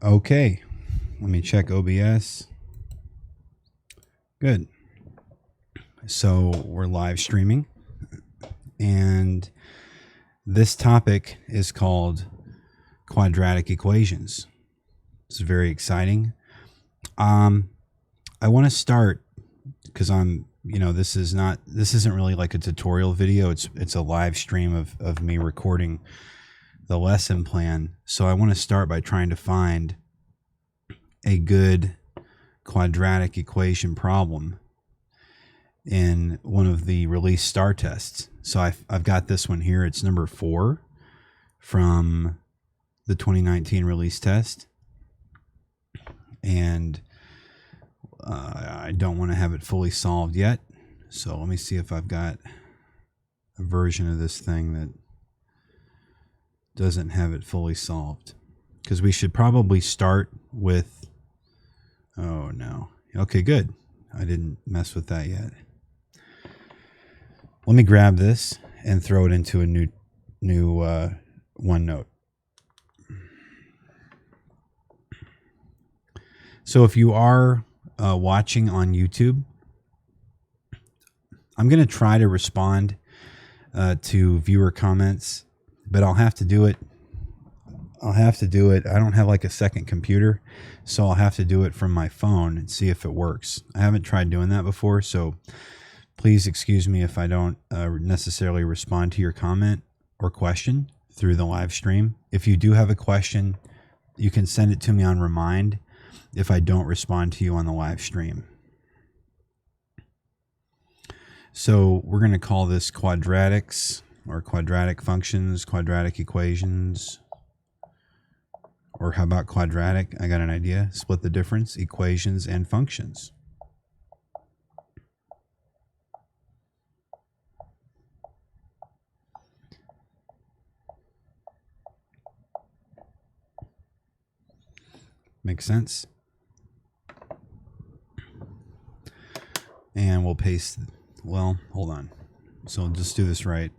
Okay, let me check OBS. Good. So we're live streaming, and this topic is called quadratic equations. It's very exciting. I want to start because this isn't really like a tutorial video. It's a live stream of me recording the lesson plan. So I want to start by trying to find a good quadratic equation problem in one of the release star tests. So I've got this one here. It's number 4 from the 2019 release test. And I don't want to have it fully solved yet. So let me see if I've got a version of this thing that doesn't have it fully solved. Because we should probably start with... Oh, no. Okay, good. I didn't mess with that yet. Let me grab this and throw it into a new OneNote. So if you are watching on YouTube, I'm going to try to respond to viewer comments, but I'll have to do it. I don't have like a second computer, so I'll have to do it from my phone and see if it works. I haven't tried doing that before, so please excuse me if I don't necessarily respond to your comment or question through the live stream. If you do have a question, you can send it to me on Remind if I don't respond to you on the live stream. So we're going to call this quadratics or quadratic functions, quadratic equations. Or how about quadratic? I got an idea. Split the difference, equations and functions. Makes sense? And we'll paste, well, hold on. So we'll just do this right.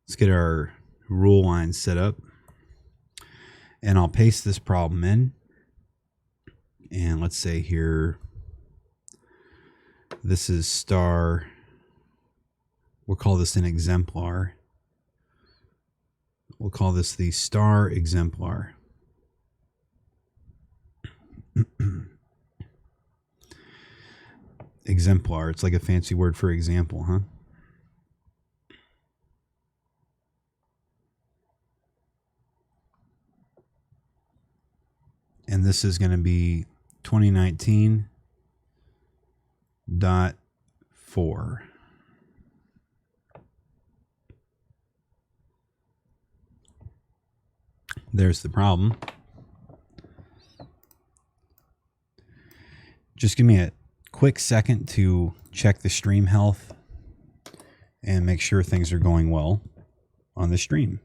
Let's get our rule lines set up. And I'll paste this problem in. And let's say here, this is star. We'll call this an exemplar. We'll call this the star exemplar. Exemplar. It's like a fancy word for example, huh? And this is going to be 2019.4. There's the problem. Just give me a quick second to check the stream health and make sure things are going well on the stream.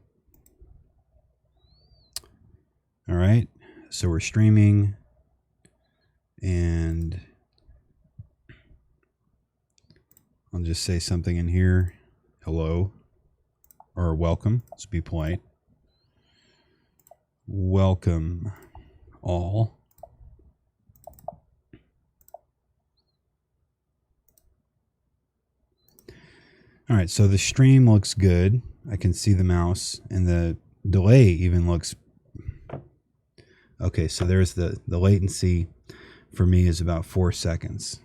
All right. So we're streaming, and I'll just say something in here. Hello, or welcome. Let's be polite. Welcome all. All right, so the stream looks good. I can see the mouse, and the delay even looks okay. So there's the latency for me is about 4 seconds.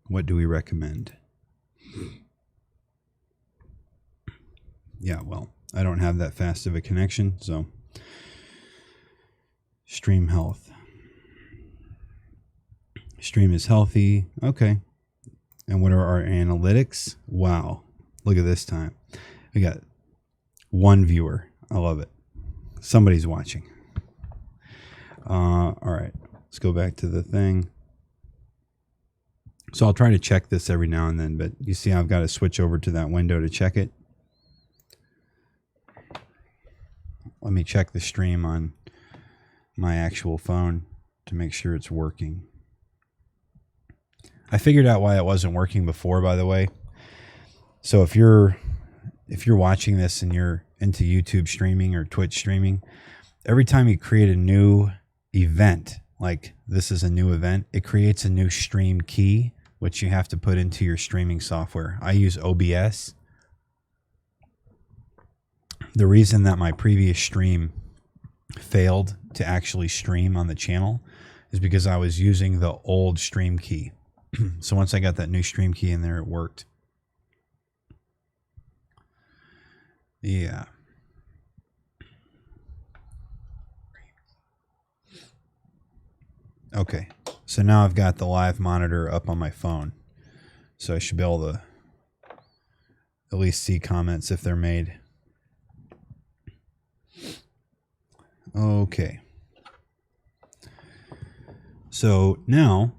What do we recommend? Yeah, well, I don't have that fast of a connection, so stream health. Stream is healthy. Okay. And what are our analytics? Wow. Look at this time. We got 1 viewer. I love it. Somebody's watching. All right. Let's go back to the thing. So I'll try to check this every now and then, but you see I've got to switch over to that window to check it. Let me check the stream on my actual phone to make sure it's working. I figured out why it wasn't working before, by the way. So if you're watching this and you're into YouTube streaming or Twitch streaming, every time you create a new event, like this is a new event, it creates a new stream key, which you have to put into your streaming software. I use OBS. The reason that my previous stream failed to actually stream on the channel is because I was using the old stream key. So once I got that new stream key in there, it worked. Yeah. Okay. So now I've got the live monitor up on my phone. So I should be able to at least see comments if they're made. Okay. So now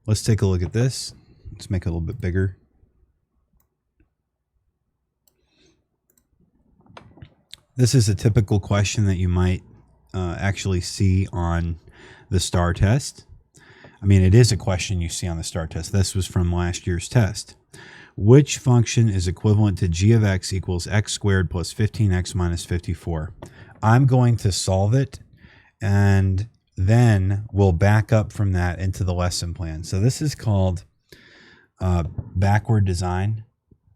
let's take a look at this. Let's make it a little bit bigger. This is a typical question that you might actually see on the STAR test. I mean, it is a question you see on the STAR test. This was from last year's test. Which function is equivalent to g of x equals x squared plus 15x minus 54? I'm going to solve it, and then we'll back up from that into the lesson plan. So this is called backward design.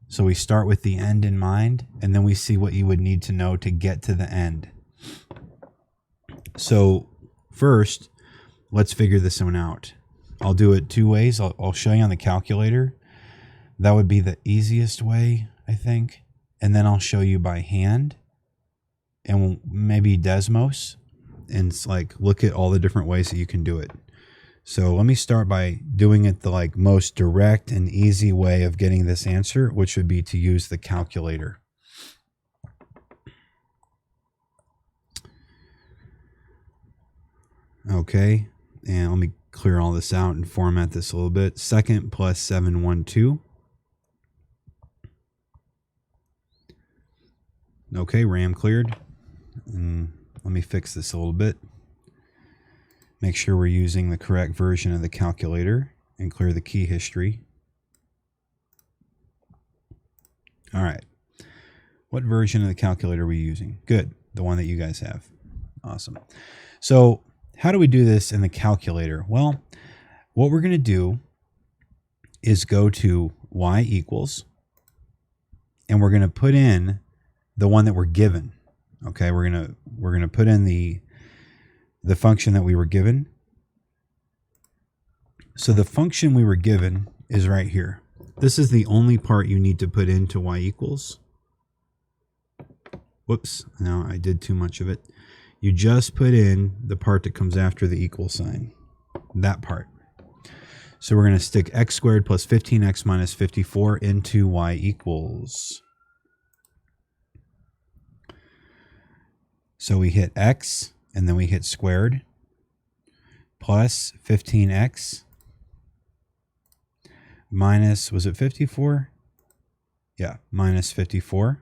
So we start with the end in mind, and then we see what you would need to know to get to the end. So first, let's figure this one out. I'll do it two ways. I'll show you on the calculator. That would be the easiest way, I think. And then I'll show you by hand and maybe Desmos, and like look at all the different ways that you can do it. So let me start by doing it the like most direct and easy way of getting this answer, which would be to use the calculator. Okay, and let me clear all this out and format this a little bit. Second plus 712. Okay, RAM cleared. And let me fix this a little bit. Make sure we're using the correct version of the calculator and clear the key history. All right. What version of the calculator are we using? Good. The one that you guys have. Awesome. So how do we do this in the calculator? Well, what we're going to do is go to y equals, and we're going to put in the one that we're given. Okay, we're gonna put in the function that we were given. So the function we were given is right here. This is the only part you need to put into y equals. Whoops, no, I did too much of it. You just put in the part that comes after the equal sign, that part. So we're going to stick x squared plus 15x minus 54 into y equals. So we hit x, and then we hit squared, plus 15x, minus, was it 54? Yeah, minus 54.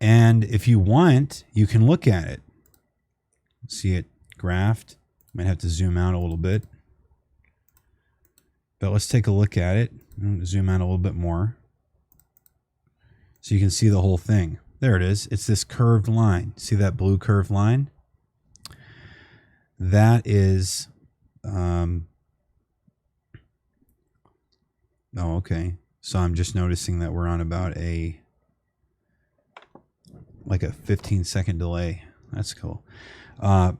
And if you want, you can look at it. See it graphed. Might have to zoom out a little bit. But let's take a look at it. Zoom out a little bit more. So you can see the whole thing. There it is. It's this curved line. See that blue curved line? That is, oh, okay. So I'm just noticing that we're on about like a 15-second delay. That's cool. Now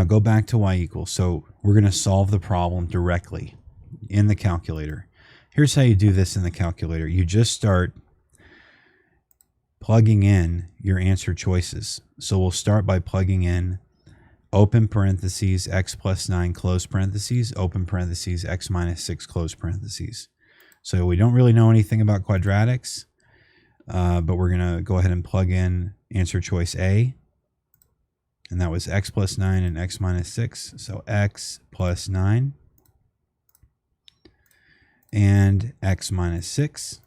go back to y equals. So we're going to solve the problem directly in the calculator. Here's how you do this in the calculator. You just start plugging in your answer choices. So we'll start by plugging in open parentheses x plus 9 close parentheses, open parentheses x minus 6 close parentheses. So we don't really know anything about quadratics, but we're going to go ahead and plug in answer choice A. And that was x plus 9 and x minus 6. So x plus 9. And x minus 6.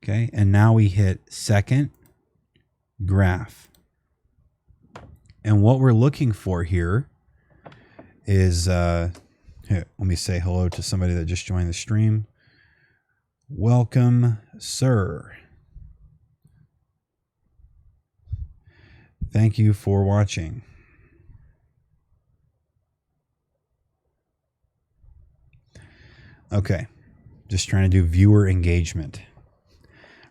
Okay, and now we hit second graph. And what we're looking for here is, here, let me say hello to somebody that just joined the stream. Welcome, sir. Thank you for watching. Okay, just trying to do viewer engagement.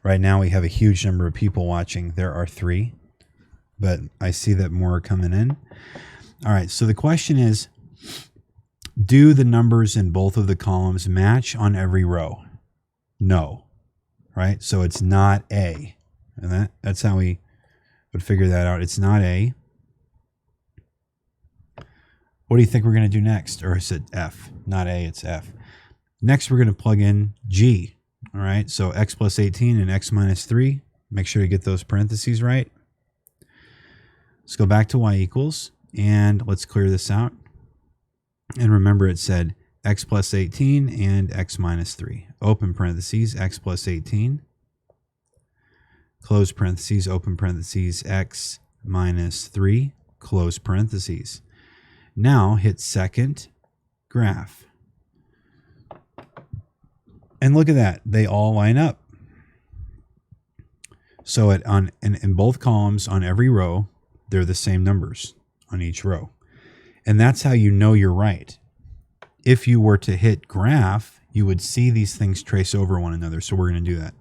Right now we have a huge number of people watching. There are 3, but I see that more are coming in. All right, so the question is, do the numbers in both of the columns match on every row? No, right? So it's not A. And that's how we would figure that out. It's not A. What do you think we're going to do next? Or is it F? Not A, it's F. Next, we're going to plug in G. All right, so x plus 18 and x minus 3. Make sure you get those parentheses right. Let's go back to y equals, and let's clear this out. And remember, it said x plus 18 and x minus 3. Open parentheses, x plus 18. Close parentheses, open parentheses, x minus 3. Close parentheses. Now hit second graph. And look at that. They all line up. So in both columns on every row, they're the same numbers on each row. And that's how you know you're right. If you were to hit graph, you would see these things trace over one another. So we're going to do that.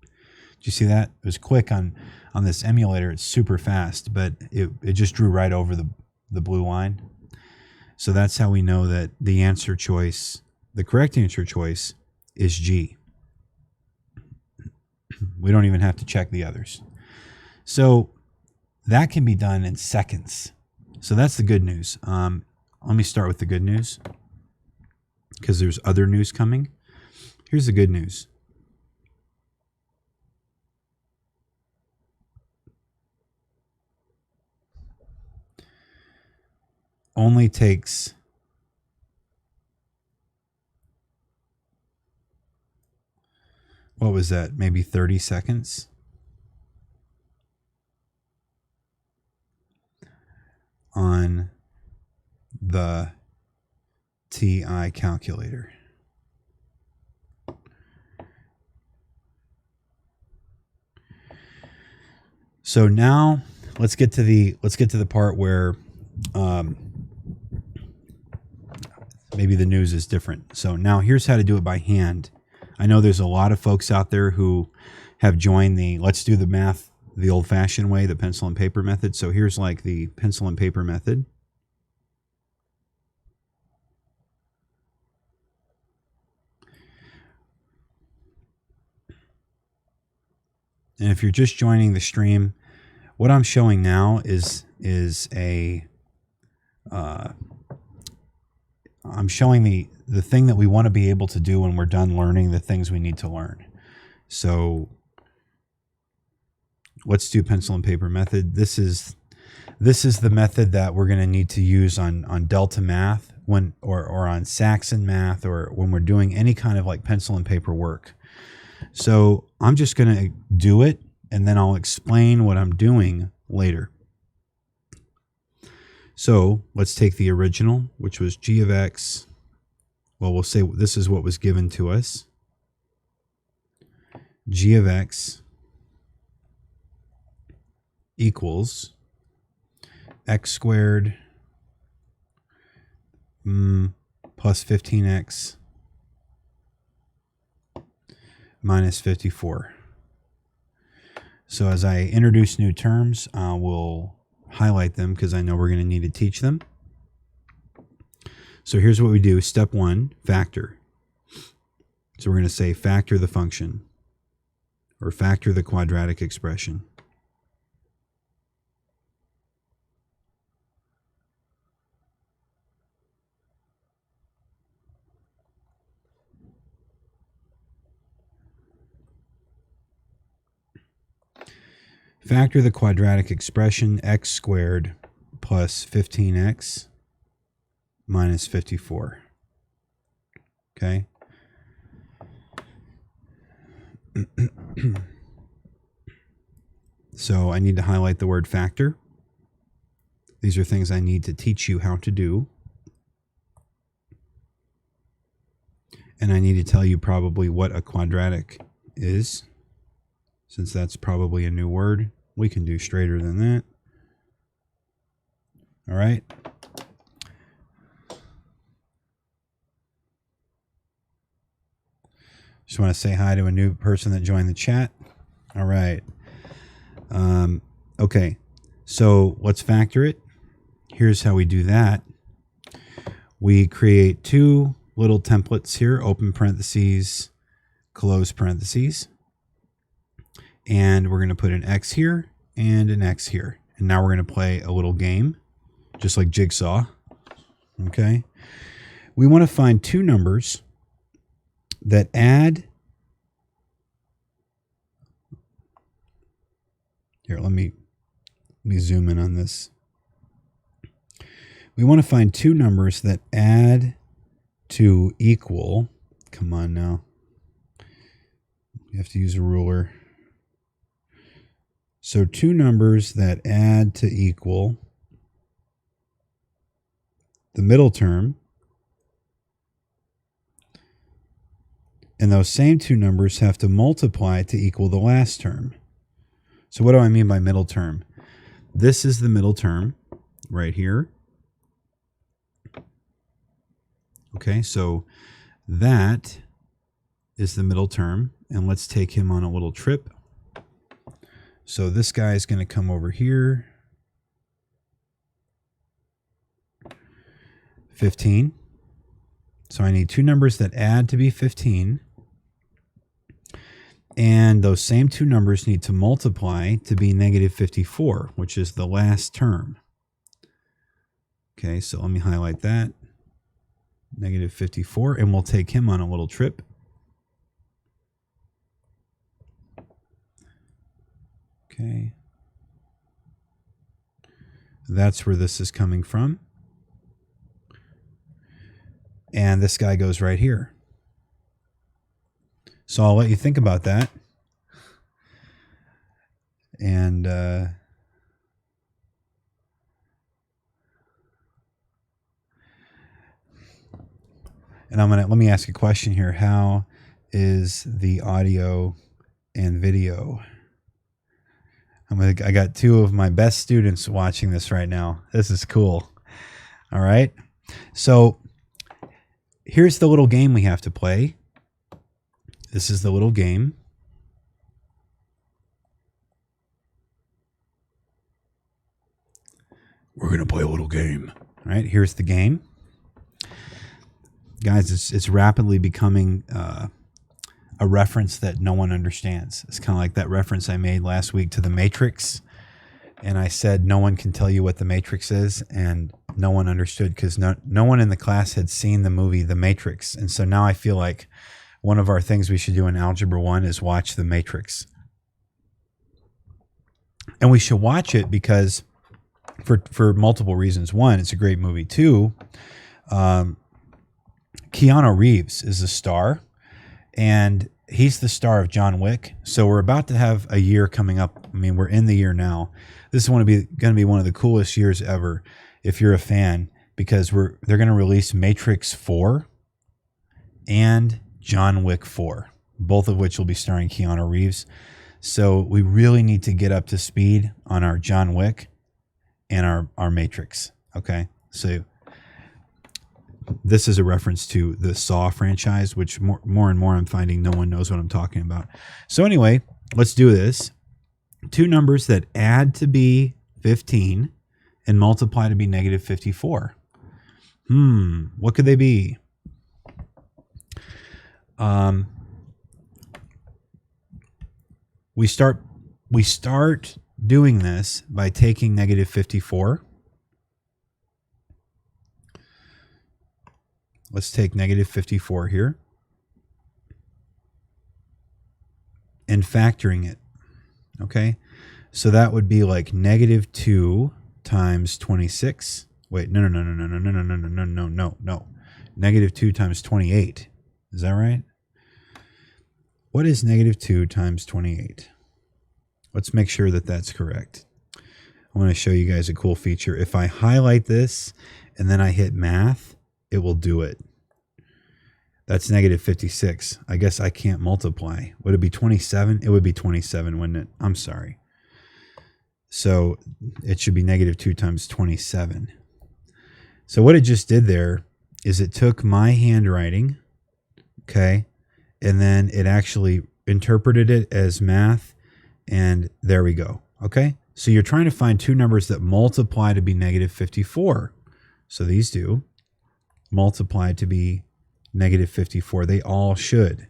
Did you see that? It was quick on this emulator. It's super fast, but it just drew right over the blue line. So that's how we know that the answer choice, the correct answer choice, is G. We don't even have to check the others. So that can be done in seconds. So that's the good news. Let me start with the good news, because there's other news coming. Here's the good news. Only takes what was that? Maybe 30 seconds on the TI calculator. So now let's get to the part where maybe the news is different. So now here's how to do it by hand. I know there's a lot of folks out there who have joined the let's do the math the old-fashioned way, the pencil and paper method. So here's like the pencil and paper method. And if you're just joining the stream, what I'm showing now is I'm showing the thing that we want to be able to do when we're done learning the things we need to learn. So let's do pencil and paper method. This is the method that we're going to need to use on Delta Math or on Saxon Math, or when we're doing any kind of like pencil and paper work. So I'm just going to do it, and then I'll explain what I'm doing later. So let's take the original, which was g of x. Well, we'll say this is what was given to us. G of x equals x squared plus 15x minus 54. So as I introduce new terms, we'll highlight them because I know we're going to need to teach them. So here's what we do. Step 1, factor. So we're going to say factor the function, or factor the quadratic expression. Factor the quadratic expression x squared plus 15x minus 54. Okay. So I need to highlight the word factor. These are things I need to teach you how to do. And I need to tell you probably what a quadratic is, since that's probably a new word. We can do straighter than that. All right. Just want to say hi to a new person that joined the chat. All right. Okay. So let's factor it. Here's how we do that. We create two little templates here, open parentheses, close parentheses. And we're going to put an X here and an X here. And now we're going to play a little game, just like Jigsaw. Okay. We want to find two numbers that add. Here, let me zoom in on this. We want to find two numbers that add to equal. Come on now. You have to use a ruler. So two numbers that add to equal the middle term. And those same two numbers have to multiply to equal the last term. So what do I mean by middle term? This is the middle term right here. Okay, so that is the middle term. And let's take him on a little trip. So this guy is going to come over here. 15. So I need two numbers that add to be 15. And those same two numbers need to multiply to be negative 54, which is the last term. Okay, so let me highlight that. Negative 54, and we'll take him on a little trip. Okay. That's where this is coming from. And this guy goes right here. So I'll let you think about that. And let me ask a question here. How is the audio and video? I got two of my best students watching this right now. This is cool. All right. So here's the little game we have to play. This is the little game. We're going to play a little game. All right, here's the game. Guys, it's rapidly becoming a reference that no one understands. It's kind of like that reference I made last week to the Matrix. And I said, no one can tell you what the Matrix is. And no one understood because no one in the class had seen the movie The Matrix. And so now I feel like one of our things we should do in Algebra 1 is watch The Matrix. And we should watch it because for multiple reasons. One, it's a great movie. Two, Keanu Reeves is the star, and he's the star of John Wick. So we're about to have a year coming up. I mean, we're in the year now. This is going to be one of the coolest years ever if you're a fan, because they're going to release Matrix 4 and John Wick 4, both of which will be starring Keanu Reeves. So we really need to get up to speed on our John Wick and our Matrix. Okay, so this is a reference to the Saw franchise, which more and more I'm finding no one knows what I'm talking about. So anyway, let's do this. Two numbers that add to be 15 and multiply to be negative 54. What could they be? We start doing this by taking negative 54. Let's take negative 54 here and factoring it. Okay, so that would be like negative 2 times 26. Wait, no. Negative 2 times 28. Is that right? What is negative 2 times 28? Let's make sure that that's correct. I want to show you guys a cool feature. If I highlight this and then I hit math, it will do it. That's negative 56. I guess I can't multiply. Would it be 27? It would be 27, wouldn't it? I'm sorry. So it should be negative 2 times 27. So what it just did there is it took my handwriting, okay, and then it actually interpreted it as math, and there we go, okay? So you're trying to find two numbers that multiply to be negative 54. So these do multiply to be negative 54. They all should.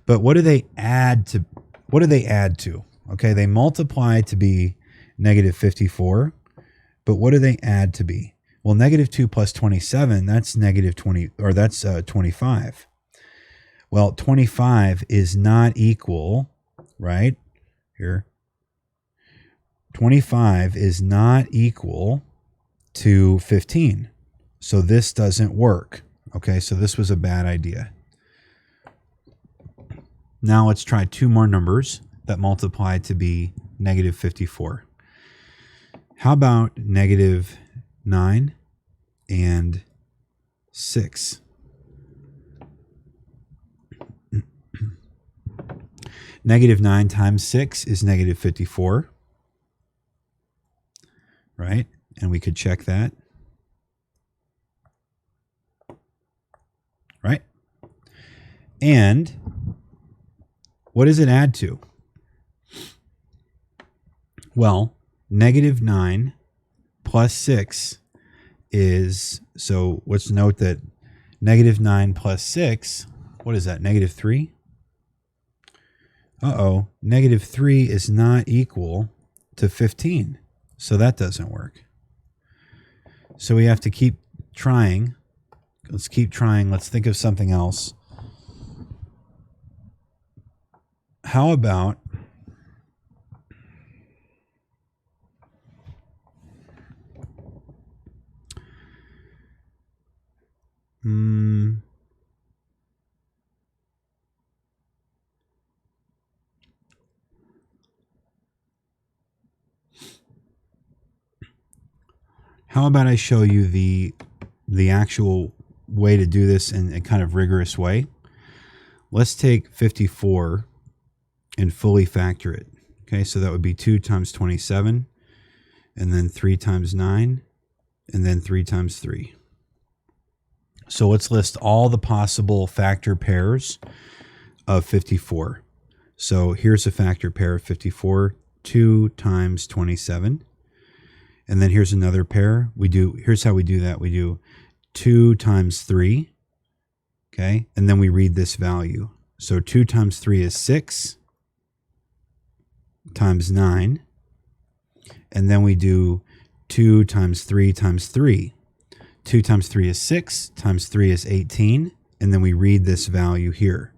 But what do they add to? What do they add to? Okay, they multiply to be negative 54. But what do they add to be? Well, negative 2 plus 27, that's negative 20, or that's 25. Well, 25 is not equal, right? Here. 25 is not equal to 15. So this doesn't work. Okay, so this was a bad idea. Now let's try two more numbers that multiply to be negative 54. How about negative 9 and 6? Negative 9 times 6 is negative 54. Right? And we could check that. Right? And what does it add to? Well, negative 9 plus 6 is, so let's note that negative 9 plus 6, what is that, negative 3? Uh-oh, negative 3 is not equal to 15. So that doesn't work. So we have to keep trying. Let's keep trying. Let's think of something else. How about how about I show you the actual way to do this in a kind of rigorous way? Let's take 54 and fully factor it. Okay, so that would be 2 times 27, and then 3 times 9, and then 3 times 3. So let's list all the possible factor pairs of 54. So here's a factor pair of 54, 2 times 27. And then here's another pair. Here's how we do that. We do 2 times 3. Okay, and then we read this value. So 2 times 3 is 6 times 9. And then we do 2 times 3 times 3. 2 times 3 is 6, times 3 is 18, and then we read this value here.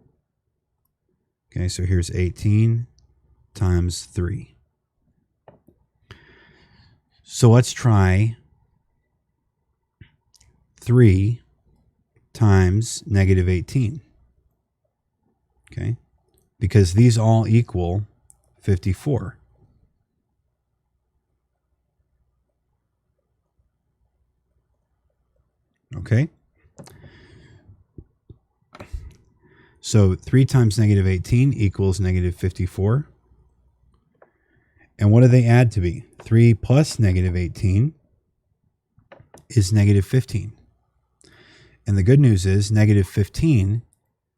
Okay, so here's 18 times 3. So let's try 3 times negative 18. Okay, because these all equal 54. Okay, so 3 times negative 18 equals negative 54. And what do they add to be? 3 plus negative 18 is negative 15. And the good news is negative 15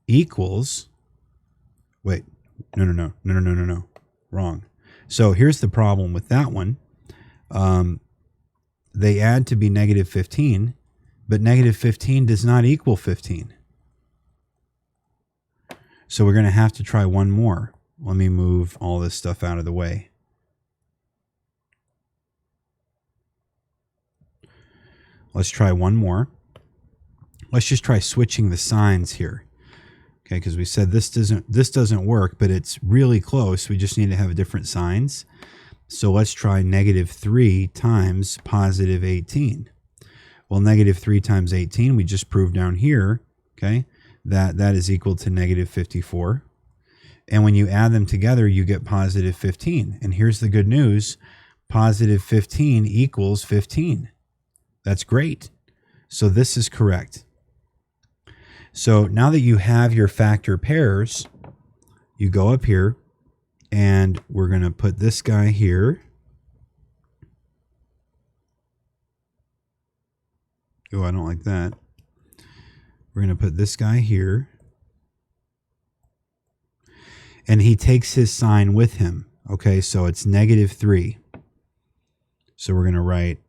equals, wait, no, wrong. So here's the problem with that one. They add to be negative 15, but negative 15 does not equal 15. So we're going to have to try one more. Let me move all this stuff out of the way. Let's try one more. Let's just try switching the signs here. Okay, because we said this doesn't work, but it's really close. We just need to have different signs. So let's try negative 3 times positive 18. Well, negative 3 times 18, we just proved down here, okay, that is equal to negative 54. And when you add them together, you get positive 15. And here's the good news. Positive 15 equals 15. That's great. So this is correct. So now that you have your factor pairs, you go up here and we're going to put this guy here. Oh, I don't like that. We're going to put this guy here. And he takes his sign with him. Okay, so it's -3. So we're going to write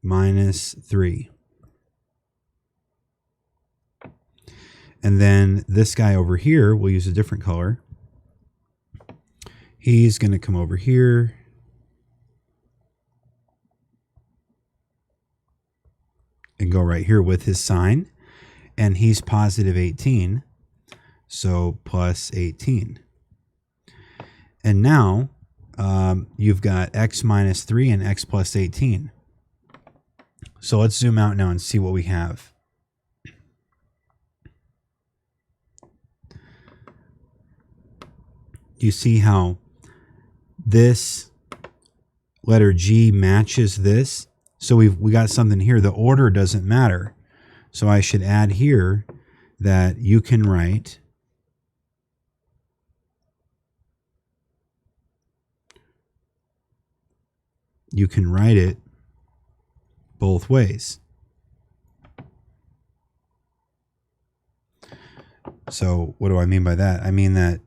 -3. And then this guy over here, we'll use a different color. He's going to come over here. And go right here with his sign. And he's +18. So +18. And now you've got x -3 and x +18. So let's zoom out now and see what we have. You see how this letter G matches this? So we got something here. The order doesn't matter. So I should add here that you can write it both ways. So what do I mean by that? I mean that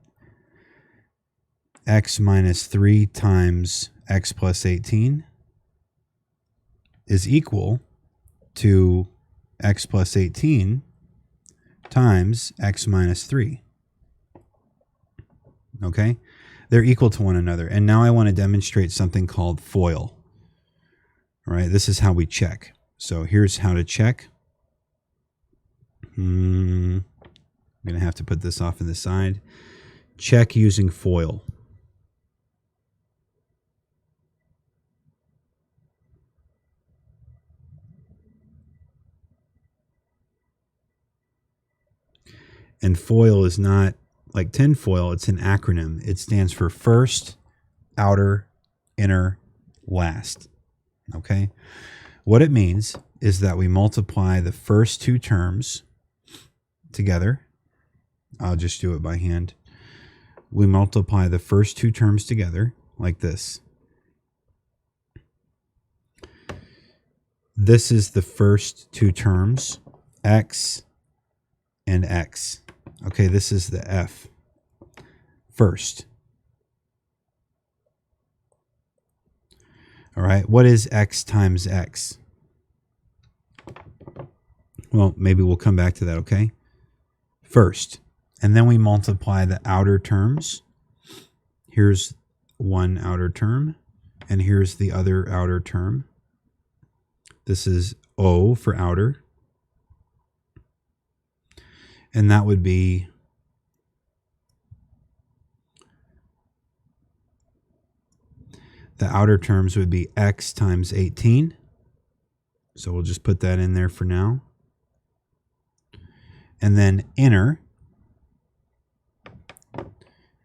x -3 times x +18 is equal to x +18 times x -3. Okay? They're equal to one another. And now I want to demonstrate something called FOIL. All right, this is how we check. So here's how to check. I'm going to have to put this off in the side. Check using FOIL. And FOIL is not like tinfoil, it's an acronym. It stands for first, outer, inner, last. Okay? What it means is that we multiply the first two terms together. I'll just do it by hand. We multiply the first two terms together like this. This is the first two terms, x and x. Okay, this is the F first. All right, what is x times x? Well, maybe we'll come back to that, okay? First, and then we multiply the outer terms. Here's one outer term, and here's the other outer term. This is O for outer. And that would be the outer terms would be x times 18. So we'll just put that in there for now. And then inner.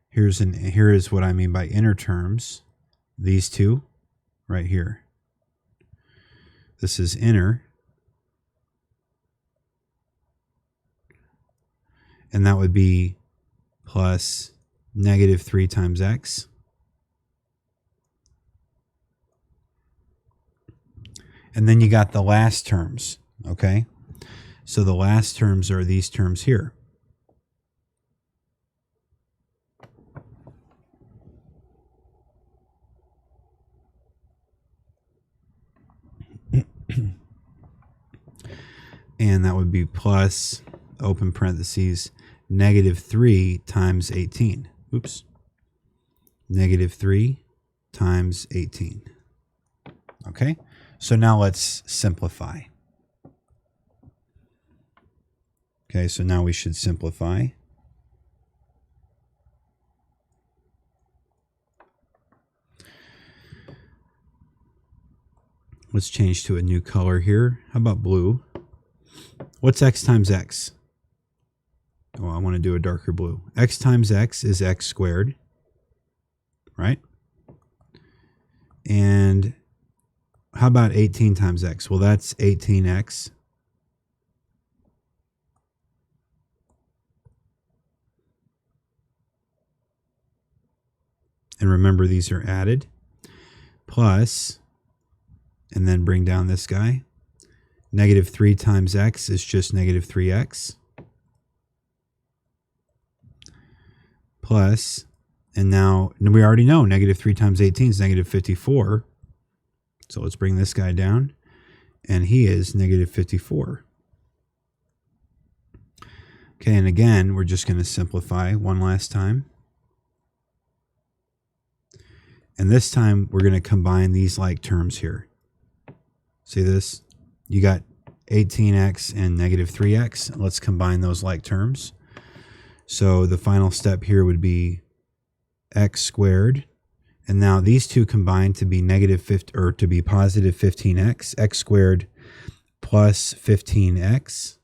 Here is what I mean by inner terms. These two right here. This is inner. And that would be plus -3 times x. And then you got the last terms, okay? So the last terms are these terms here. And that would be plus, open parentheses, -3 times 18. Oops. -3 times 18. Okay? So now let's simplify. Okay, so now we should simplify. Let's change to a new color here. How about blue? What's x times x? Oh, I want to do a darker blue. X times x is x squared, right? And how about 18 times x? Well, that's 18x. and remember these are added, plus, and then bring down this guy. Negative 3 times x is just negative 3x. Plus, and now we already know negative 3 times 18 is negative 54. So let's bring this guy down. And he is negative 54. Okay, and again, we're just going to simplify one last time. And this time, we're going to combine these like terms here. See this? You got 18x and negative 3x. Let's combine those like terms. So the final step here would be x squared. And now these two combine to be negative 50, or to be positive 15x. X squared plus 15x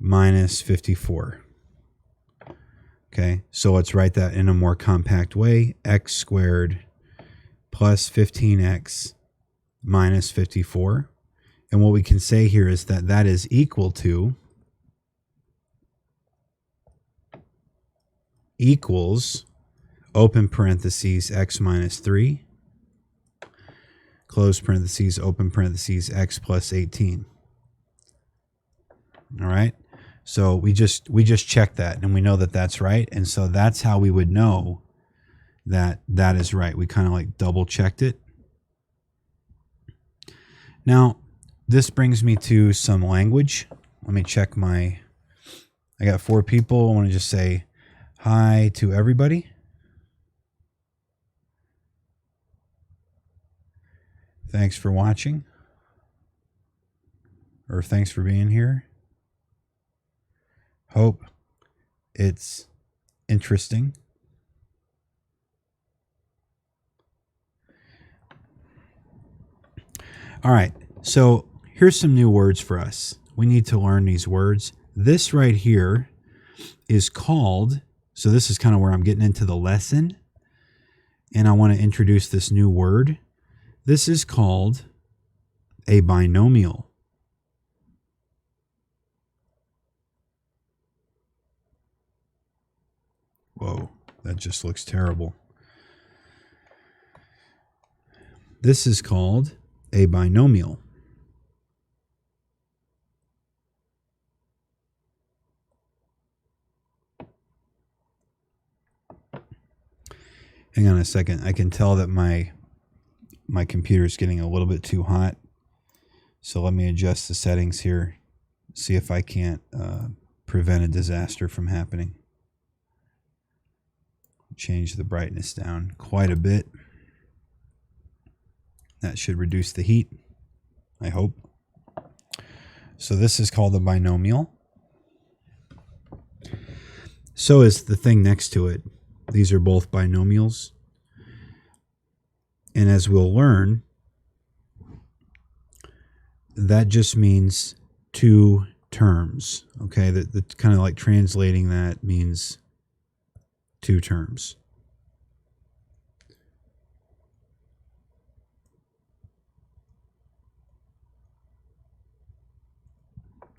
minus 54. Okay, so let's write that in a more compact way. X squared plus 15x minus 54. And what we can say here is that that is equal to equals open parentheses x minus 3 close parentheses open parentheses x plus 18. All right, so we just checked that and we know that that's right, and so that's how we would know that that is right. We kind of like double checked it. Now this brings me to some language. Let me check I got 4 people. I want to just say hi to everybody. Thanks for watching, or thanks for being here. Hope it's interesting. All right, so here's some new words for us. We need to learn these words. This right here is called, so this is kind of where I'm getting into the lesson, and I want to introduce this new word. This is called a binomial. Whoa, that just looks terrible. This is called a binomial. Hang on a second. I can tell that my computer is getting a little bit too hot. So let me adjust the settings here. See if I can't prevent a disaster from happening. Change the brightness down quite a bit. That should reduce the heat, I hope. So this is called a binomial. So is the thing next to it. These are both binomials. And as we'll learn, that just means 2 terms. Okay, that kind of like translating that means 2 terms.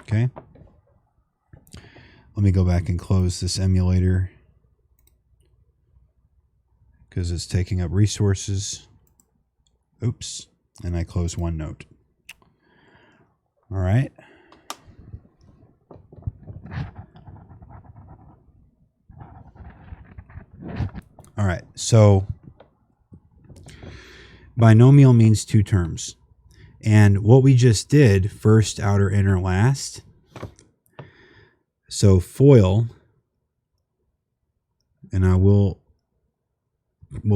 Okay. Let me go back and close this emulator because it's taking up resources. Oops. And I close OneNote. All right. All right. So binomial means 2 terms. And what we just did, first, outer, inner, last. So FOIL, and we'll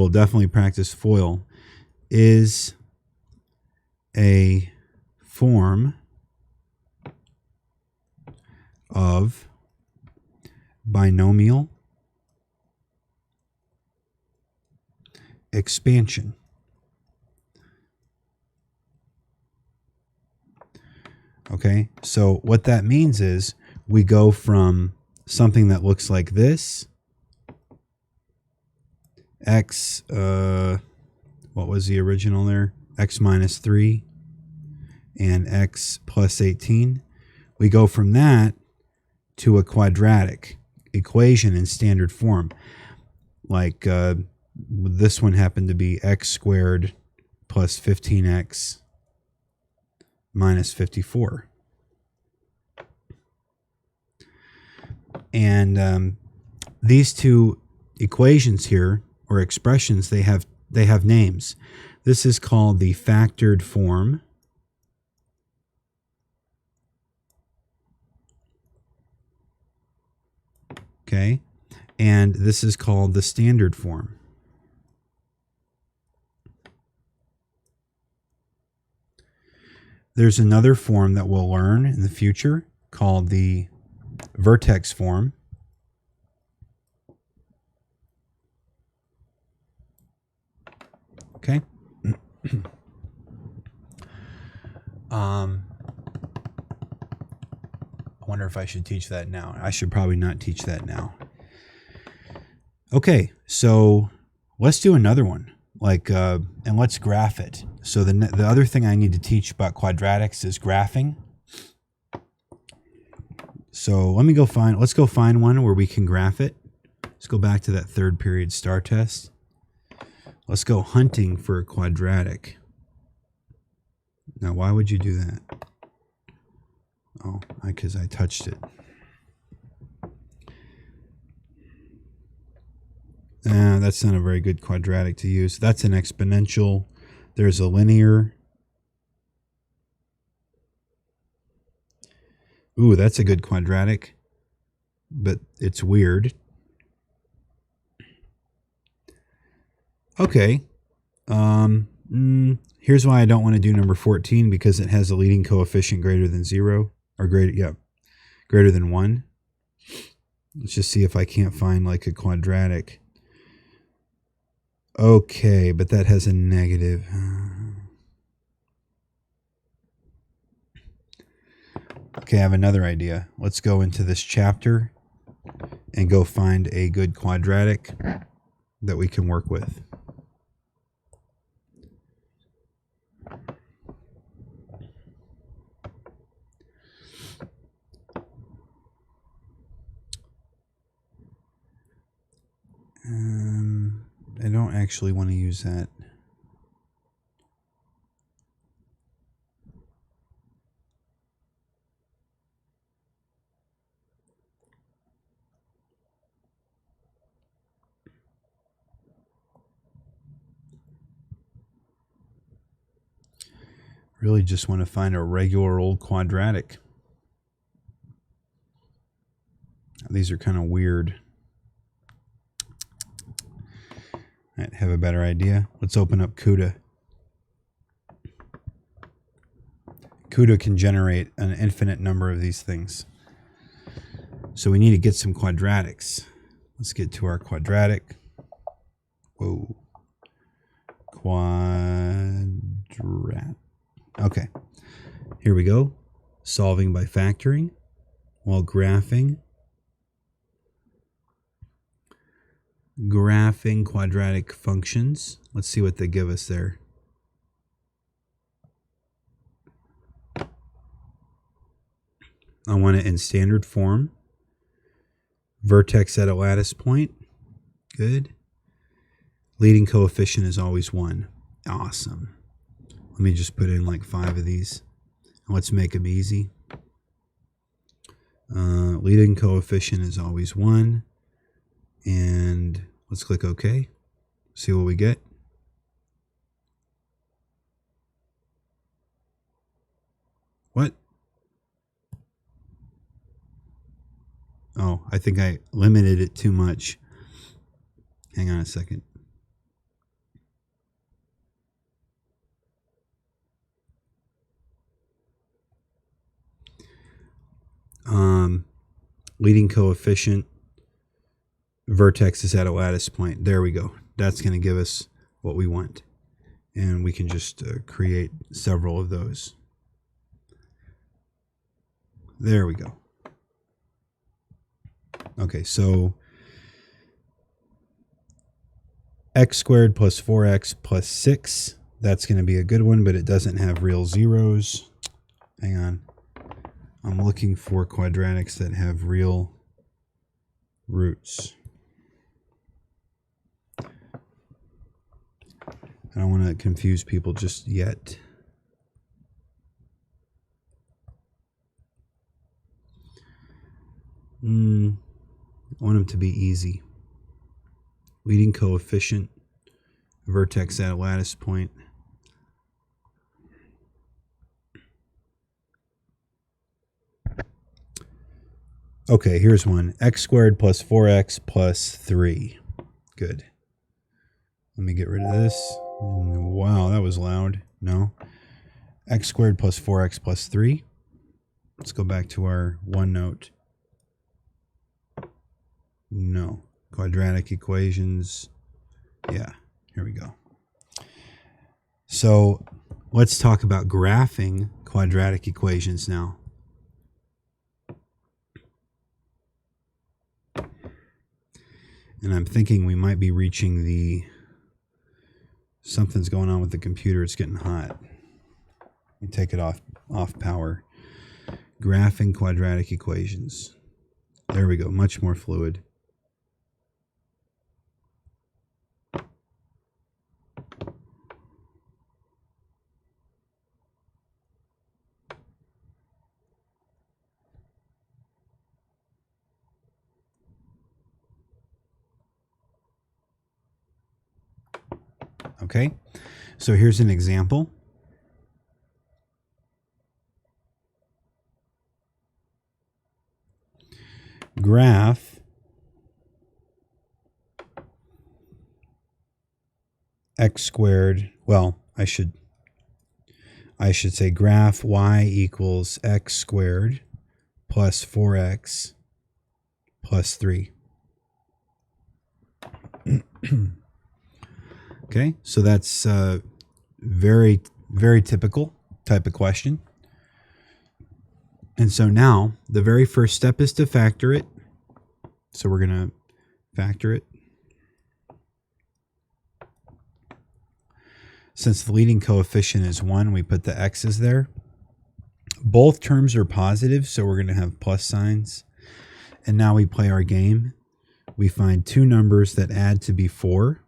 definitely practice FOIL, is a form of binomial expansion. Okay, so what that means is we go from something that looks like this, x, what was the original there? X minus 3 and x plus 18. We go from that to a quadratic equation in standard form. Like this one happened to be x squared plus 15x minus 54. And these two equations here, or expressions, they have names. This is called the factored form. Okay. And this is called the standard form. There's another form that we'll learn in the future called the vertex form. Okay. I wonder if I should teach that now. I should probably not teach that now. Okay, so let's do another one. And let's graph it. So the other thing I need to teach about quadratics is graphing. So let's go find one where we can graph it. Let's go back to that third period star test. Let's go hunting for a quadratic. Now, why would you do that? Oh, because I touched it. That's not a very good quadratic to use. That's an exponential. There's a linear. Ooh, that's a good quadratic, but it's weird. Okay. Here's why I don't want to do number 14, because it has a leading coefficient greater than 0, or greater than 1. Let's just see if I can't find like a quadratic. Okay, but that has a negative. Okay, I have another idea. Let's go into this chapter and go find a good quadratic that we can work with. I don't actually want to use that. Really just want to find a regular old quadratic. These are kind of weird. I have a better idea. Let's open up CUDA. CUDA can generate an infinite number of these things. So we need to get some quadratics. Let's get to our quadratic. Whoa. Quadrat. Okay. Here we go. Solving by factoring while graphing. Graphing quadratic functions. Let's see what they give us there. I want it in standard form. Vertex at a lattice point. Good. Leading coefficient is always 1. Awesome. Let me just put in like 5 of these. Let's make them easy. Leading coefficient is always 1. And let's click OK. See what we get. What? Oh, I think I limited it too much. Hang on a second. Leading coefficient. Vertex is at a lattice point. There we go. That's going to give us what we want. And we can just create several of those. There we go. Okay, so x squared plus 4x plus 6. That's going to be a good one, but it doesn't have real zeros. Hang on. I'm looking for quadratics that have real roots. I don't want to confuse people just yet. I want them to be easy. Leading coefficient, vertex at a lattice point. Okay, here's one. X squared plus 4x plus 3. Good. Let me get rid of this. Wow, that was loud. No. X squared plus 4x plus 3. Let's go back to our OneNote. No. Quadratic equations. Yeah, here we go. So let's talk about graphing quadratic equations now. And I'm thinking we might be reaching the... Something's going on with the computer. It's getting hot. Let me take it off power. Graphing quadratic equations. There we go. Much more fluid. Okay, so here's an example. Graph x squared. Well, I should say graph y equals x squared plus 4x plus 3. Okay, so that's very, very typical type of question. And so now the very first step is to factor it. So we're going to factor it. Since the leading coefficient is 1, we put the x's there. Both terms are positive, so we're going to have plus signs. And now we play our game. We find two numbers that add to be 4.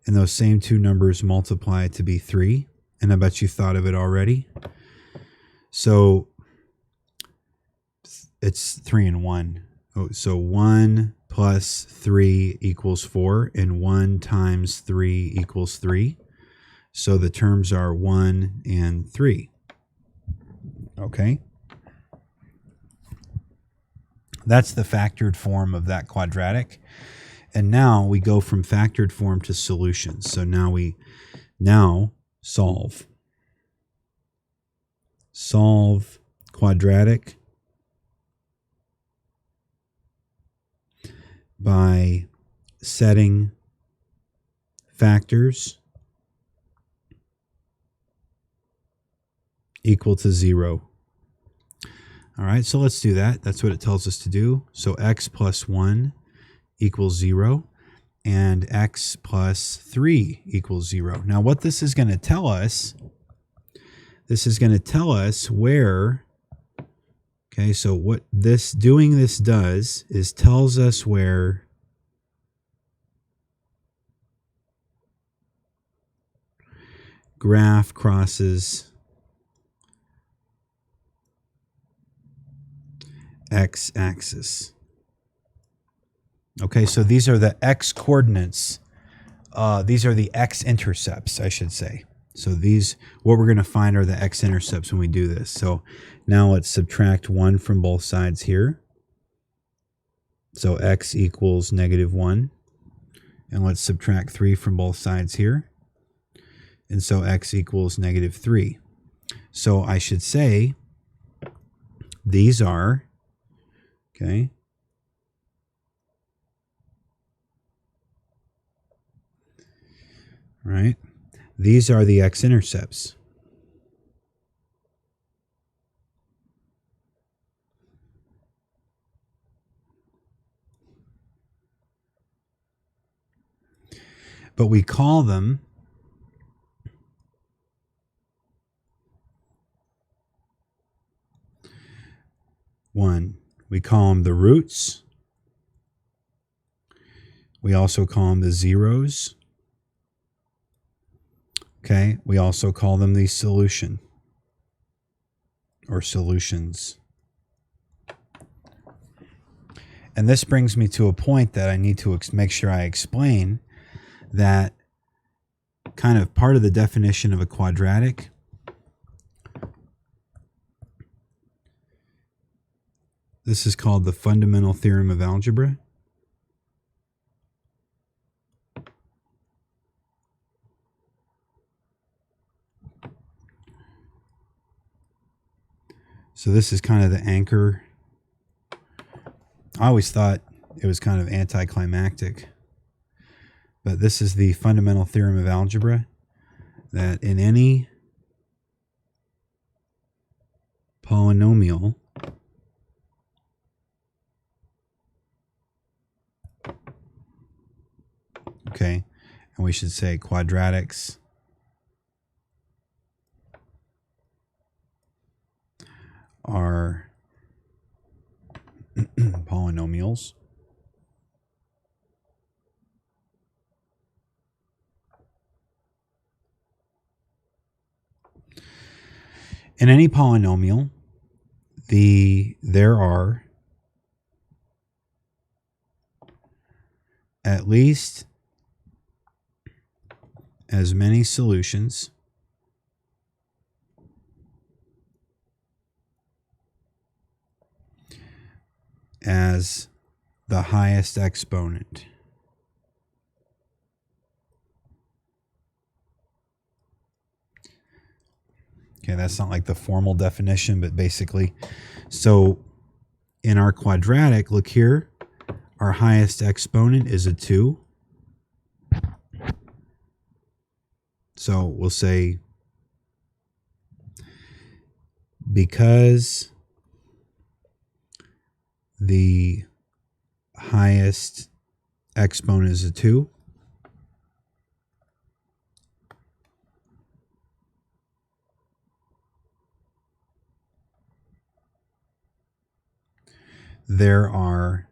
And those same two numbers multiply to be 3. And I bet you thought of it already. So it's 3 and 1. So 1 plus 3 equals 4, and 1 times 3 equals 3. So the terms are 1 and 3. Okay? That's the factored form of that quadratic. And now we go from factored form to solutions. So now we solve. Solve quadratic by setting factors equal to 0. All right, so let's do that. That's what it tells us to do. So x plus 1 equals 0, and x plus 3 equals 0. Now what this is going to tell us, where, okay, so what doing this does is tells us where graph crosses x-axis. Okay, so these are the x-coordinates. These are the x-intercepts, I should say. So what we're going to find are the x-intercepts when we do this. So now let's subtract 1 from both sides here. So x equals -1. And let's subtract 3 from both sides here. And so x equals -3. So I should say these are, okay, right? These are the x-intercepts. But we call them we call them the roots. We also call them the zeros. Okay, we also call them the solution or solutions. And this brings me to a point that I need to make sure I explain, that kind of part of the definition of a quadratic this is called the fundamental theorem of algebra. So this is kind of the anchor. I always thought it was kind of anticlimactic, but this is the fundamental theorem of algebra, that in any polynomial okay, and we should say quadratics are polynomials. In any polynomial, there are at least as many solutions as the highest exponent. Okay, that's not like the formal definition, but basically, so in our quadratic, look here, our highest exponent is a 2. So we'll say, because the highest exponent is a 2, there are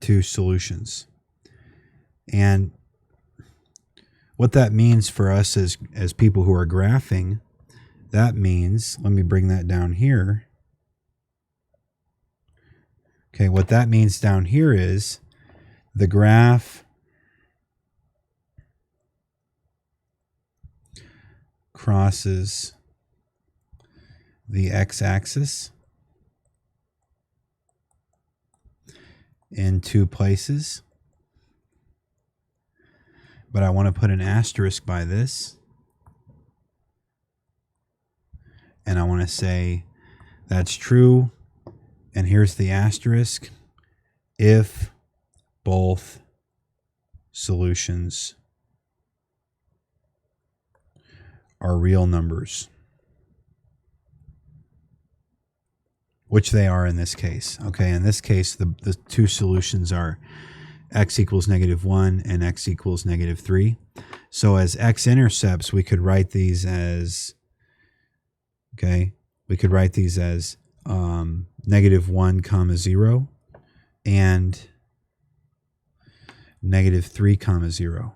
2 solutions. And what that means for us as people who are graphing, that means, let me bring that down here. Okay, what that means down here is the graph crosses the x-axis in 2 places. But I want to put an asterisk by this. And I want to say that's true. And here's the asterisk. If both solutions are real numbers, which they are in this case. Okay, in this case, the 2 solutions are x equals -1 and x equals -3. So as x-intercepts, we could write these as, okay, we could write these as -1, 0 and -3, 0.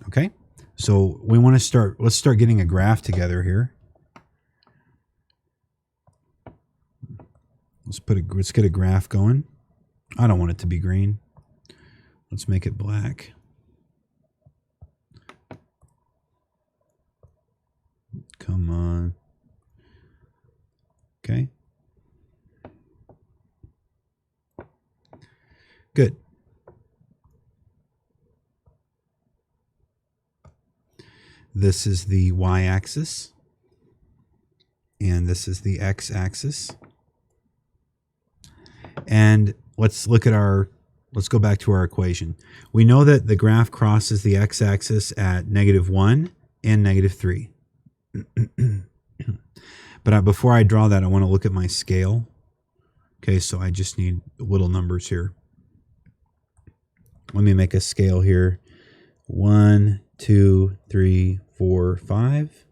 Okay, so we want to start, let's start getting a graph together here. Let's get a graph going. I don't want it to be green. Let's make it black. Come on. Okay. Good. This is the y-axis, and this is the x-axis. And let's go back to our equation. We know that the graph crosses the x-axis at -1 and -3. But before I draw that, I want to look at my scale. Okay, so I just need little numbers here. Let me make a scale here. 1, 2, 3, 4, 5.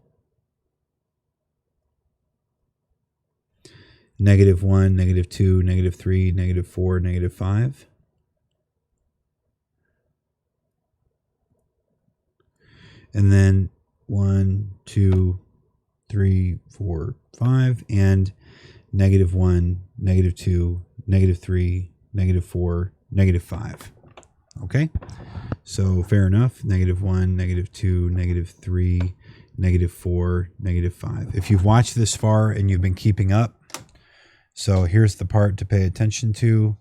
-1, -2, -3, -4, -5. and then 1, 2, 3, 4, 5, and -1, -2, -3, -4, -5. Okay, so fair enough. -1, -2, -3, -4, -5. If you've watched this far and you've been keeping up, so here's the part to pay attention to.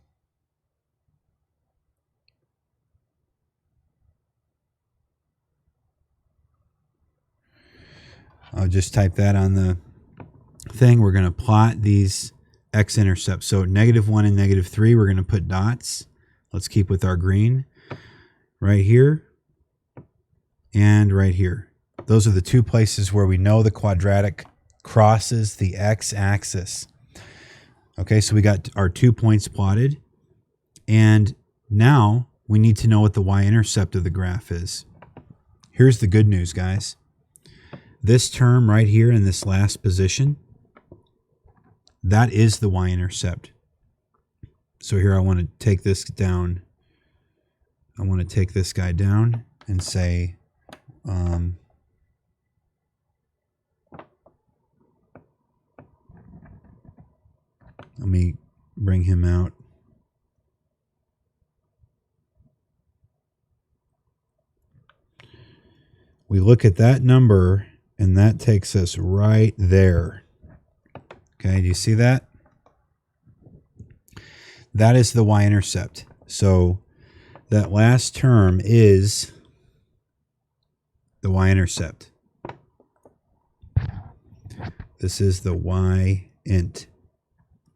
I'll just type that on the thing. We're going to plot these x-intercepts. So -1 and -3, we're going to put dots. Let's keep with our green. Right here and right here. Those are the two places where we know the quadratic crosses the x-axis. Okay, so we got our 2 points plotted. And now we need to know what the y-intercept of the graph is. Here's the good news, guys. This term right here in this last position, that is the y-intercept. So here I want to take this down. I want to take this guy down and say, let me bring him out. We look at that number and that takes us right there. Okay, do you see that? That is the y-intercept. So that last term is the y-intercept. This is the y-int.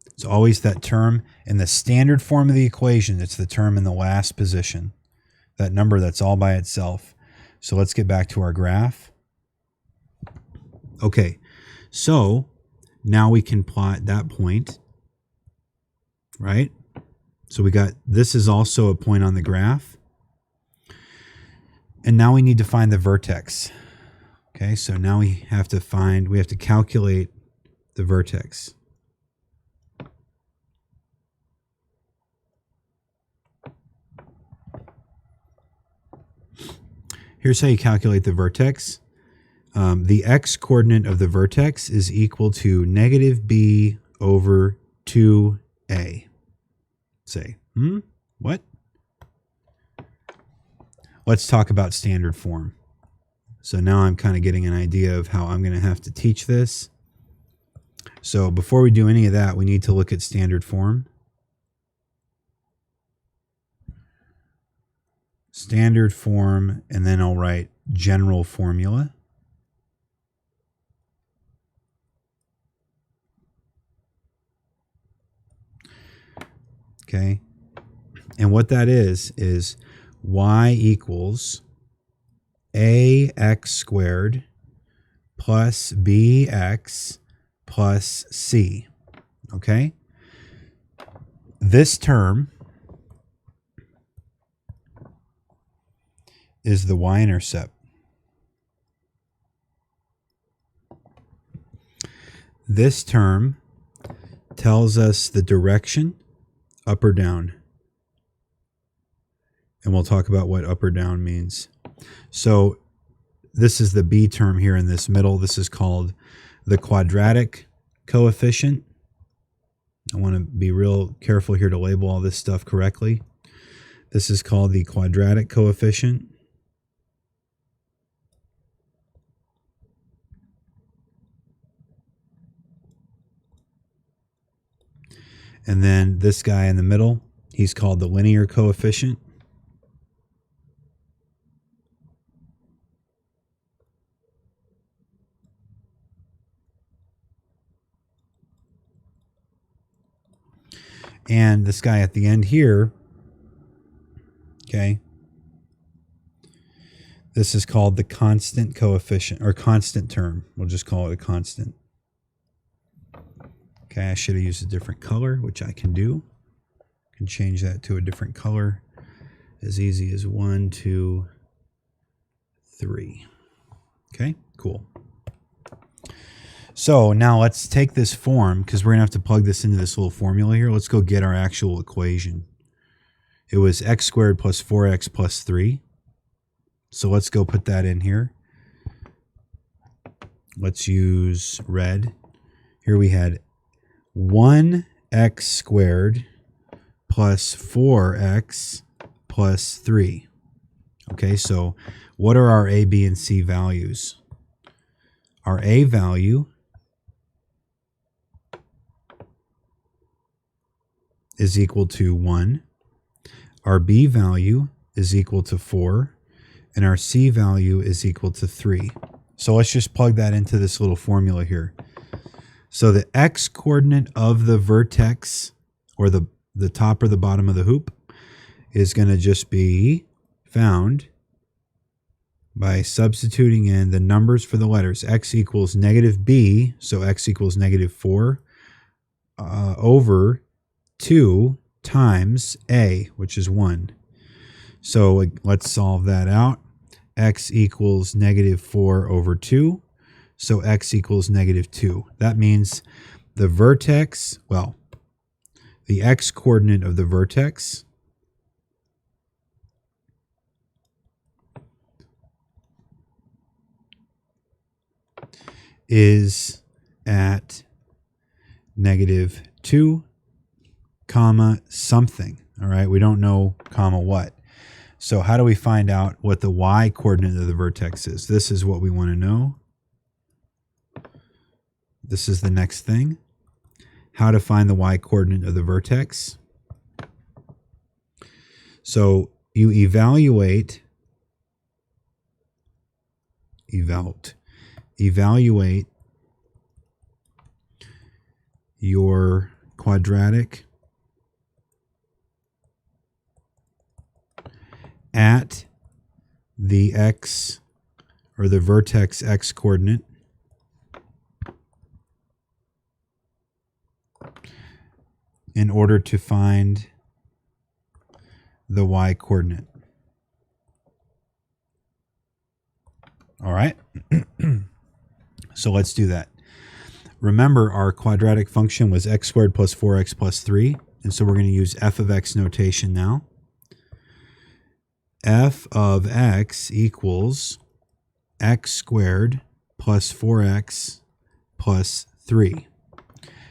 It's always that term in the standard form of the equation. It's the term in the last position. That number that's all by itself. So let's get back to our graph. Okay, so now we can plot that point, right? So we got, this is also a point on the graph. And now we need to find the vertex. Okay, so now we have to calculate the vertex. Here's how you calculate the vertex. The x-coordinate of the vertex is equal to -b over 2a. Say, what? Let's talk about standard form. So now I'm kind of getting an idea of how I'm going to have to teach this. So before we do any of that, we need to look at standard form. Standard form, and then I'll write general formula. Okay, and what that is y equals ax squared plus bx plus c. Okay, this term is the y-intercept. This term tells us the direction, up or down. And we'll talk about what up or down means. So this is the b term here in this middle. This is called the quadratic coefficient. I want to be real careful here to label all this stuff correctly. This is called the quadratic coefficient. And then this guy in the middle, he's called the linear coefficient. And this guy at the end here, okay, this is called the constant coefficient, or constant term. We'll just call it a constant. Okay, I should have used a different color, which I can do. I can change that to a different color as easy as 1, 2, 3. Okay, cool. So now let's take this form, because we're going to have to plug this into this little formula here. Let's go get our actual equation. It was x squared plus 4x plus 3. So let's go put that in here. let's use red. Here we had 1x squared plus 4x plus 3. Okay, so what are our a, b, and c values? Our a value is equal to 1. Our b value is equal to 4. And our c value is equal to 3. So let's just plug that into this little formula here. So the x coordinate of the vertex, or the top or the bottom of the hoop, is going to just be found by substituting in the numbers for the letters. X equals negative b, so x equals negative 4 over 2 times a, which is 1. So let's solve that out. X equals negative 4 over 2. So x equals negative 2. That means the vertex, well, the x coordinate of the vertex is at negative 2, comma, something. All right, we don't know comma what. So how do we find out what the y coordinate of the vertex is? This is what we want to know. This is the next thing. How to find the y coordinate of the vertex. So you evaluate your quadratic at the x, or the vertex x coordinate, in order to find the y coordinate. All right. So let's do that. Remember, our quadratic function was x squared plus 4x plus 3. And so we're going to use f of x notation now. F of x equals x squared plus 4x plus 3.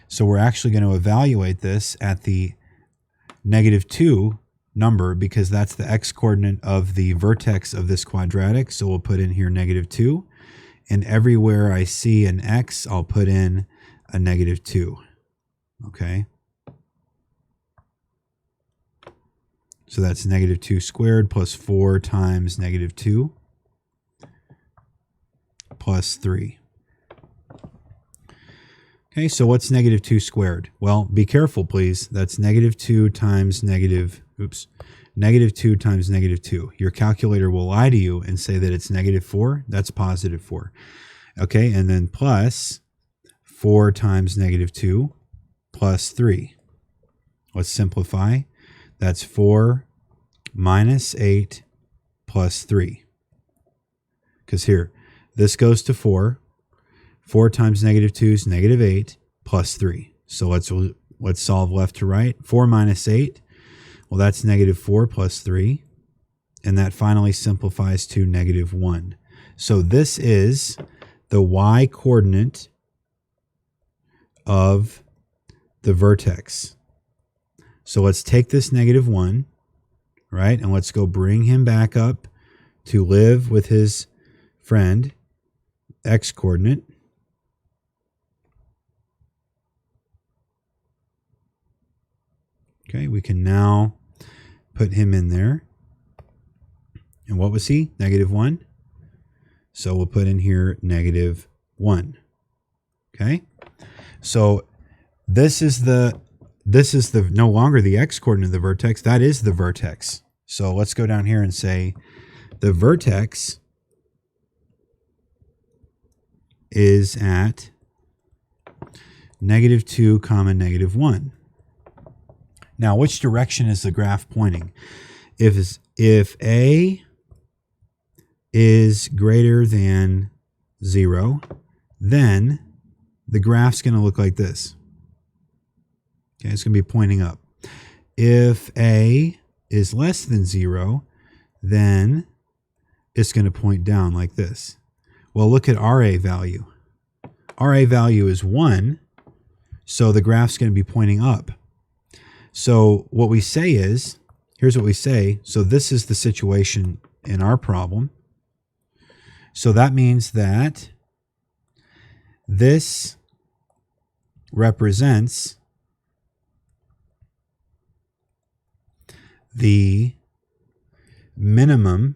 So we're actually going to evaluate this at the negative 2 number, because that's the x coordinate of the vertex of this quadratic. So we'll put in here negative 2. And everywhere I see an x, I'll put in a negative 2. Okay. So that's negative 2 squared plus 4 times negative 2 plus 3. Okay, so what's negative 2 squared? Well, be careful, please. That's negative 2 times negative 2 times negative 2. Your calculator will lie to you and say that it's negative 4. That's positive 4. Okay, and then plus 4 times negative 2 plus 3. Let's simplify. That's 4 minus 8 plus 3. Because here, this goes to 4. 4 times negative 2 is negative 8 plus 3. So let's solve left to right. 4 minus 8, well, that's negative 4 plus 3. And that finally simplifies to negative 1. So this is the y coordinate of the vertex. So let's take this negative 1, right? And let's go bring him back up to live with his friend, x coordinate. Okay, we can now put him in there. And what was he? Negative 1. So we'll put in here negative 1. Okay, so this is the no longer the x coordinate of the vertex. That is the vertex. So let's go down here and say the vertex is at negative 2 comma negative 1. Now, which direction is the graph pointing? If a is greater than 0, then the graph's going to look like this. Okay, it's going to be pointing up. If a is less than 0, then it's going to point down like this. Well, look at our a value. RA value is 1, so the graph's going to be pointing up. So what we say is, here's what we say. So this is the situation in our problem. So that means that this represents the minimum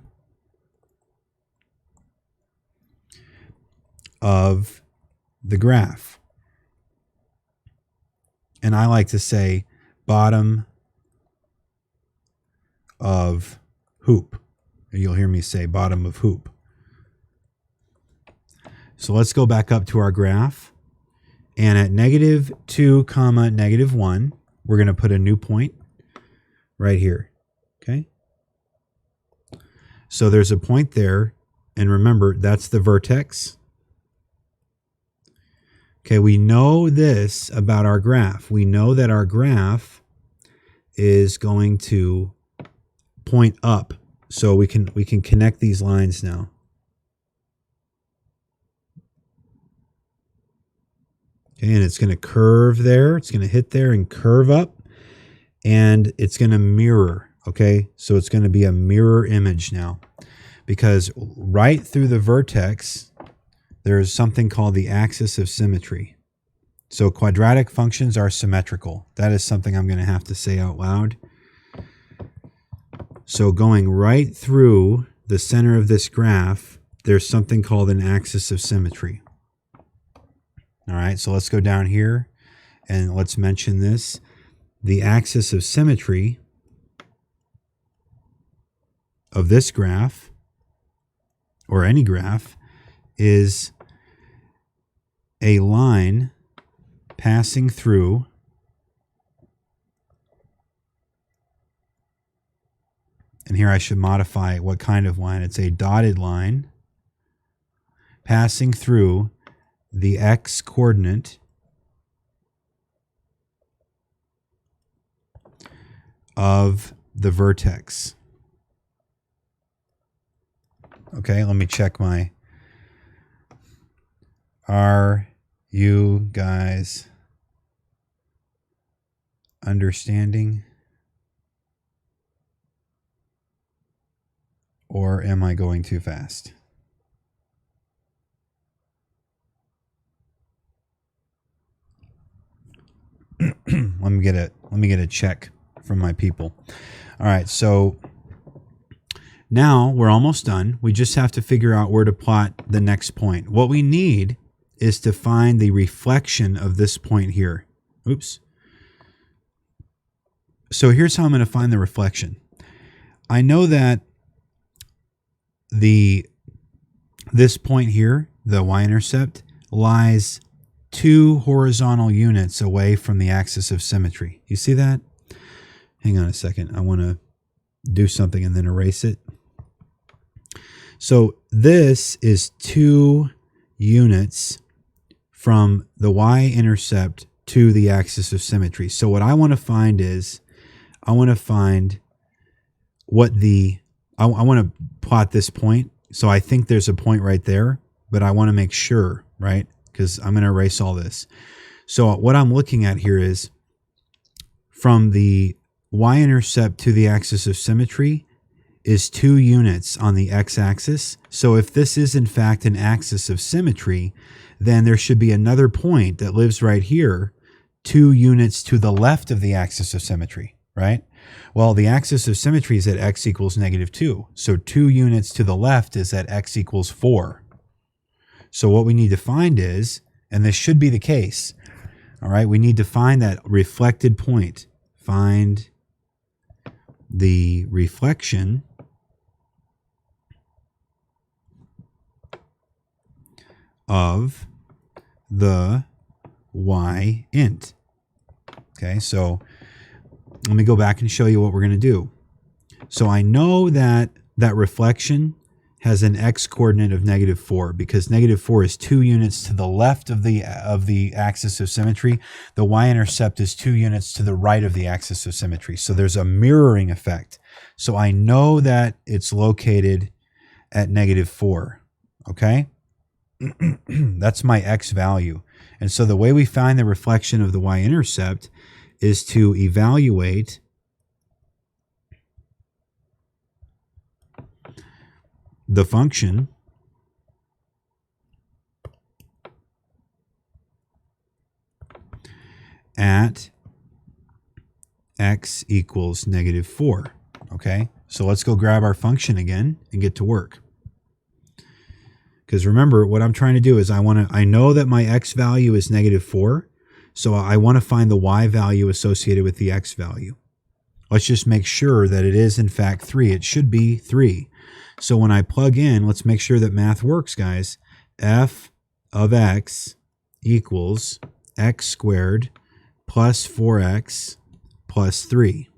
of the graph. And I like to say bottom of hoop. You'll hear me say bottom of hoop. So let's go back up to our graph. And at -2, -1, we're going to put a new point right here. Okay. So there's a point there. And remember, that's the vertex. Okay, we know this about our graph. We know that our graph is going to point up. So we can connect these lines now. Okay, and it's going to curve there. It's going to hit there and curve up. And it's going to mirror. Okay, so it's going to be a mirror image now. Because right through the vertex, there is something called the axis of symmetry. So quadratic functions are symmetrical. That is something I'm going to have to say out loud. So going right through the center of this graph, there's something called an axis of symmetry. All right, so let's go down here and let's mention this. The axis of symmetry of this graph, or any graph, is a line passing through and here I should modify what kind of line. It's a dotted line passing through the x coordinate of the vertex. Okay, let me check my... Are you guys understanding? Or am I going too fast? Let me get a check from my people. All right, so now we're almost done. We just have to figure out where to plot the next point. What we need is to find the reflection of this point here. Oops. So here's how I'm going to find the reflection. I know that this point here, the y-intercept, lies 2 horizontal units away from the axis of symmetry. You see that? Hang on a second. I want to do something and then erase it. So this is 2 units from the y-intercept to the axis of symmetry. So what I want to find is, I want to find what I want to plot this point. So I think there's a point right there, but I want to make sure, right? Because I'm going to erase all this. So what I'm looking at here is from the y-intercept to the axis of symmetry is 2 units on the x-axis. So if this is in fact an axis of symmetry, then there should be another point that lives right here, 2 units to the left of the axis of symmetry, right? Well, the axis of symmetry is at x equals -2. So 2 units to the left is at x equals 4. So what we need to find is, and this should be the case, all right, we need to find that reflected point. Find the reflection of the y-int. Okay, so let me go back and show you what we're going to do. So I know that that reflection has an x coordinate of -4 because -4 is 2 units to the left of the axis of symmetry. The y-intercept is 2 units to the right of the axis of symmetry. So there's a mirroring effect. So I know that it's located at -4. Okay? That's my x value. And so the way we find the reflection of the y-intercept is to evaluate the function at x equals -4. Okay, so let's go grab our function again and get to work. Because remember, what I'm trying to do is I know that my x value is -4, so I want to find the y value associated with the x value. Let's just make sure that it is in fact 3. It should be 3. So when I plug in, let's make sure that math works, guys. F of x equals x squared plus 4x plus 3.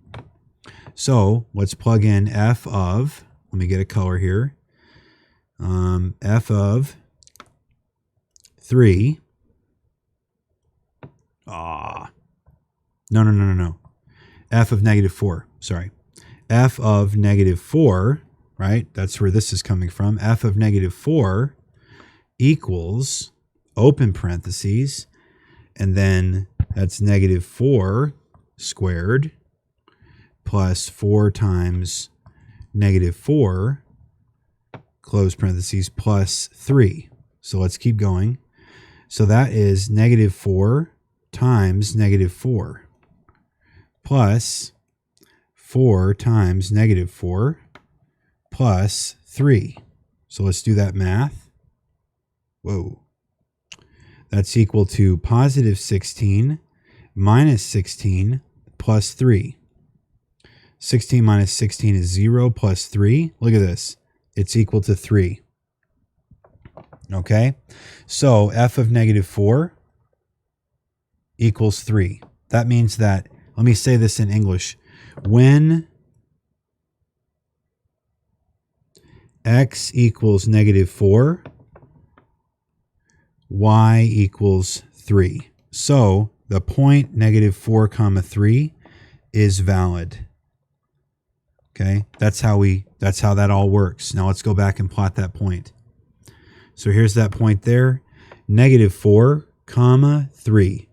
So let's plug in f of, let me get a color here, f of 3. No. F of -4, sorry. F of -4, right? That's where this is coming from. F of -4 equals, open parentheses, and then that's -4 squared plus 4 times -4, close parentheses, plus 3. So let's keep going. So that is -4 times -4 plus 4 times -4 plus 3. So let's do that math. Whoa. That's equal to positive 16 minus 16 plus 3. 16 minus 16 is 0 plus 3. Look at this. It's equal to 3. Okay? So f of -4 equals 3. That means that, let me say this in English. When x equals -4, y equals 3. So the point -4 comma 3 is valid. Okay, that's how that all works. Now let's go back and plot that point. So here's that point there, -4 comma 3.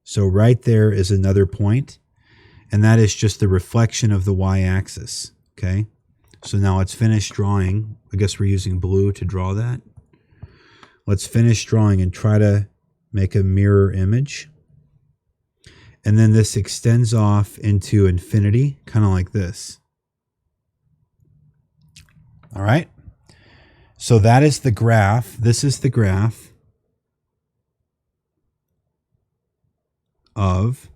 So right there is another point, and that is just the reflection of the y-axis. Okay, so now let's finish drawing. I guess we're using blue to draw that. Let's finish drawing and try to make a mirror image. And then this extends off into infinity, kind of like this. All right. So that is the graph. This is the graph of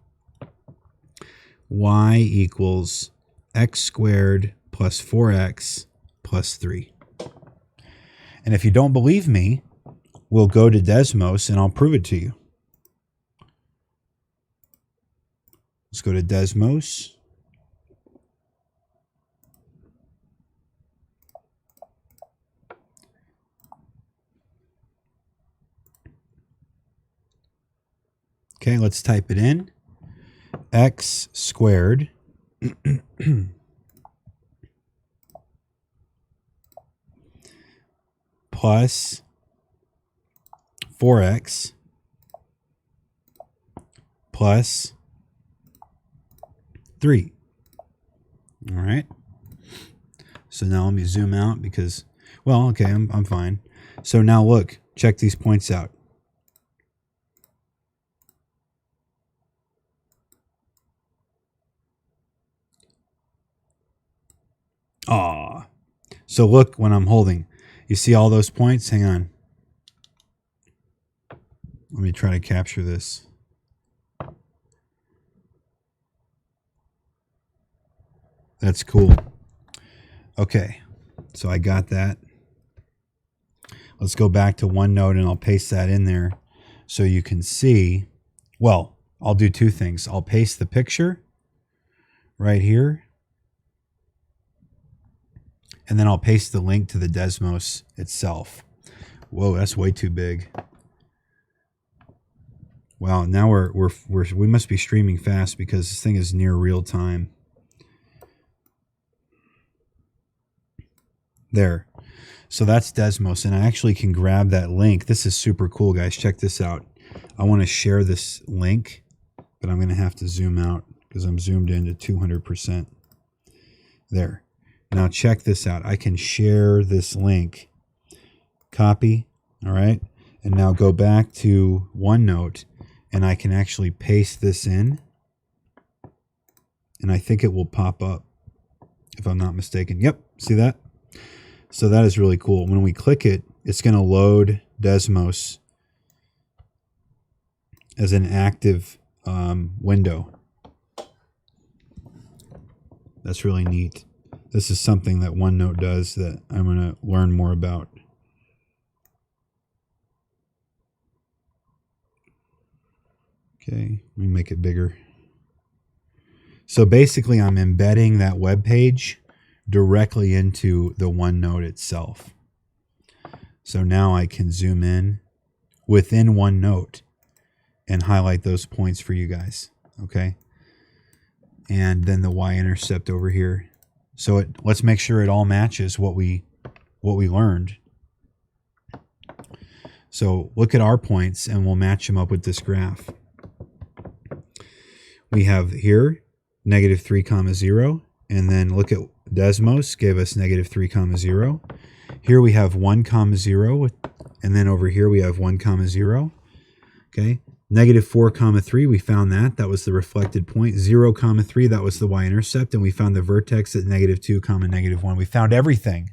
y equals x squared plus 4x plus 3. And if you don't believe me, we'll go to Desmos and I'll prove it to you. Let's go to Desmos. Okay, let's type it in. X squared plus 4x plus 3. All right. So now let me zoom out because, well, okay, I'm fine. So now look, check these points out. So look when I'm holding. You see all those points? Hang on. Let me try to capture this. That's cool. Okay, so I got that. Let's go back to OneNote and I'll paste that in there so you can see. Well, I'll do two things. I'll paste the picture right here. And then I'll paste the link to the Desmos itself. Whoa, that's way too big. Wow, now we must be streaming fast because this thing is near real time. There. So that's Desmos, and I actually can grab that link. This is super cool, guys. Check this out. I want to share this link, but I'm going to have to zoom out because I'm zoomed in to 200%. There. Now check this out. I can share this link. Copy. All right. And now go back to OneNote, and I can actually paste this in. And I think it will pop up, if I'm not mistaken. Yep. See that? So that is really cool. When we click it, it's going to load Desmos as an active window. That's really neat. This is something that OneNote does that I'm going to learn more about. Okay, let me make it bigger. So basically, I'm embedding that web page directly into the OneNote itself. So now I can zoom in within OneNote and highlight those points for you guys. Okay. And then the y-intercept over here. So let's make sure it all matches what we learned. So look at our points and we'll match them up with this graph. We have here -3, 0, and then look at Desmos gave us -3, 0. Here we have 1, 0, and then over here we have 1, 0. Okay, -4, 3, we found that. That was the reflected point. 0, 3, that was the y-intercept, and we found the vertex at -2, -1. We found everything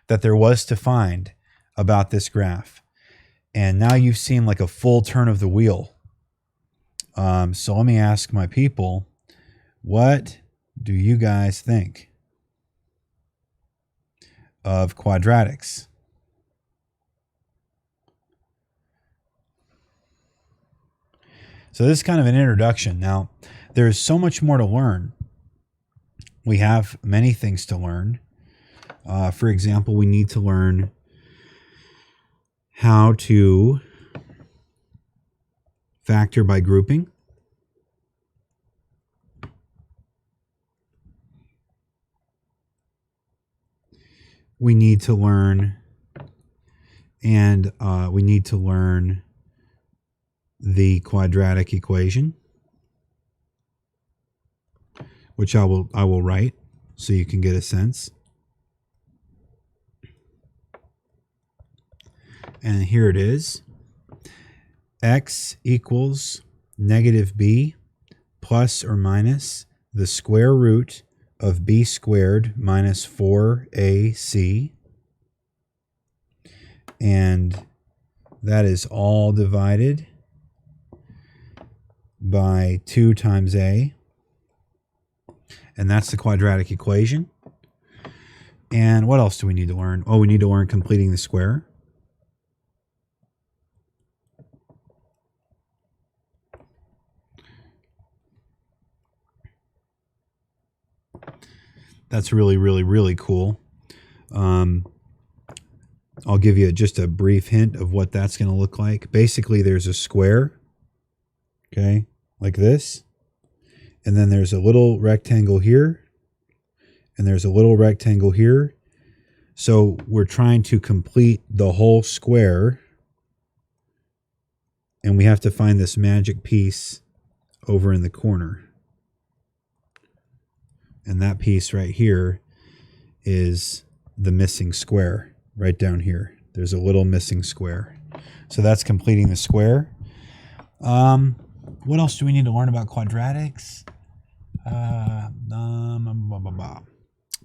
that there was to find about this graph. And now you've seen like a full turn of the wheel. So let me ask my people, what do you guys think of quadratics? So this is kind of an introduction. Now, there's so much more to learn. We have many things to learn. For example, we need to learn how to factor by grouping. We need to learn, the quadratic equation, which I will write so you can get a sense. And here it is. X equals -b plus or minus the square root of b squared minus 4ac. And that is all divided by 2 times a. And that's the quadratic equation. And what else do we need to learn? Oh, we need to learn completing the square. That's really, really, really cool. I'll give you just a brief hint of what that's going to look like. Basically, there's a square, okay, like this. And then there's a little rectangle here. And there's a little rectangle here. So we're trying to complete the whole square. And we have to find this magic piece over in the corner. And that piece right here is the missing square right down here. There's a little missing square. So that's completing the square. What else do we need to learn about quadratics?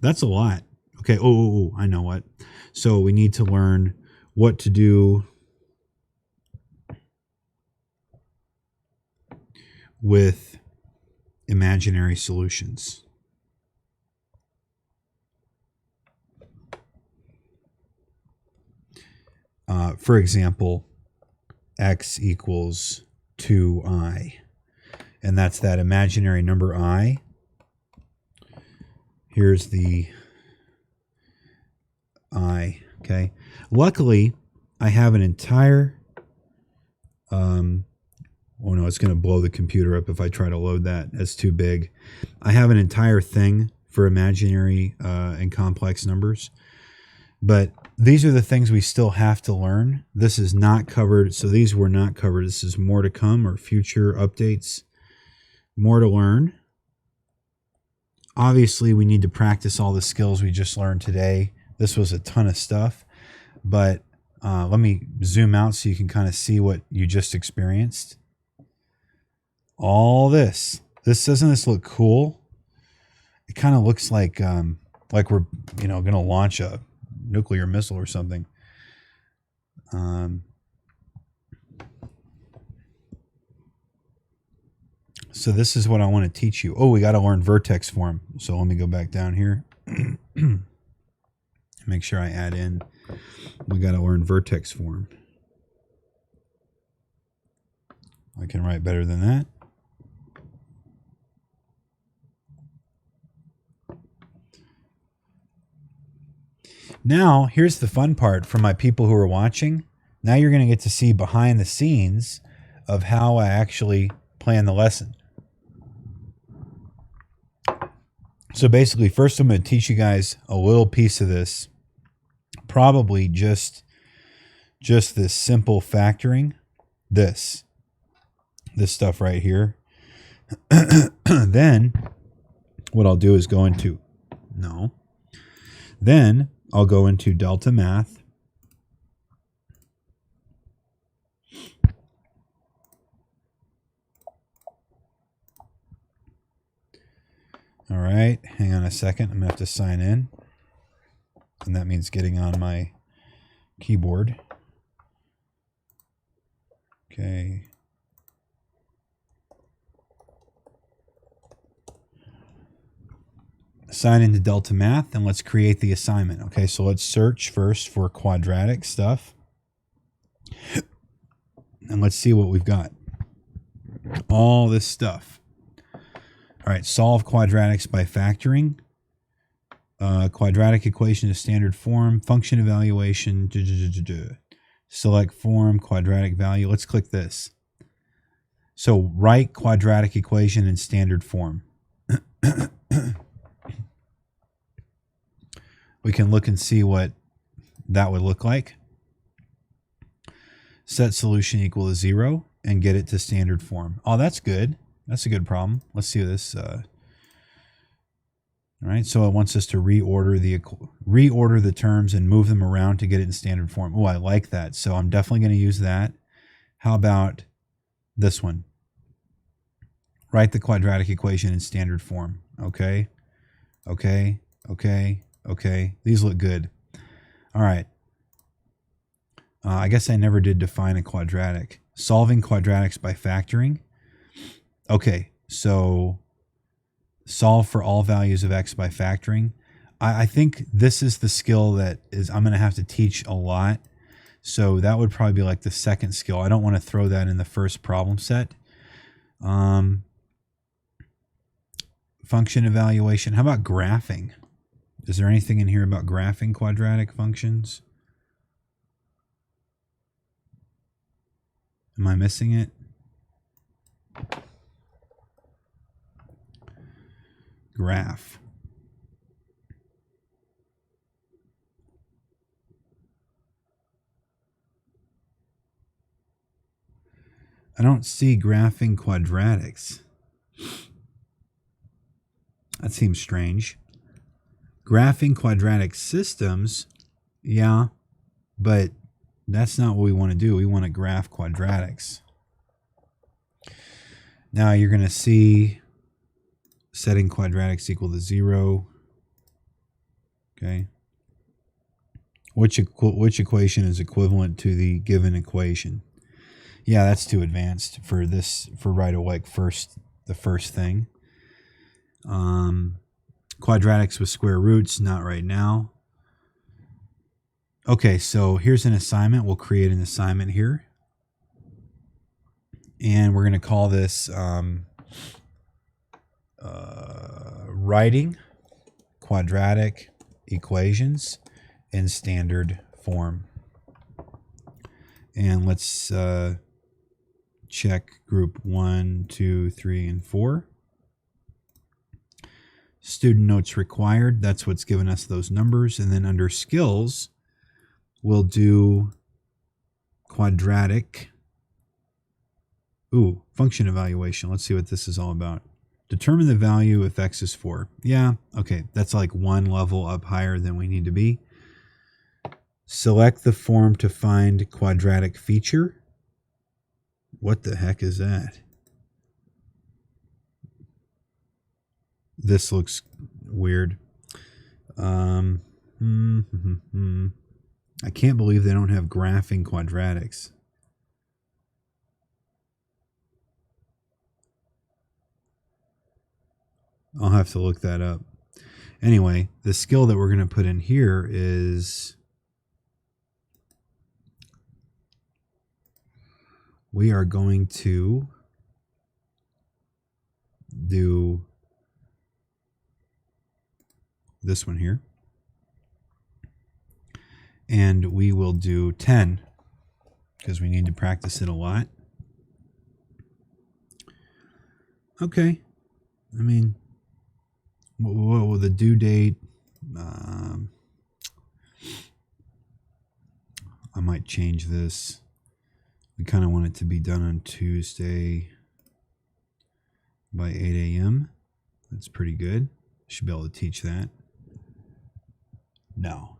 That's a lot. Okay. Oh, I know what. So we need to learn what to do with imaginary solutions. For example, x equals 2i. And that's that imaginary number I. Here's the I, okay? Luckily, I have an entire... oh no, it's going to blow the computer up if I try to load that. That's too big. I have an entire thing for imaginary and complex numbers. But these are the things we still have to learn. This is not covered. So these were not covered. This is more to come, or future updates. More to learn. Obviously, we need to practice all the skills we just learned today. This was a ton of stuff. But let me zoom out so you can kind of see what you just experienced. All this. Doesn't this look cool? It kind of looks like we're going to launch a nuclear missile or something. So this is what I want to teach you. Oh, we got to learn vertex form. So let me go back down here. Make sure I add in. We got to learn vertex form. I can write better than that. Now, here's the fun part for my people who are watching. Now you're going to get to see behind the scenes of how I actually plan the lesson. So basically, first I'm going to teach you guys a little piece of this. Probably just this simple factoring. This stuff right here. Then what I'll do is go into... No. Then I'll go into Delta Math. All right, hang on a second. I'm going to have to sign in. And that means getting on my keyboard. Okay. Sign into Delta Math, and let's create the assignment. Okay, so let's search first for quadratic stuff. And let's see what we've got. All this stuff. All right, solve quadratics by factoring. Quadratic equation is standard form. Function evaluation. Select form, quadratic value. Let's click this. So write quadratic equation in standard form. We can look and see what that would look like. Set solution equal to 0 and get it to standard form. Oh, that's good. That's a good problem. Let's see this. All right, so it wants us to reorder the terms and move them around to get it in standard form. Oh, I like that. So I'm definitely going to use that. How about this one? Write the quadratic equation in standard form. Okay. Okay. Okay. Okay. These look good. All right. I guess I never did define a quadratic. Solving quadratics by factoring. Okay. So solve for all values of x by factoring. I think this is the skill that I'm going to have to teach a lot. So that would probably be like the second skill. I don't want to throw that in the first problem set. Function evaluation. How about graphing? Is there anything in here about graphing quadratic functions? Am I missing it? Graph. I don't see graphing quadratics. That seems strange. Graphing quadratic systems, yeah, but that's not what we want to do. We want to graph quadratics. Now you're going to see setting quadratics equal to 0. Okay. Which equation is equivalent to the given equation? Yeah, that's too advanced for this, for right away, the first thing. Quadratics with square roots, not right now. Okay, so here's an assignment. We'll create an assignment here. And we're going to call this writing quadratic equations in standard form. And let's check group 1, 2, 3, and 4. Student notes required, that's what's given us those numbers. And then under skills, we'll do quadratic. Ooh, function evaluation. Let's see what this is all about. Determine the value if x is 4. Yeah, okay, that's like one level up higher than we need to be. Select the form to find quadratic feature. What the heck is that? This looks weird. I can't believe they don't have graphing quadratics. I'll have to look that up. Anyway, the skill that we're going to put in here is we are going to do this one here. And we will do 10 because we need to practice it a lot. Okay. I mean, what will the due date? I might change this. We kind of want it to be done on Tuesday by 8 a.m. That's pretty good. Should be able to teach that. No,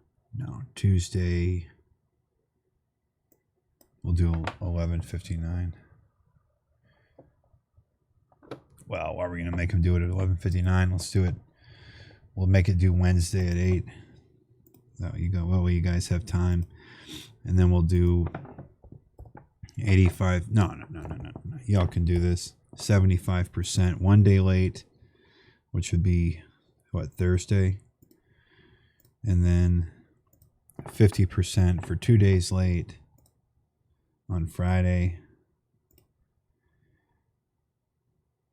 Tuesday. We'll do 11:59. Well, are we going to make them do it at 11:59? Let's do it. We'll make it do Wednesday at 8. So you go. Well, you guys have time, and then we'll do 85. No. Y'all can do this. 75%. 1 day late, which would be what, Thursday, and then 50% for 2 days late on Friday.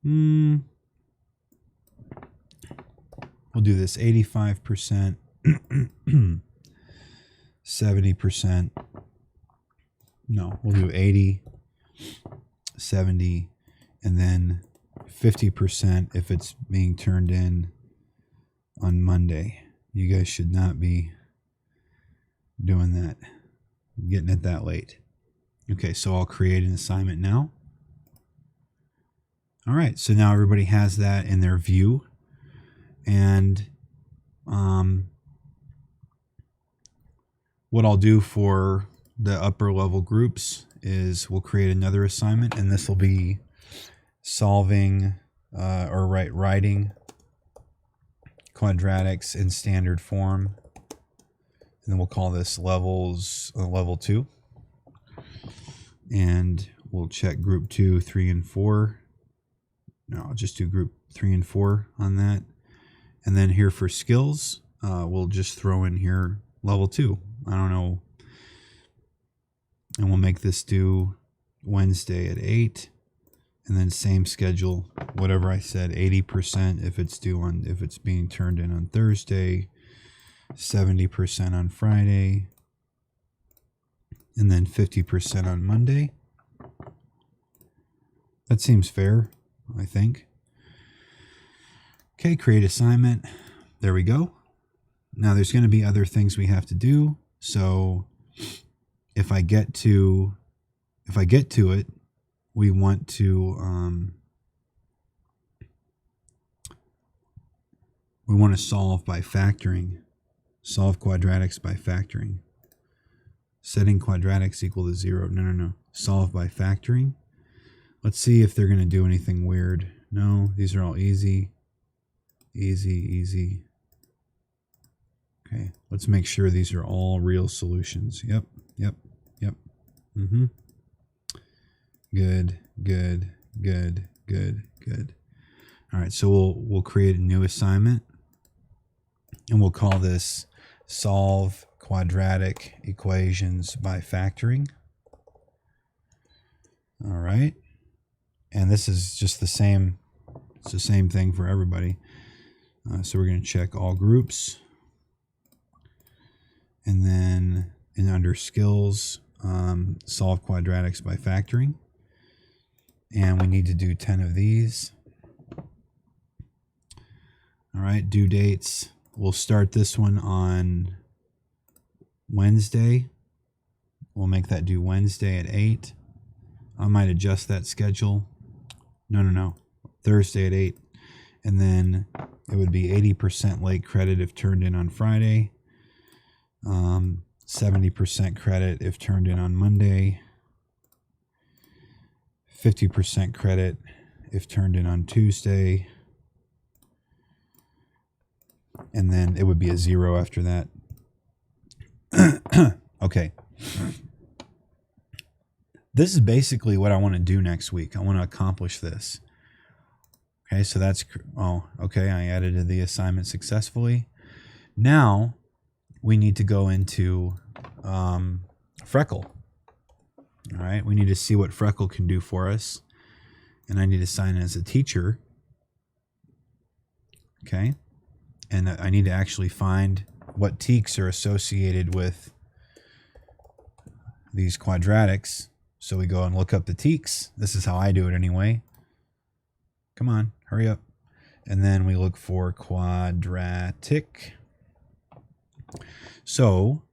We'll do this 85%, 70%. No, we'll do 80, 70, and then 50% if it's being turned in on Monday. You guys should not be doing that, getting it that late. Okay, so I'll create an assignment now. All right, so now everybody has that in their view. And what I'll do for the upper level groups is we'll create another assignment, and this will be solving writing quadratics in standard form. And then we'll call this level 2. And we'll check group 2, 3, and 4. No, I'll just do group 3 and 4 on that. And then here for skills, we'll just throw in here level 2. I don't know. And we'll make this due Wednesday at 8. And then same schedule, whatever I said, 80% if it's being turned in on Thursday, 70% on Friday, and then 50% on Monday. That seems fair, I think. Okay, create assignment. There we go. Now there's going to be other things we have to do. So if I get to it, we want to solve by factoring. Solve quadratics by factoring. Setting quadratics equal to 0. No. Solve by factoring. Let's see if they're going to do anything weird. No, these are all easy. Easy. Okay, let's make sure these are all real solutions. Yep. Good. All right, so we'll create a new assignment, and we'll call this solve quadratic equations by factoring. All right, and this is just the same. It's the same thing for everybody. So we're going to check all groups, and then under skills, solve quadratics by factoring. And we need to do 10 of these. All right, due dates. We'll start this one on Wednesday. We'll make that due Wednesday at 8. I might adjust that schedule. No. Thursday at 8. And then it would be 80% late credit if turned in on Friday. 70% credit if turned in on Monday. 50% credit if turned in on Tuesday. And then it would be a 0 after that. Okay. This is basically what I want to do next week. I want to accomplish this. Okay, so that's, okay, I edited the assignment successfully. Now we need to go into Freckle. All right, we need to see what Freckle can do for us. And I need to sign in as a teacher. Okay, and I need to actually find what teaks are associated with these quadratics. So we go and look up the teaks. This is how I do it anyway. Come on, hurry up. And then we look for quadratic. So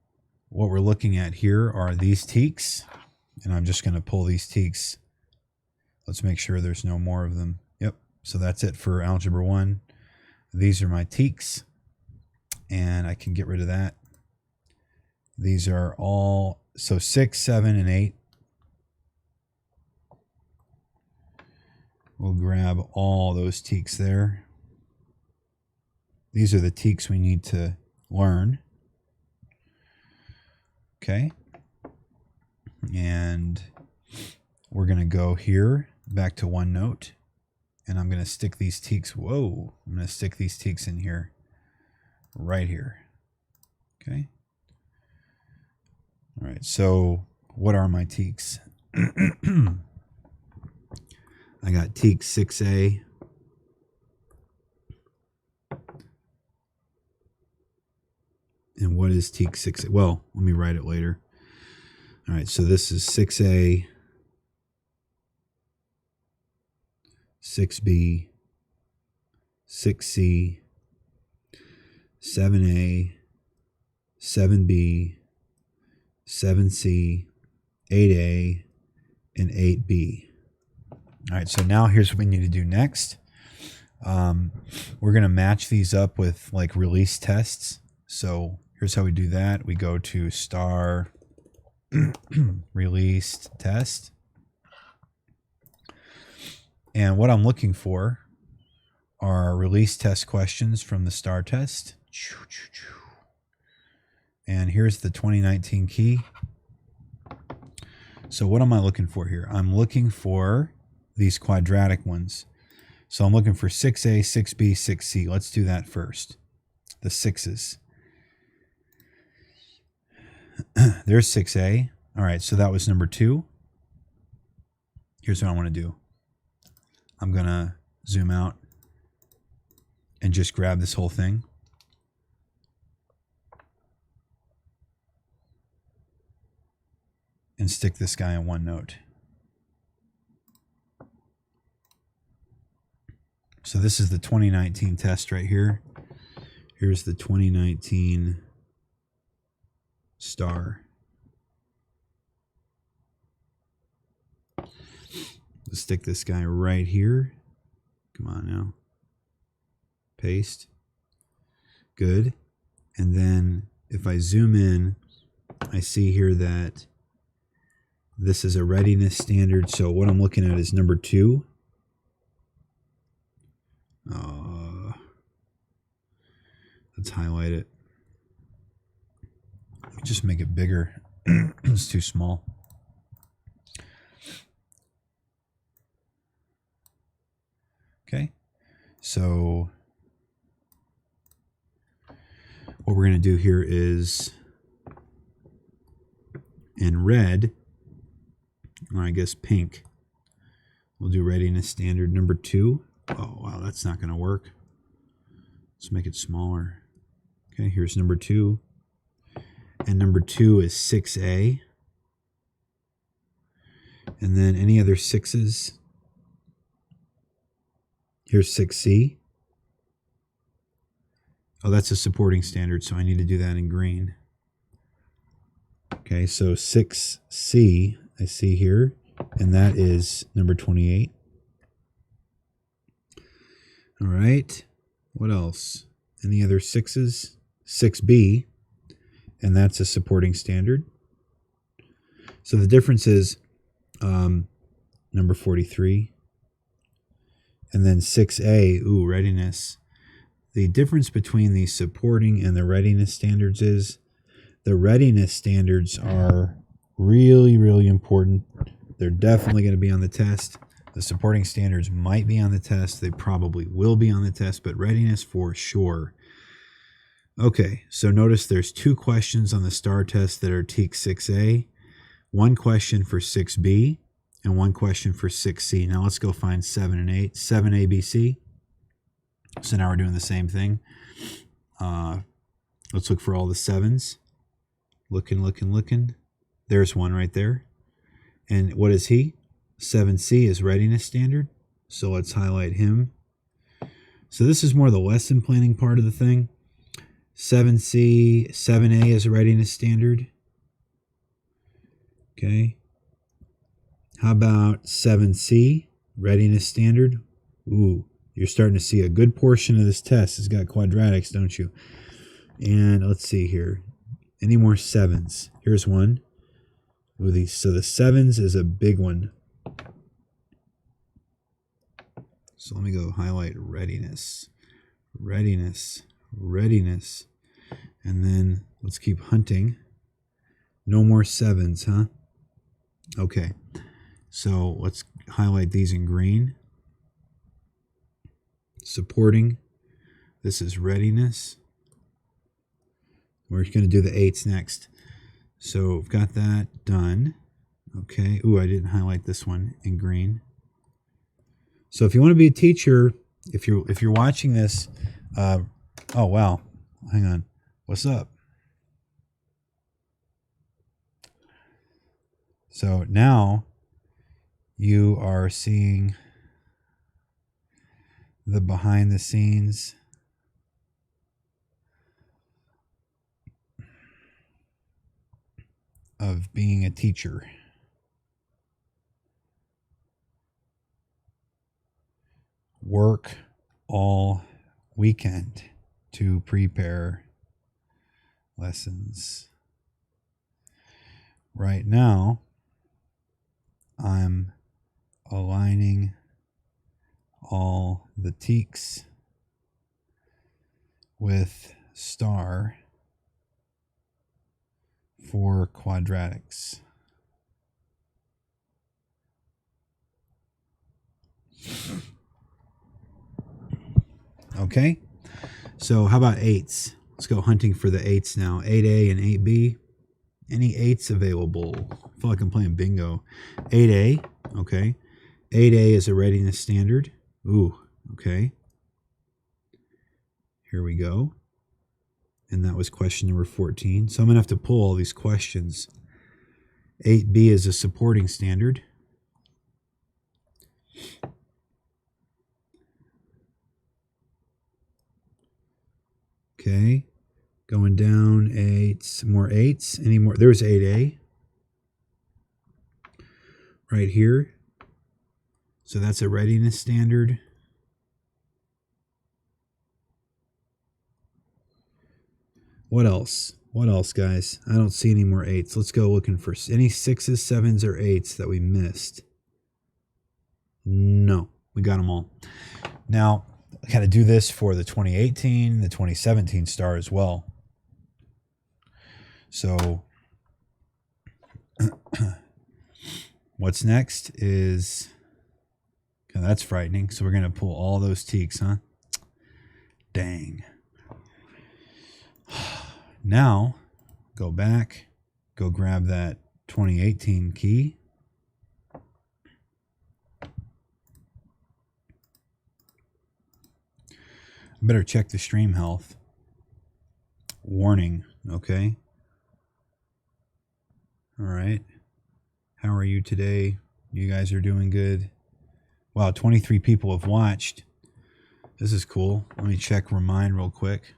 what we're looking at here are these teaks. And I'm just going to pull these teaks. Let's make sure there's no more of them. Yep. So that's it for Algebra 1. These are my teaks. And I can get rid of that. These are all, so 6, 7, and 8. We'll grab all those teaks there. These are the teaks we need to learn. Okay. And we're going to go here back to OneNote. And I'm going to stick these teaks. Whoa. I'm going to stick these teaks in here. Right here. Okay. All right. So what are my teaks? I got teak 6A. And what is teak 6A? Well, let me write it later. All right, so this is 6A, 6B, 6C, 7A, 7B, 7C, 8A, and 8B. All right, so now here's what we need to do next. We're going to match these up with like release tests. So here's how we do that. We go to star released test. And what I'm looking for are release test questions from the star test. And here's the 2019 key. So what am I looking for here? I'm looking for these quadratic ones. So I'm looking for 6A, 6B, 6C. Let's do that first. The 6s. There's 6A. All right, so that was number 2. Here's what I want to do. I'm going to zoom out and just grab this whole thing. And stick this guy in OneNote. So this is the 2019 test right here. Here's the 2019 star. Let's stick this guy right here. Come on now. Paste. Good. And then if I zoom in, I see here that this is a readiness standard. So what I'm looking at is number 2. Let's highlight it. Just make it bigger. It's too small. Okay. So what we're going to do here is in red, or I guess pink, we'll do readiness standard number 2. Oh, wow, that's not going to work. Let's make it smaller. Okay, here's number 2. And number 2 is 6A. And then any other 6s? Here's 6C. Oh, that's a supporting standard, so I need to do that in green. Okay, so 6C I see here, and that is number 28. All right, what else? Any other 6s? 6B, and that's a supporting standard. So the difference is number 43. And then 6A, ooh, readiness. The difference between the supporting and the readiness standards is the readiness standards are really, really important. They're definitely going to be on the test. The supporting standards might be on the test. They probably will be on the test, but readiness for sure. Okay, so notice there's 2 questions on the STAR test that are TEAC 6A, 1 question for 6B, and 1 question for 6C. Now let's go find 7 and 8. 7 ABC. So now we're doing the same thing. Let's look for all the 7s. Looking. There's one right there. And what is he? 7C is readiness standard. So let's highlight him. So this is more the lesson planning part of the thing. 7C, 7A is a readiness standard. Okay. How about 7C, readiness standard? Ooh, you're starting to see a good portion of this test has got quadratics, don't you? And let's see here. Any more 7s? Here's one. Ooh, so the 7s is a big one. So let me go highlight readiness. Readiness. And then let's keep hunting. No more 7s, huh? Okay. So let's highlight these in green. Supporting. This is readiness. We're going to do the 8s next. So we've got that done. Okay. Ooh, I didn't highlight this one in green. So if you want to be a teacher, if you're watching this, oh wow, hang on, what's up? So now you are seeing the behind the scenes of being a teacher. Work all weekend to prepare lessons. Right now, I'm aligning all the TEACs with STAR for quadratics. Okay, so how about 8s? Let's go hunting for the 8s now. 8A and 8B. Any 8s available? I feel like I'm playing bingo. 8A, okay. 8A is a readiness standard. Ooh, okay. Here we go. And that was question number 14. So I'm going to have to pull all these questions. 8B is a supporting standard. Okay. Going down 8s, more 8s. Any more? There's 8A. Right here. So that's a readiness standard. What else? What else, guys? I don't see any more 8s. Let's go looking for any 6s, 7s, or 8s that we missed. No, we got them all. Now, I got to do this for the 2018, the 2017 STAR as well. So, what's next is, okay, that's frightening. So we're going to pull all those TEACs, huh? Dang. Now, go back, go grab that 2018 key. I better check the stream health. Warning, okay? All right. How are you today? You guys are doing good. Wow, 23 people have watched. This is cool. Let me check Remind real quick.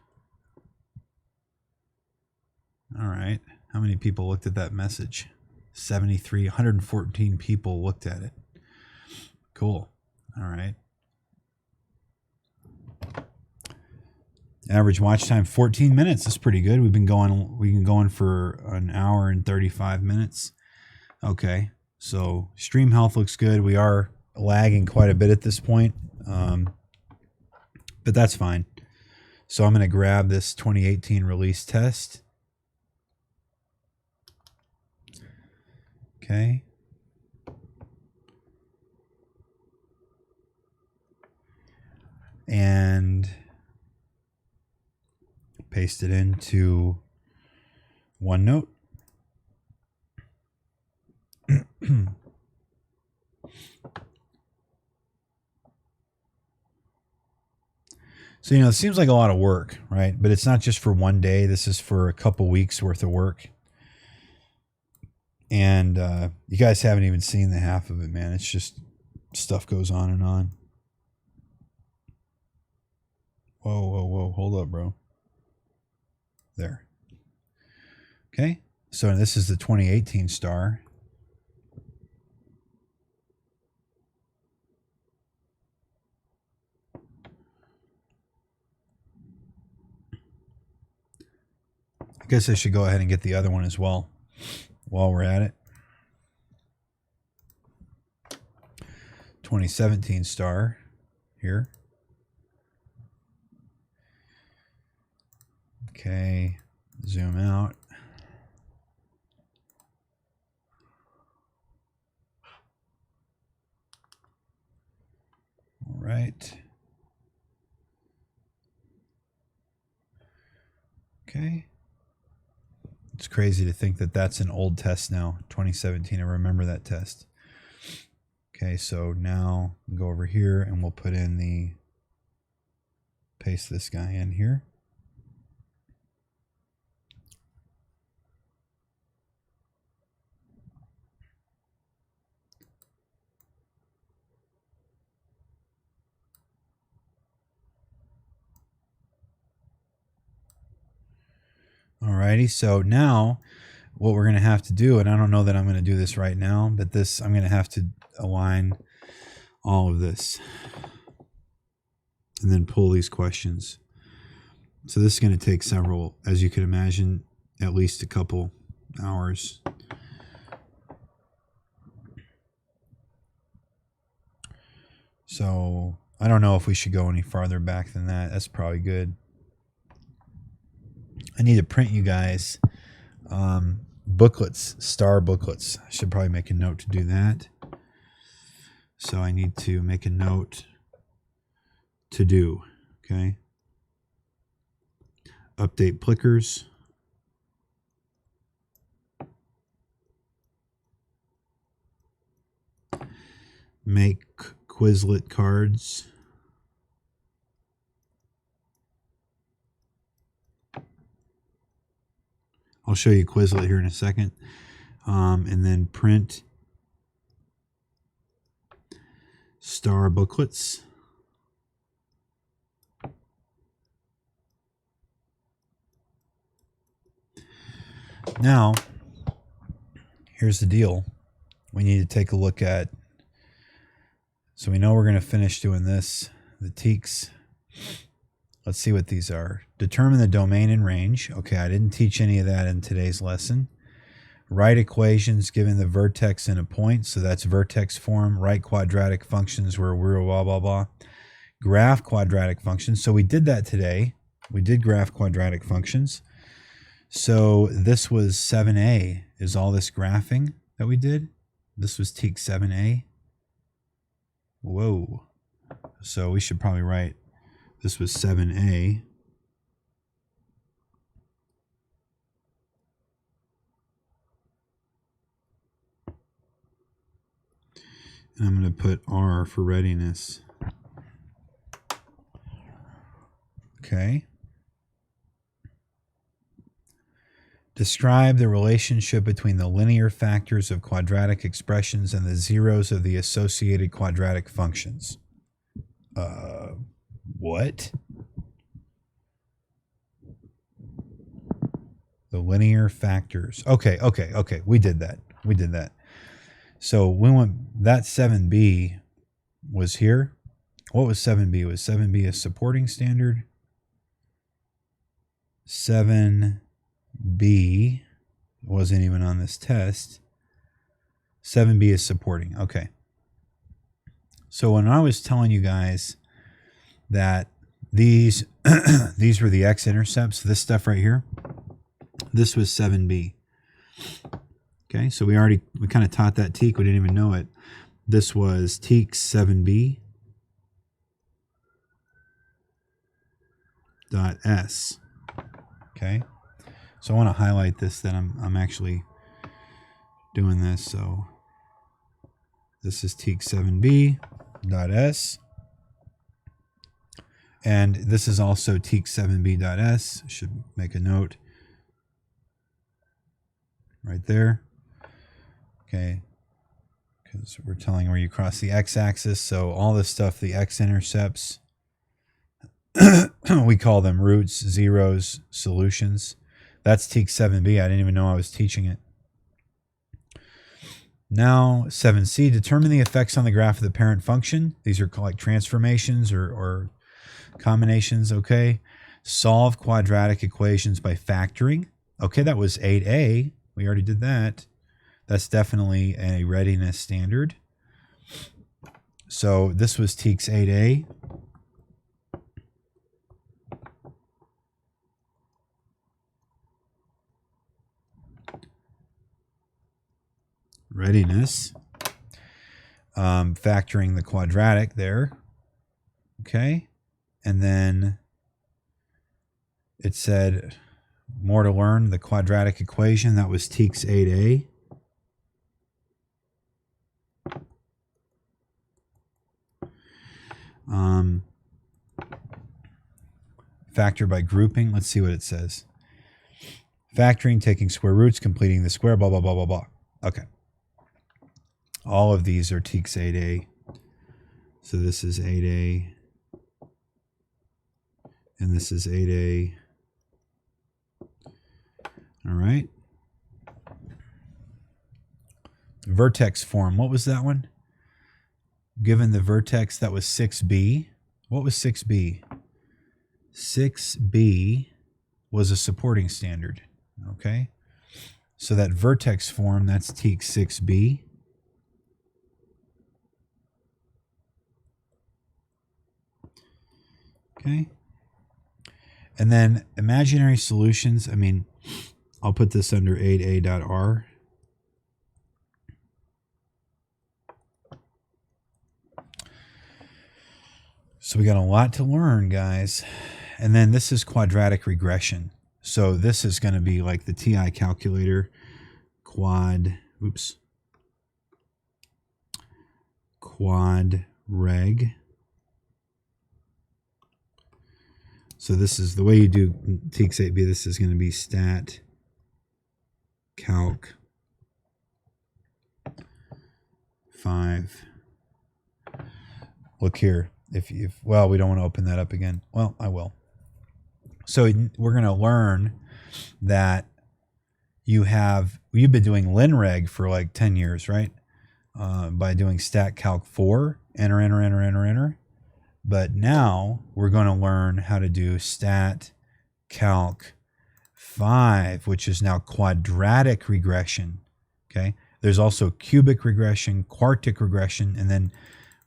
All right. How many people looked at that message? 73, 114 people looked at it. Cool. All right. Average watch time 14 minutes. That's pretty good. We've been going for an hour and 35 minutes. Okay. So stream health looks good. We are lagging quite a bit at this point. But that's fine. So I'm going to grab this 2018 release test. Okay. And paste it into OneNote. So, it seems like a lot of work, right? But it's not just for one day. This is for a couple weeks worth of work. And you guys haven't even seen the half of it, man. It's just stuff goes on and on. Whoa, whoa, whoa. Hold up, bro. There. Okay. So this is the 2018 star. I guess I should go ahead and get the other one as well while we're at it. 2017 star here. Okay, zoom out. All right. Okay. It's crazy to think that that's an old test now, 2017. I remember that test. Okay, so now go over here and we'll put in the, paste this guy in here. Alrighty, so now what we're going to have to do, and I don't know that I'm going to do this right now, but this, I'm going to have to align all of this and then pull these questions. So this is going to take several, as you can imagine, at least a couple hours. So I don't know if we should go any farther back than that. That's probably good. I need to print you guys booklets, star booklets. I should probably make a note to do that. So I need to make a note to do, okay? Update Plickers. Make Quizlet cards. I'll show you Quizlet here in a second. And then print star booklets. Now, here's the deal. We need to take a look at, so we know we're going to finish doing this, the teaks. Let's see what these are. Determine the domain and range. Okay, I didn't teach any of that in today's lesson. Write equations given the vertex and a point. So that's vertex form. Write quadratic functions where we're blah, blah, blah. Graph quadratic functions. So we did that today. We did graph quadratic functions. So this was 7a. Is all this graphing that we did? This was teak 7a. Whoa. So we should probably write, this was 7a. And I'm going to put R for readiness. Okay. Describe the relationship between the linear factors of quadratic expressions and the zeros of the associated quadratic functions. What? The linear factors. Okay. We did that. So we went, that 7b was here. What was 7b? Was 7b a supporting standard? 7b wasn't even on this test. 7b is supporting. Okay. So when I was telling you guys that these these were the x-intercepts, this stuff right here, this was 7b. Okay, so we kind of taught that teak. We didn't even know it. This was teak 7b dot s. Okay, so I want to highlight this, that I'm actually doing this. So this is teak 7b dot s, and this is also teak 7b dot s. Should make a note right there. Okay, because we're telling where you cross the x-axis. So all this stuff, the x-intercepts, we call them roots, zeros, solutions. That's teak 7b. I didn't even know I was teaching it. Now 7c, determine the effects on the graph of the parent function. These are called like transformations or combinations. Okay, solve quadratic equations by factoring. Okay, that was 8a. We already did that. That's definitely a readiness standard. So this was TEACS 8a. Readiness. Factoring the quadratic there. Okay. And then it said more to learn, the quadratic equation. That was TEACS 8a. Factor by grouping. Let's see what it says. Factoring, taking square roots, completing the square, blah, blah, blah, blah, blah. Okay. All of these are TEACS 8a. So this is 8a. And this is 8a. All right. Vertex form. What was that one? Given the vertex, that was 6b. What was 6b? 6b was a supporting standard. Okay. So that vertex form, that's TEACS 6b. Okay. And then imaginary solutions. I mean, I'll put this under 8a.r. So we got a lot to learn, guys. And then this is quadratic regression. So this is going to be like the TI calculator. Quad reg. So this is the way you do TEACS 8b. This is going to be stat calc 5. Look here. Well, we don't want to open that up again. Well, I will. So we're going to learn that you've been doing linreg for like 10 years, right? By doing stat calc 4, enter. But now we're going to learn how to do stat calc 5, which is now quadratic regression. Okay. There's also cubic regression, quartic regression, and then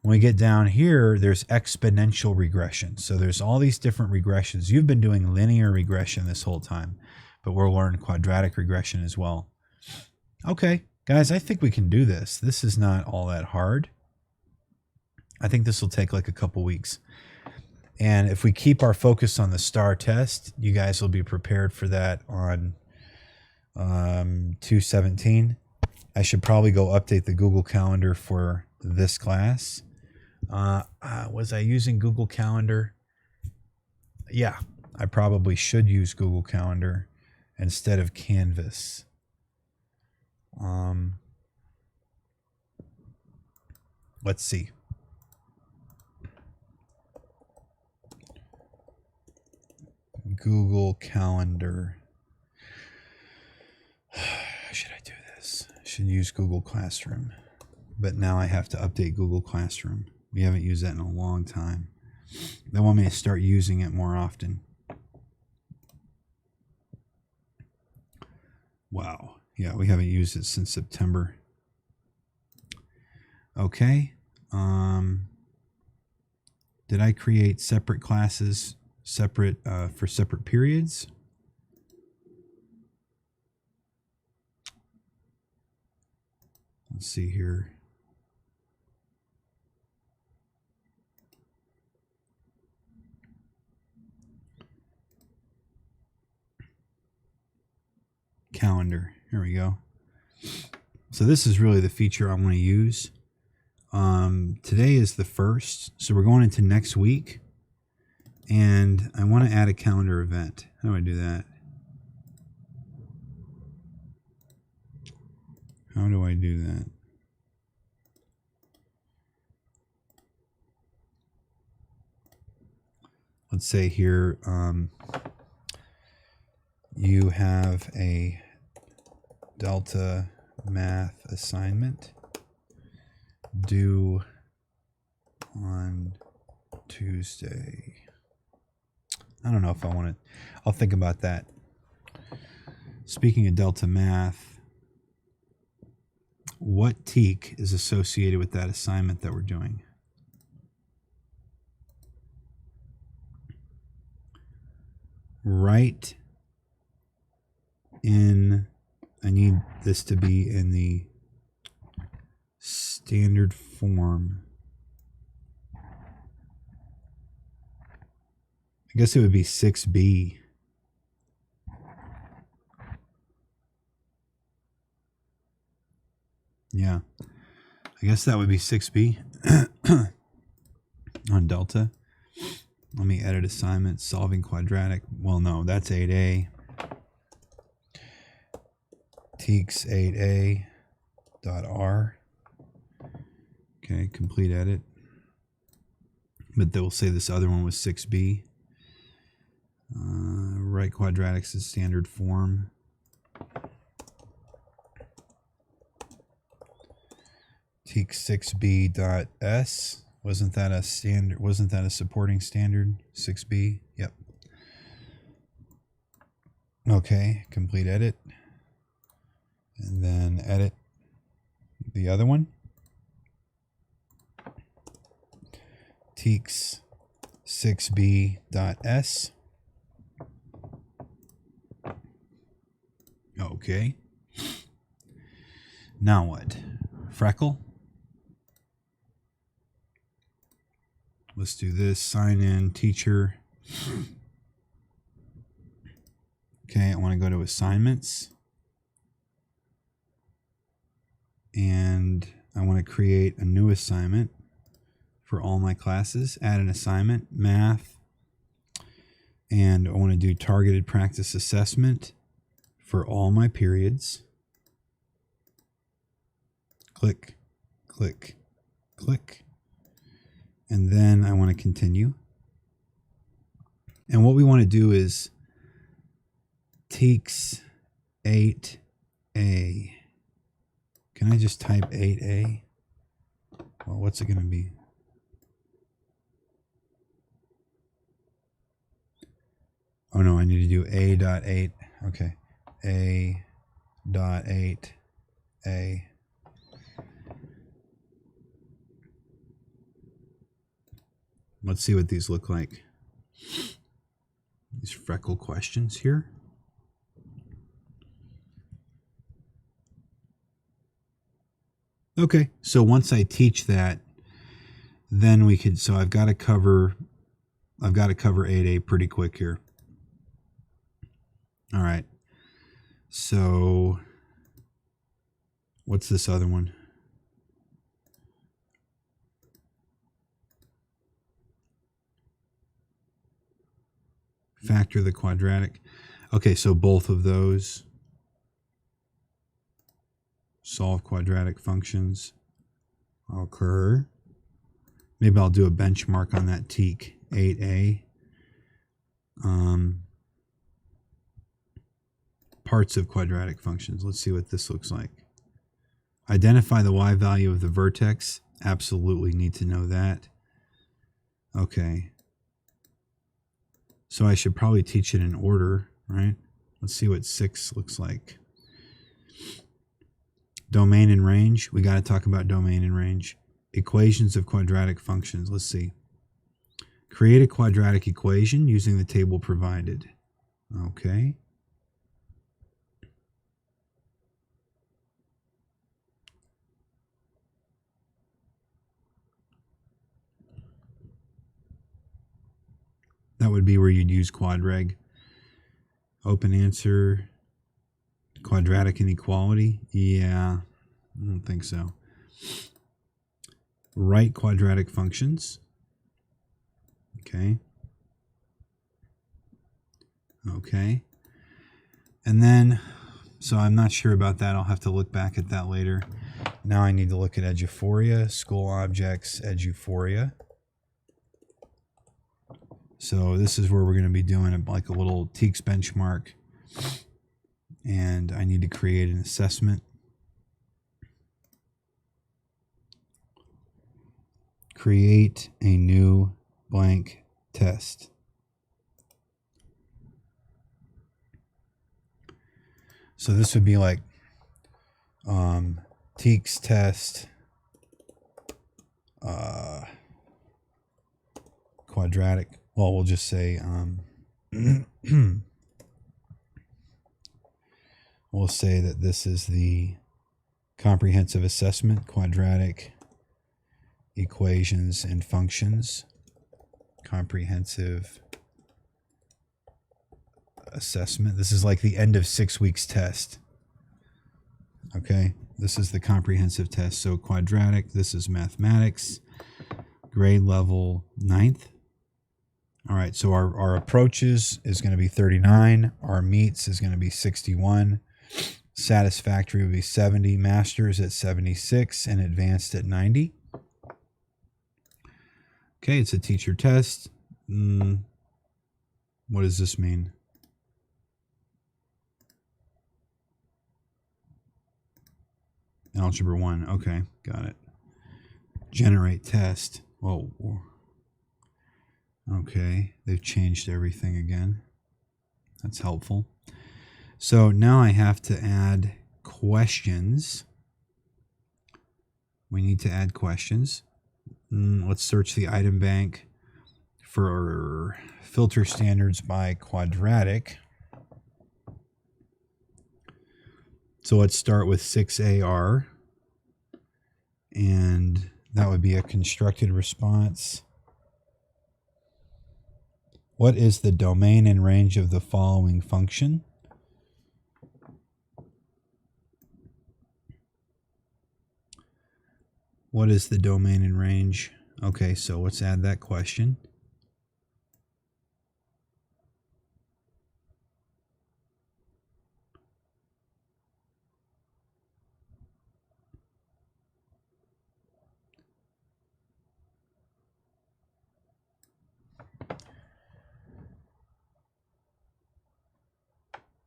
when we get down here, there's exponential regression. So there's all these different regressions. You've been doing linear regression this whole time, but we'll learn quadratic regression as well. Okay, guys, I think we can do this. This is not all that hard. I think this will take like a couple weeks. And if we keep our focus on the STAR test, you guys will be prepared for that on 2/17. I should probably go update the Google Calendar for this class. Was I using Google Calendar? Yeah, I probably should use Google Calendar instead of Canvas. Let's see. Google Calendar. should I do this? I should use Google Classroom. But now I have to update Google Classroom. We haven't used that in a long time. They want me to start using it more often. Wow. Yeah, we haven't used it since September. Okay. Did I create separate classes, for separate periods? Let's see here. Calendar. Here we go. So this is really the feature I want to use. Today is the 1st, so we're going into next week, and I want to add a calendar event. How do I do that? How do I do that? Let's say here, you have a Delta math assignment due on Tuesday. I don't know if I want to. I'll think about that. Speaking of Delta math, what TEK is associated with that assignment that we're doing? Right in, I need this to be in the standard form. I guess it would be 6B. Yeah, I guess that would be 6B on Delta. Let me edit assignment, solving quadratic. Well, no, that's 8A. TEKS 8A dot R. Okay, complete edit. But they will say this other one was 6B. Write quadratics in standard form. TEKS 6B dot S. Wasn't that a standard? Wasn't that a supporting standard? 6B. Yep. Okay, complete edit. And then edit the other one. TEKS 6B dot S. Okay. Now what? Freckle. Let's do this. Sign in, teacher. Okay, I want to go to assignments. And I want to create a new assignment for all my classes. Add an assignment, math. And I want to do targeted practice assessment for all my periods. Click, click, click. And then I want to continue. And what we want to do is TEKS 8A. Can I just type 8A? Well, what's it going to be? Oh no, I need to do A.8. Okay. A.8A. Let's see what these look like. These freckle questions here. Okay, so once I teach that, then we could, so I've got to cover 8A pretty quick here. All right. So what's this other one? Factor the quadratic. Okay, so both of those. Solve quadratic functions occur. Maybe I'll do a benchmark on that TEK 8A. parts of quadratic functions. Let's see what this looks like. Identify the y value of the vertex. Absolutely need to know that. Okay. So I should probably teach it in order, right? Let's see what 6 looks like. Domain and range. We got to talk about domain and range. Equations of quadratic functions. Let's see. Create a quadratic equation using the table provided. Okay. That would be where you'd use quadreg. Open answer. Quadratic inequality. Yeah, I don't think so. Write quadratic functions. Okay. Okay. And then, so I'm not sure about that. I'll have to look back at that later. Now I need to look at eduphoria, school objects, eduphoria. So this is where we're going to be doing like a little TEKS benchmark. And I need to create an assessment. Create a new blank test. So this would be like TEKS test quadratic. Well, we'll just say we'll say that this is the comprehensive assessment, quadratic equations and functions, comprehensive assessment. This is like the end of 6 weeks test. Okay, this is the comprehensive test. So quadratic, this is mathematics, grade level 9th. All right, so our approaches is going to be 39. Our meets is going to be 61. Satisfactory would be 70. Masters at 76 and advanced at 90. Okay, it's a teacher test. What does this mean? Algebra 1. Okay, got it. Generate test. Whoa. Okay, they've changed everything again. That's helpful. So now I have to add questions. We need to add questions. Let's search the item bank for filter standards by quadratic. So let's start with 6AR. And that would be a constructed response. What is the domain and range of the following function? What is the domain and range? Okay, so let's add that question.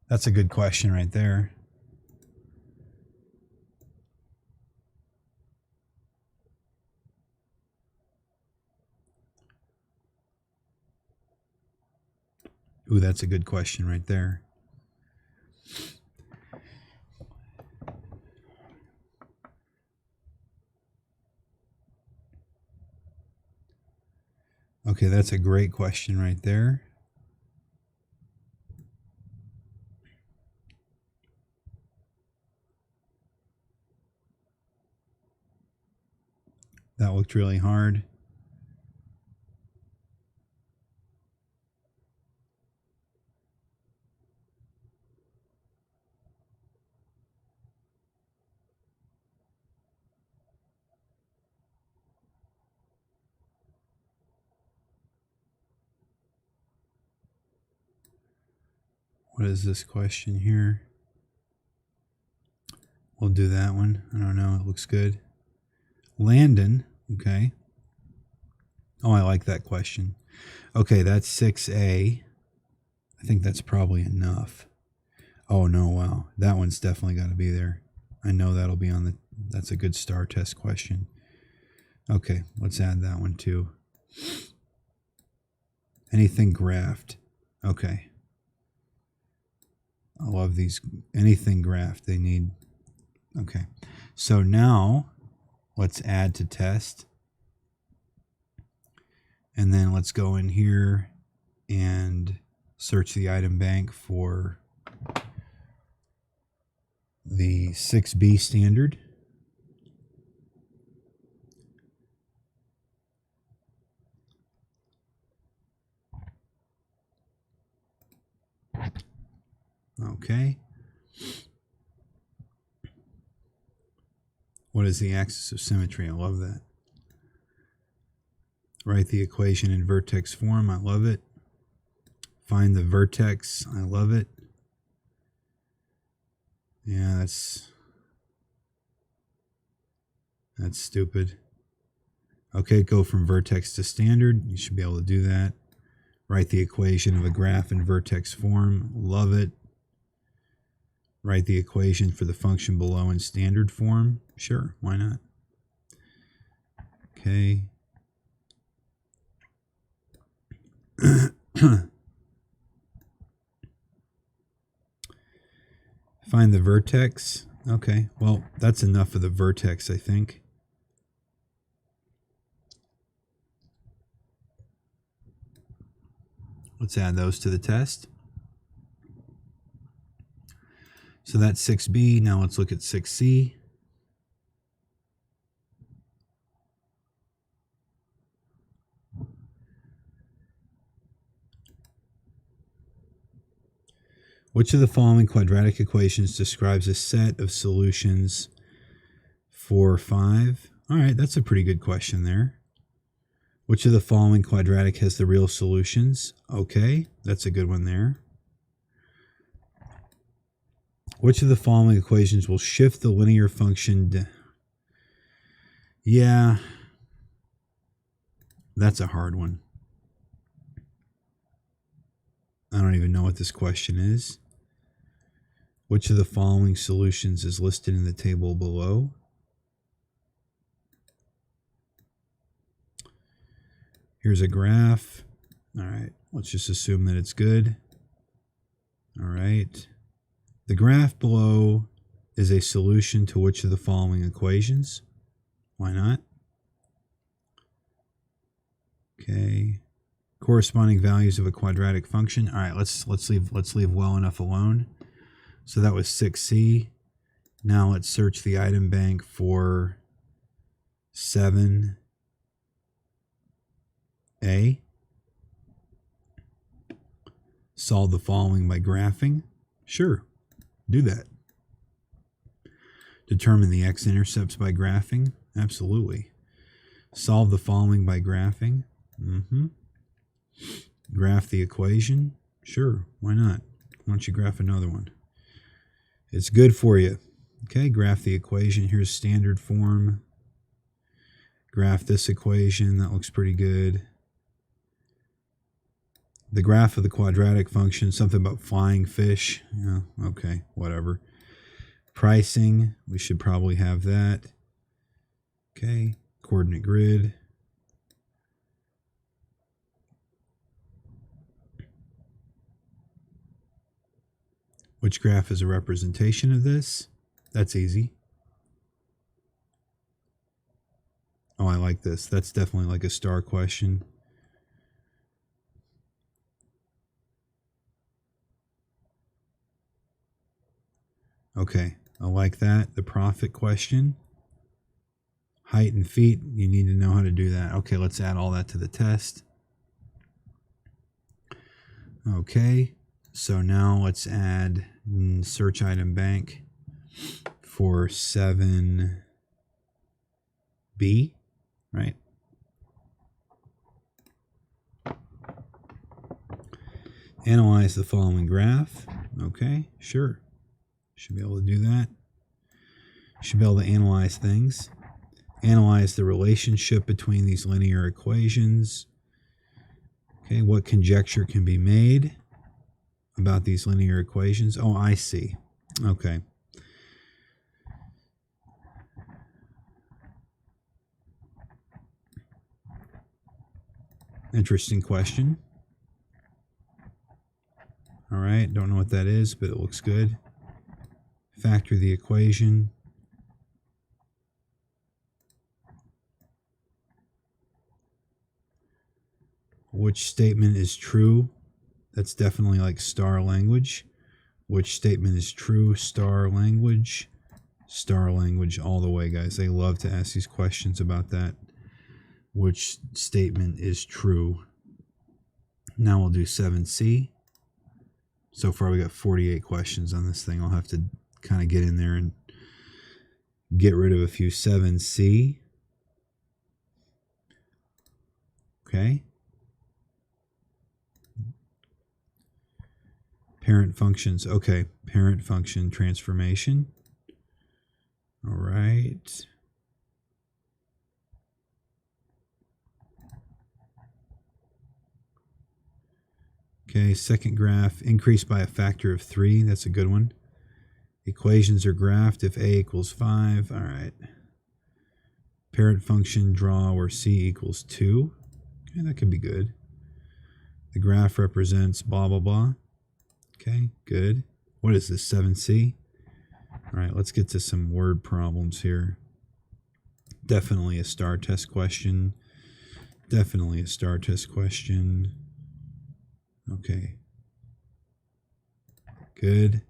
That's a good question right there. Ooh, that's a good question right there. Okay, that's a great question right there. That looked really hard. What is this question here? We'll do that one. I don't know. It looks good. Landon. Okay. Oh, I like that question. Okay, that's 6A. I think that's probably enough. Oh, no, wow. That one's definitely got to be there. I know that'll be on the... That's a good STAR test question. Okay, let's add that one too. Anything graphed. Okay. I love these. Anything graphed. They need... Okay. So now, let's add to test. And then let's go in here and search the item bank for the 6B standard. Okay. What is the axis of symmetry? I love that. Write the equation in vertex form. I love it. Find the vertex. I love it. Yeah, that's stupid. Okay, go from vertex to standard. You should be able to do that. Write the equation of a graph in vertex form. Love it. Write the equation for the function below in standard form. Sure, why not? Okay. Find the vertex. Okay, well, that's enough of the vertex, I think. Let's add those to the test. So that's 6B. Now let's look at 6C. Which of the following quadratic equations describes a set of solutions for 5? All right, that's a pretty good question there. Which of the following quadratic has the real solutions? Okay, that's a good one there. Which of the following equations will shift the linear function? Yeah, that's a hard one. I don't even know what this question is. Which of the following solutions is listed in the table below? Here's a graph. All right, let's just assume that it's good. All right. The graph below is a solution to which of the following equations? Why not? Okay. Corresponding values of a quadratic function. All right, let's leave well enough alone. So that was 6C. Now let's search the item bank for 7A. Solve the following by graphing. Sure, do that. Determine the x-intercepts by graphing. Absolutely. Solve the following by graphing. Graph the equation. Sure, why not? Why don't you graph another one? It's good for you. Okay, graph the equation. Here's standard form. Graph this equation. That looks pretty good. The graph of the quadratic function, something about flying fish. Yeah, okay, whatever. Pricing, we should probably have that. Okay, coordinate grid. Which graph is a representation of this? That's easy. Oh, I like this. That's definitely like a STAR question. Okay, I like that. The profit question. Height and feet, you need to know how to do that. Okay, let's add all that to the test. Okay, so now let's add search item bank for 7B, right? Analyze the following graph. Okay, sure. Should be able to do that. Should be able to analyze things. Analyze the relationship between these linear equations. Okay, what conjecture can be made? about these linear equations? Oh, I see. Okay. Interesting question. All right, don't know what that is, but it looks good. Factor the equation. Which statement is true? That's definitely like star language. Which statement is true? Star language. Star language all the way, guys. They love to ask these questions about that. Which statement is true? Now we'll do 7C. So far we got 48 questions on this thing. I'll have to kind of get in there and get rid of a few. 7C. Okay. Parent functions. Okay. Parent function transformation. All right. Okay, second graph, increase by a factor of 3. That's a good one. Equations are graphed if A equals 5. All right. Parent function, draw where C equals 2. Okay, that could be good. The graph represents blah, blah, blah. Okay, good. What is this, 7C? All right, let's get to some word problems here. Definitely a star test question. Definitely a star test question. Okay. Good.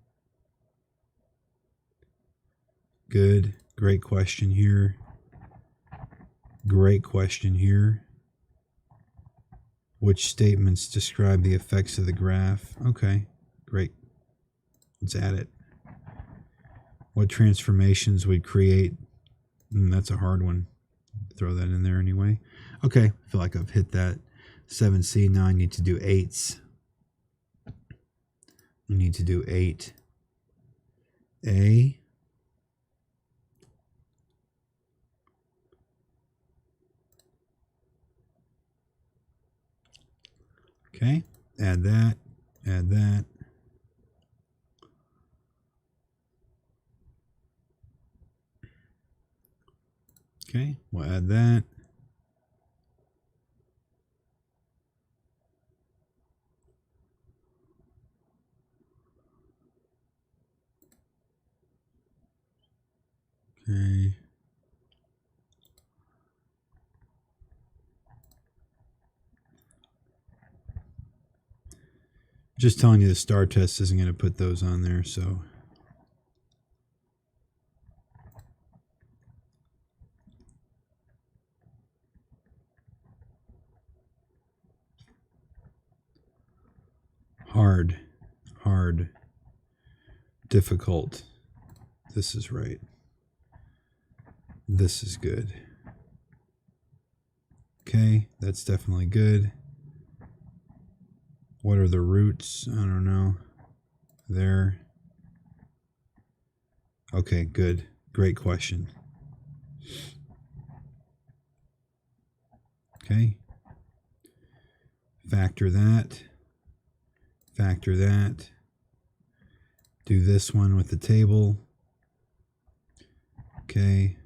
Good. Great question here. Great question here. Which statements describe the effects of the graph? Okay, great. Let's add it. What transformations would create? That's a hard one. Throw that in there anyway. Okay, I feel like I've hit that. 7C, now I need to do 8s. We need to do 8A. Okay, add that, add that. Okay, we'll add that. Okay. Just telling you the star test isn't going to put those on there, so. Hard, hard, difficult. This is right. This is good. Okay, that's definitely good. What are the roots? I don't know. There. Okay, good. Great question. Okay. Factor that. Factor that. Do this one with the table. Okay.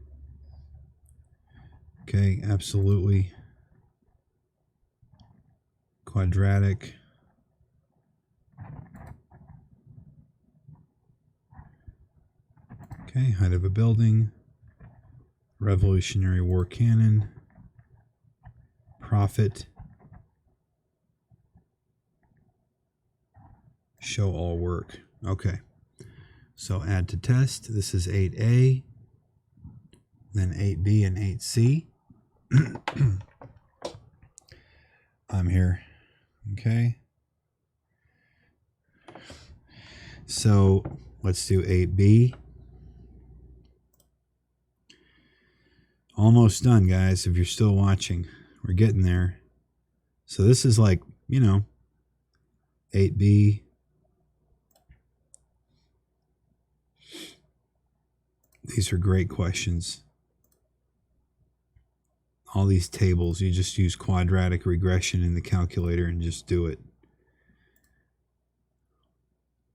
Okay, absolutely. Quadratic. Okay, height of a building. Revolutionary War cannon. Profit. Show all work. Okay. So add to test. This is 8A. Then 8B and 8C. I'm here. Okay. So let's do 8B. Almost done, guys, if you're still watching. We're getting there. So this is like, 8B. These are great questions. All these tables, you just use quadratic regression in the calculator and just do it.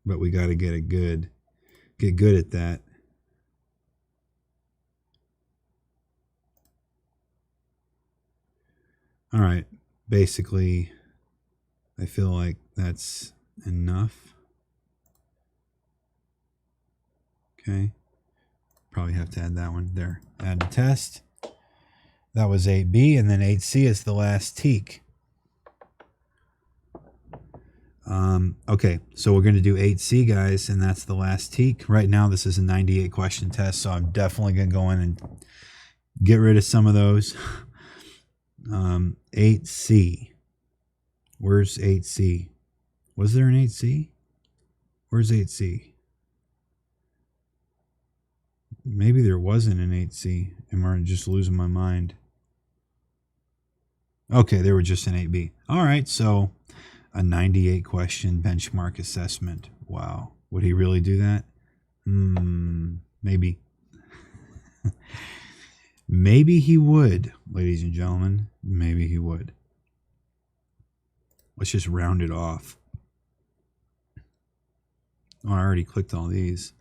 but we got to get good at that. All right, basically, I feel like that's enough. Okay, probably have to add that one there. Add to test. That was 8B, and then 8C is the last teak. Okay, so we're going to do 8C, guys, and that's the last teak. Right now, this is a 98 question test, so I'm definitely going to go in and get rid of some of those. 8C. Where's 8C? Was there an 8C? Where's 8C? Maybe there wasn't an 8C. Am I just losing my mind? Okay, they were just an 8B. All right, so a 98 question benchmark assessment. Wow. Would he really do that? Maybe. Maybe he would, ladies and gentlemen. Maybe he would. Let's just round it off. Oh, I already clicked all these.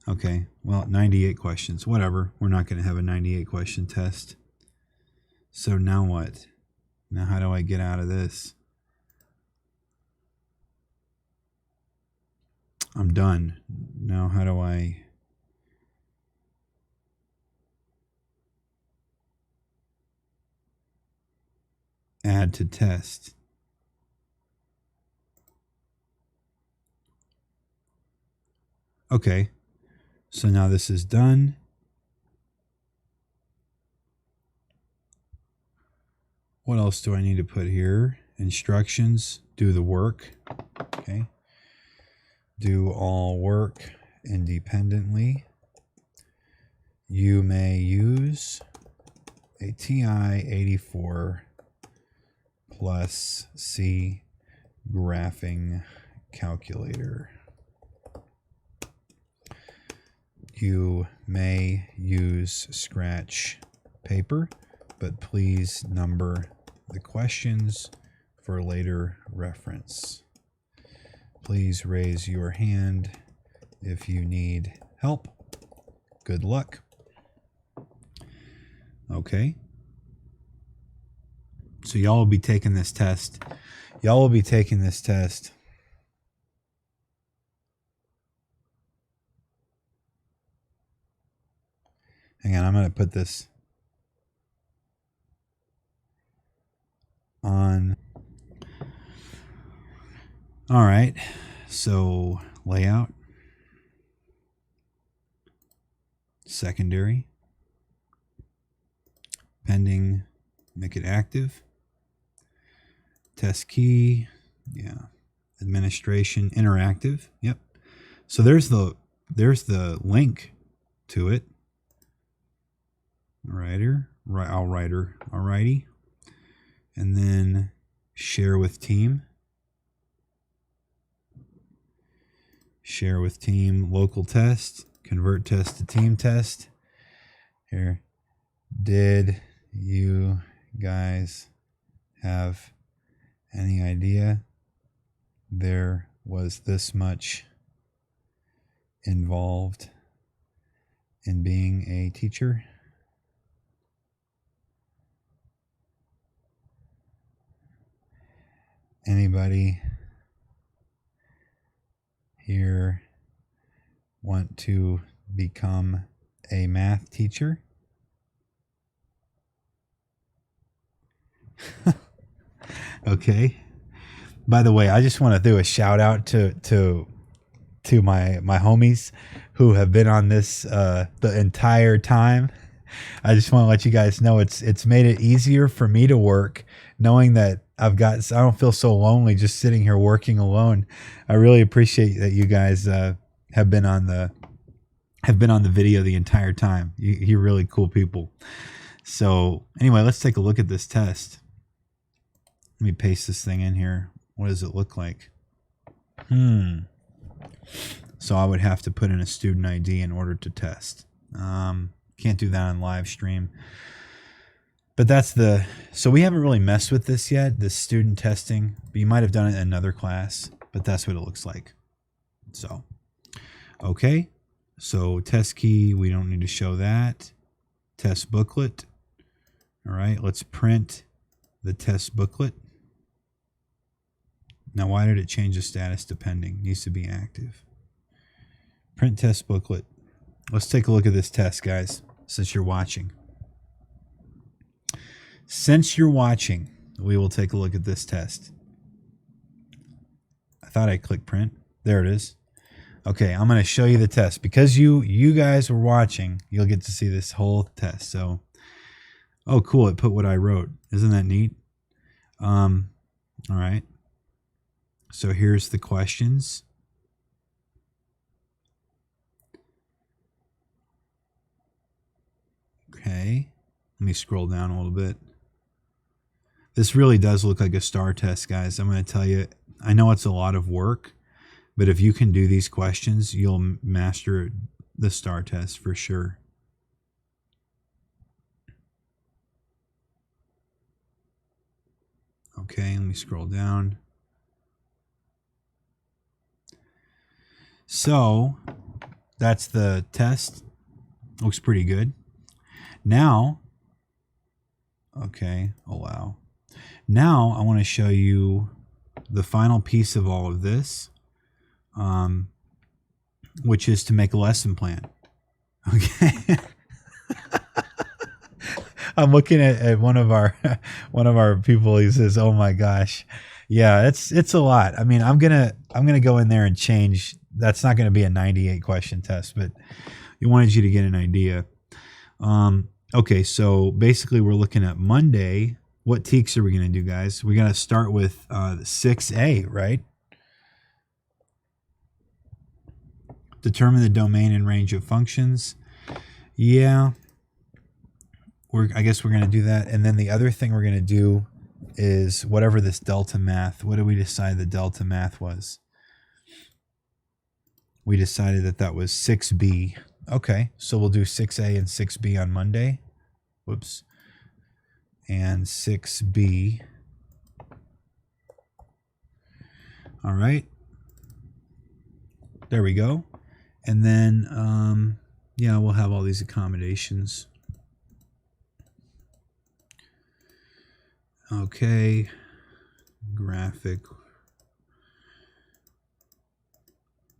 Okay, well, 98 questions. Whatever. We're not going to have a 98 question test. So now what? Now how do I get out of this? I'm done. Now how do I... add to test? Okay, so now this is done. What else do I need to put here? Instructions, do the work. Okay. Do all work independently. You may use a TI-84 plus C graphing calculator. You may use scratch paper, but please number the questions for later reference. Please raise your hand if you need help. Good luck. Okay. So y'all will be taking this test. Y'all will be taking this test. Hang on, I'm going to put this on. All right. So layout. Secondary. Pending. Make it active. Test key. Yeah. Administration. Interactive. Yep. So there's the link to it. Alrighty. And then share with team. Share with team, local test, convert test to team test. Here. Did you guys have any idea there was this much involved in being a teacher? Anybody here want to become a math teacher? Okay. By the way, I just want to do a shout out to my homies who have been on this the entire time. I just want to let you guys know it's made it easier for me to work, knowing that I don't feel so lonely just sitting here working alone. I really appreciate that you guys have been on the video the entire time. You're really cool people. So anyway, let's take a look at this test. Let me paste this thing in here. What does it look like? So I would have to put in a student ID in order to test. Can't do that on live stream. But so we haven't really messed with this yet, this student testing. But you might have done it in another class, but that's what it looks like. So, okay. So test key, we don't need to show that. Test booklet. All right, let's print the test booklet. Now, why did it change the status to pending? Needs to be active. Print test booklet. Let's take a look at this test, guys, since you're watching. Since you're watching, we will take a look at this test. I thought I clicked print. There it is. Okay, I'm going to show you the test. Because you guys were watching, you'll get to see this whole test. So, oh, cool. It put what I wrote. Isn't that neat? All right. So here's the questions. Okay. Let me scroll down a little bit. This really does look like a STAR test, guys. I'm going to tell you, I know it's a lot of work, but if you can do these questions, you'll master the STAR test for sure. Okay, let me scroll down. So that's the test. Looks pretty good. Now, okay, oh wow. Now I want to show you the final piece of all of this, which is to make a lesson plan. Okay. I'm looking at one of our people. He says, "Oh my gosh, yeah, it's a lot." I mean, I'm gonna go in there and change. That's not going to be a 98 question test, but we wanted you to get an idea. Okay, so basically we're looking at Monday. What TEKS are we going to do, guys? We're going to start with 6A, right? Determine the domain and range of functions. Yeah, I guess we're going to do that. And then the other thing we're going to do is whatever this delta math. What did we decide the delta math was? We decided that was 6B. Okay, so we'll do 6A and 6B on Monday. Whoops. And 6B. All right. There we go. And then, yeah, we'll have all these accommodations. Okay. Graphic.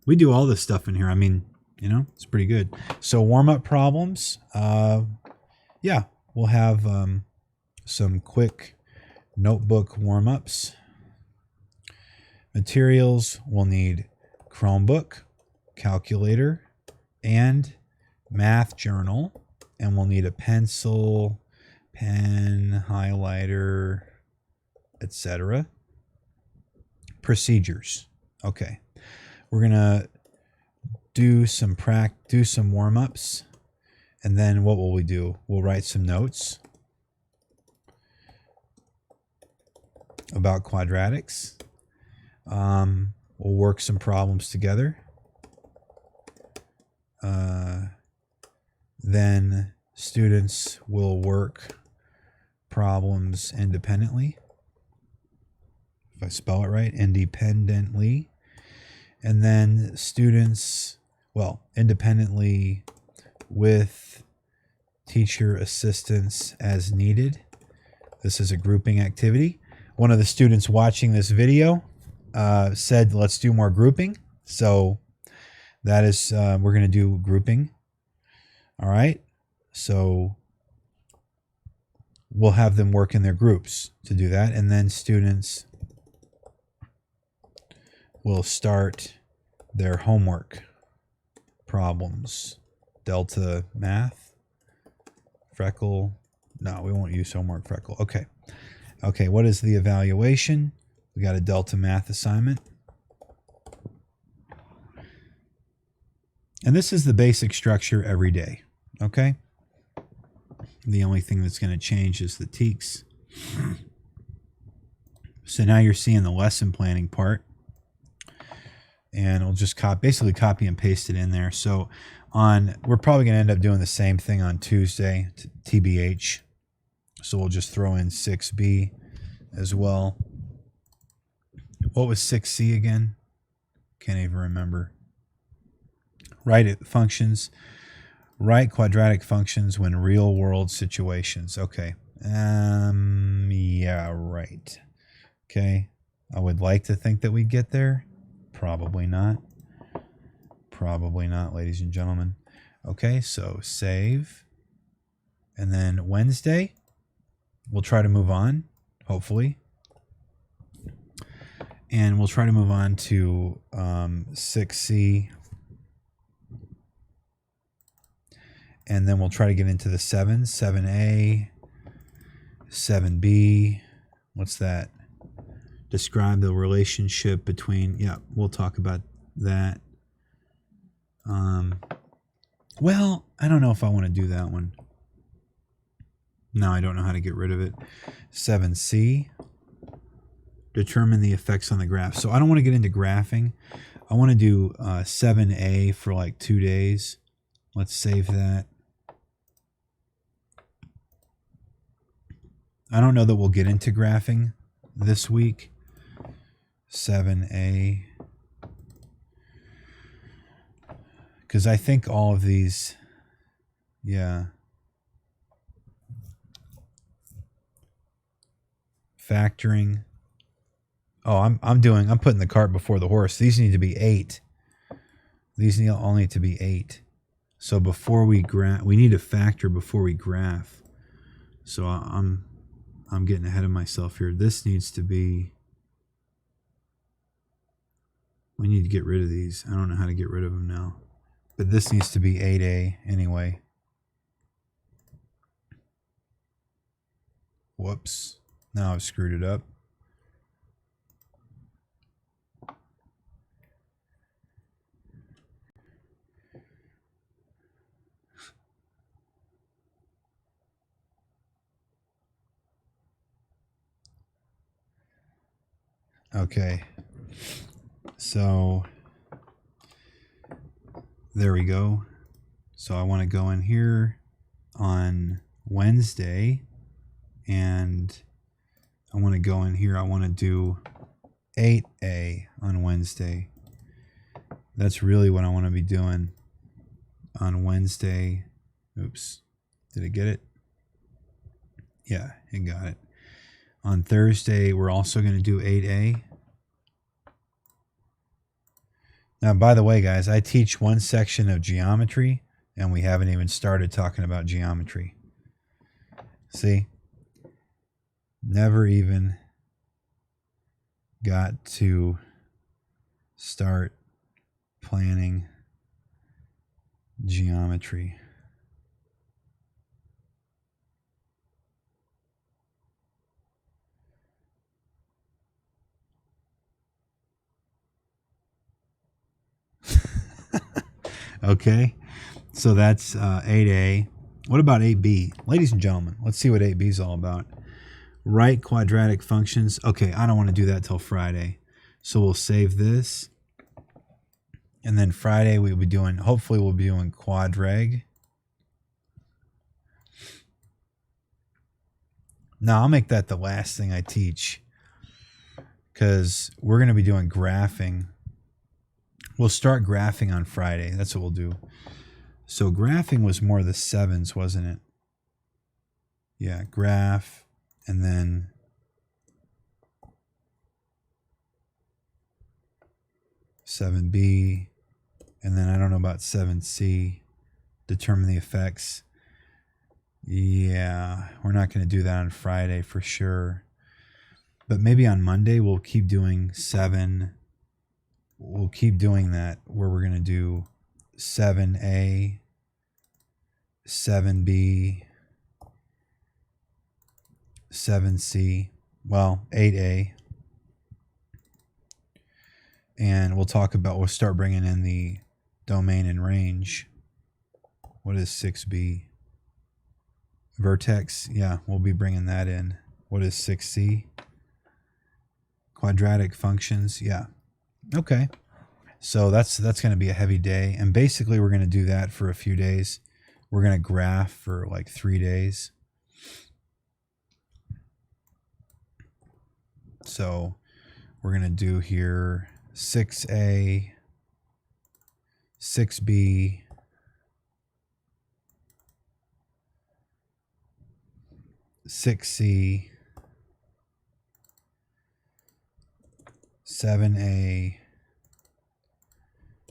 We do all this stuff in here. I mean, you know, it's pretty good. So warm-up problems. Yeah, we'll have some quick notebook warm-ups. Materials, we'll need Chromebook, calculator, and math journal. And we'll need a pencil, pen, highlighter, etc. Procedures. Okay. We're gonna do some warm-ups, and then what will we do? We'll write some notes about quadratics. We'll work some problems together. Then students will work problems independently. If I spell it right, independently. And then students, well, independently with teacher assistance as needed. This is a grouping activity. One of the students watching this video said, let's do more grouping. So that is, we're going to do grouping. All right. So we'll have them work in their groups to do that. And then students will start their homework problems. Delta math, freckle. No, we won't use homework freckle. Okay. Okay, what is the evaluation? We got a delta math assignment. And this is the basic structure every day. Okay. The only thing that's going to change is the TEKS. So now you're seeing the lesson planning part. And we'll just basically copy and paste it in there. So we're probably going to end up doing the same thing on Tuesday, TBH. So we'll just throw in 6B as well. What was 6C again? Can't even remember. Write functions. Write quadratic functions when real world situations. Okay. Yeah, right. Okay. I would like to think that we'd get there. Probably not. Probably not, ladies and gentlemen. Okay, so save. And then Wednesday, we'll try to move on, hopefully. And we'll try to move on to 6C. And then we'll try to get into the 7A, 7B. What's that? Describe the relationship between, yeah, we'll talk about that. Well, I don't know if I want to do that one. No, I don't know how to get rid of it. 7C. Determine the effects on the graph. So I don't want to get into graphing. I want to do 7A for like 2 days. Let's save that. I don't know that we'll get into graphing this week. 7A. Because I think all of these, yeah. Factoring. Oh, I'm putting the cart before the horse. These need to be 8. These all need to be 8. So before we graph, we need to factor before we graph. So I'm getting ahead of myself here. This needs to be, we need to get rid of these. I don't know how to get rid of them now. But this needs to be 8A anyway. Whoops. Now I've screwed it up. Okay. So there we go. So I want to go in here on Wednesday and I want to go in here. I want to do 8A on Wednesday. That's really what I want to be doing on Wednesday. Oops. Did it get it? Yeah, it got it. On Thursday, we're also going to do 8A. Now, by the way, guys, I teach one section of geometry, and we haven't even started talking about geometry. See? Never even got to start planning geometry. Okay, so that's 8A. What about 8B? Ladies and gentlemen, let's see what 8B is all about. Write quadratic functions. Okay, I don't want to do that till Friday. So we'll save this. And then Friday we'll be doing, hopefully we'll be doing quadrag. Now I'll make that the last thing I teach because we're going to be doing graphing. We'll start graphing on Friday. That's what we'll do. So graphing was more the 7s, wasn't it? Yeah, graph, and then seven B, and then I don't know about 7C. Determine the effects. Yeah, we're not going to do that on Friday for sure. But maybe on Monday we'll keep doing 7. We'll keep doing that where we're going to do 7A, 7B, 7C, well, 8A. And we'll start bringing in the domain and range. What is 6B? Vertex, yeah, we'll be bringing that in. What is 6C? Quadratic functions, yeah. Okay, so that's going to be a heavy day, and basically we're going to do that for a few days. We're going to graph for like 3 days. So we're going to do here 6A, 6B, 6C, 7A,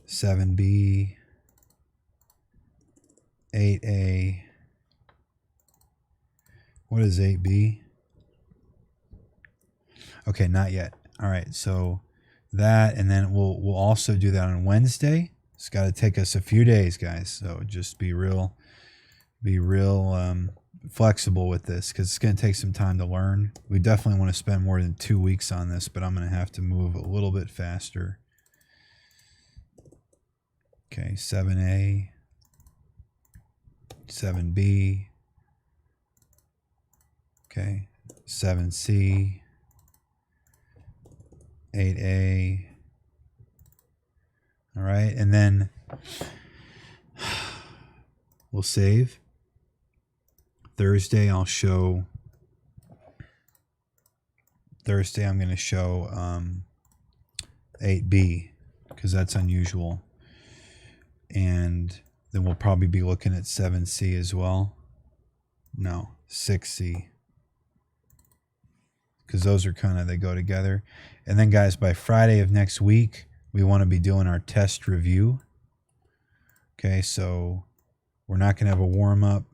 7B, 8A. What is 8B? Okay, not yet. All right, so that, and then we'll also do that on Wednesday. It's got to take us a few days, guys. So just be real flexible with this, because it's going to take some time to learn. We definitely want to spend more than 2 weeks on this, but I'm going to have to move a little bit faster. Okay, 7A, 7B, okay, 7C, 8A. All right, and then we'll save. Thursday I'm going to show 8B, because that's unusual. And then we'll probably be looking at 7C as well. No, 6C. Because those are they go together. And then, guys, by Friday of next week, we want to be doing our test review. Okay, so we're not going to have a warm-up.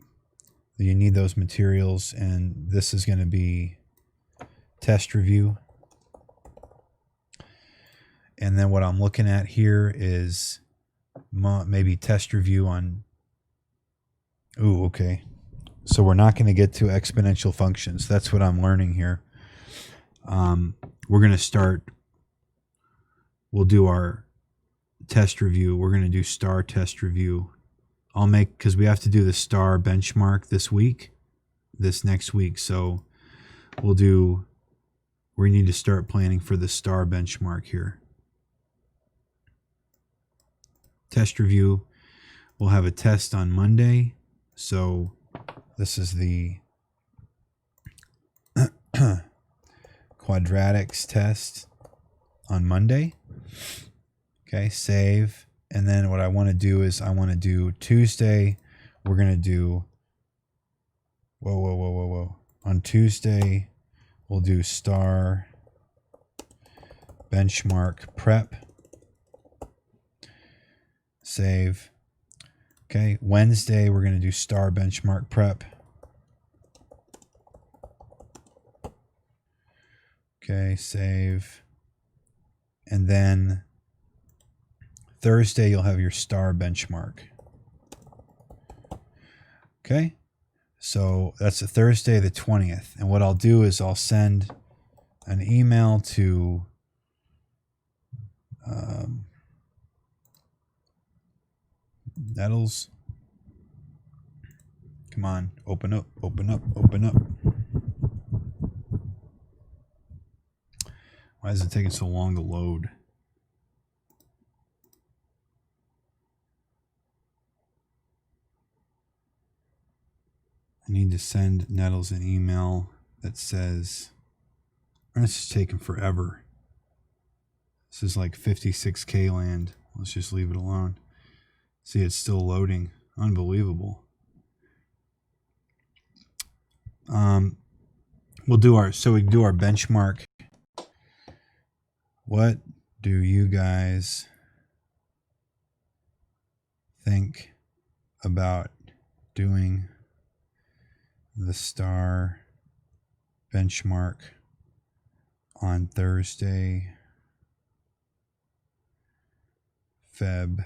You need those materials, and this is going to be test review. And then what I'm looking at here is maybe test review on... Ooh, okay. So we're not going to get to exponential functions. That's what I'm learning here. We're going to start... We'll do our test review. We're going to do star test review. Because we have to do the star benchmark this next week. So we need to start planning for the star benchmark here. Test review. We'll have a test on Monday. So this is the quadratics test on Monday. Okay, save. And then what I want to do is Tuesday, we're going to do, on Tuesday, we'll do star benchmark prep. Save. Okay, Wednesday, we're going to do star benchmark prep. Okay, save. And then Thursday, you'll have your star benchmark. Okay, so that's a Thursday the 20th. And what I'll do is I'll send an email to Nettles. Come on, open up. Why is it taking so long to load? I need to send Nettles an email that says, this is taking forever. This is like 56K land. Let's just leave it alone. See, it's still loading. Unbelievable. We do our benchmark. What do you guys think about doing the star benchmark on Thursday, Feb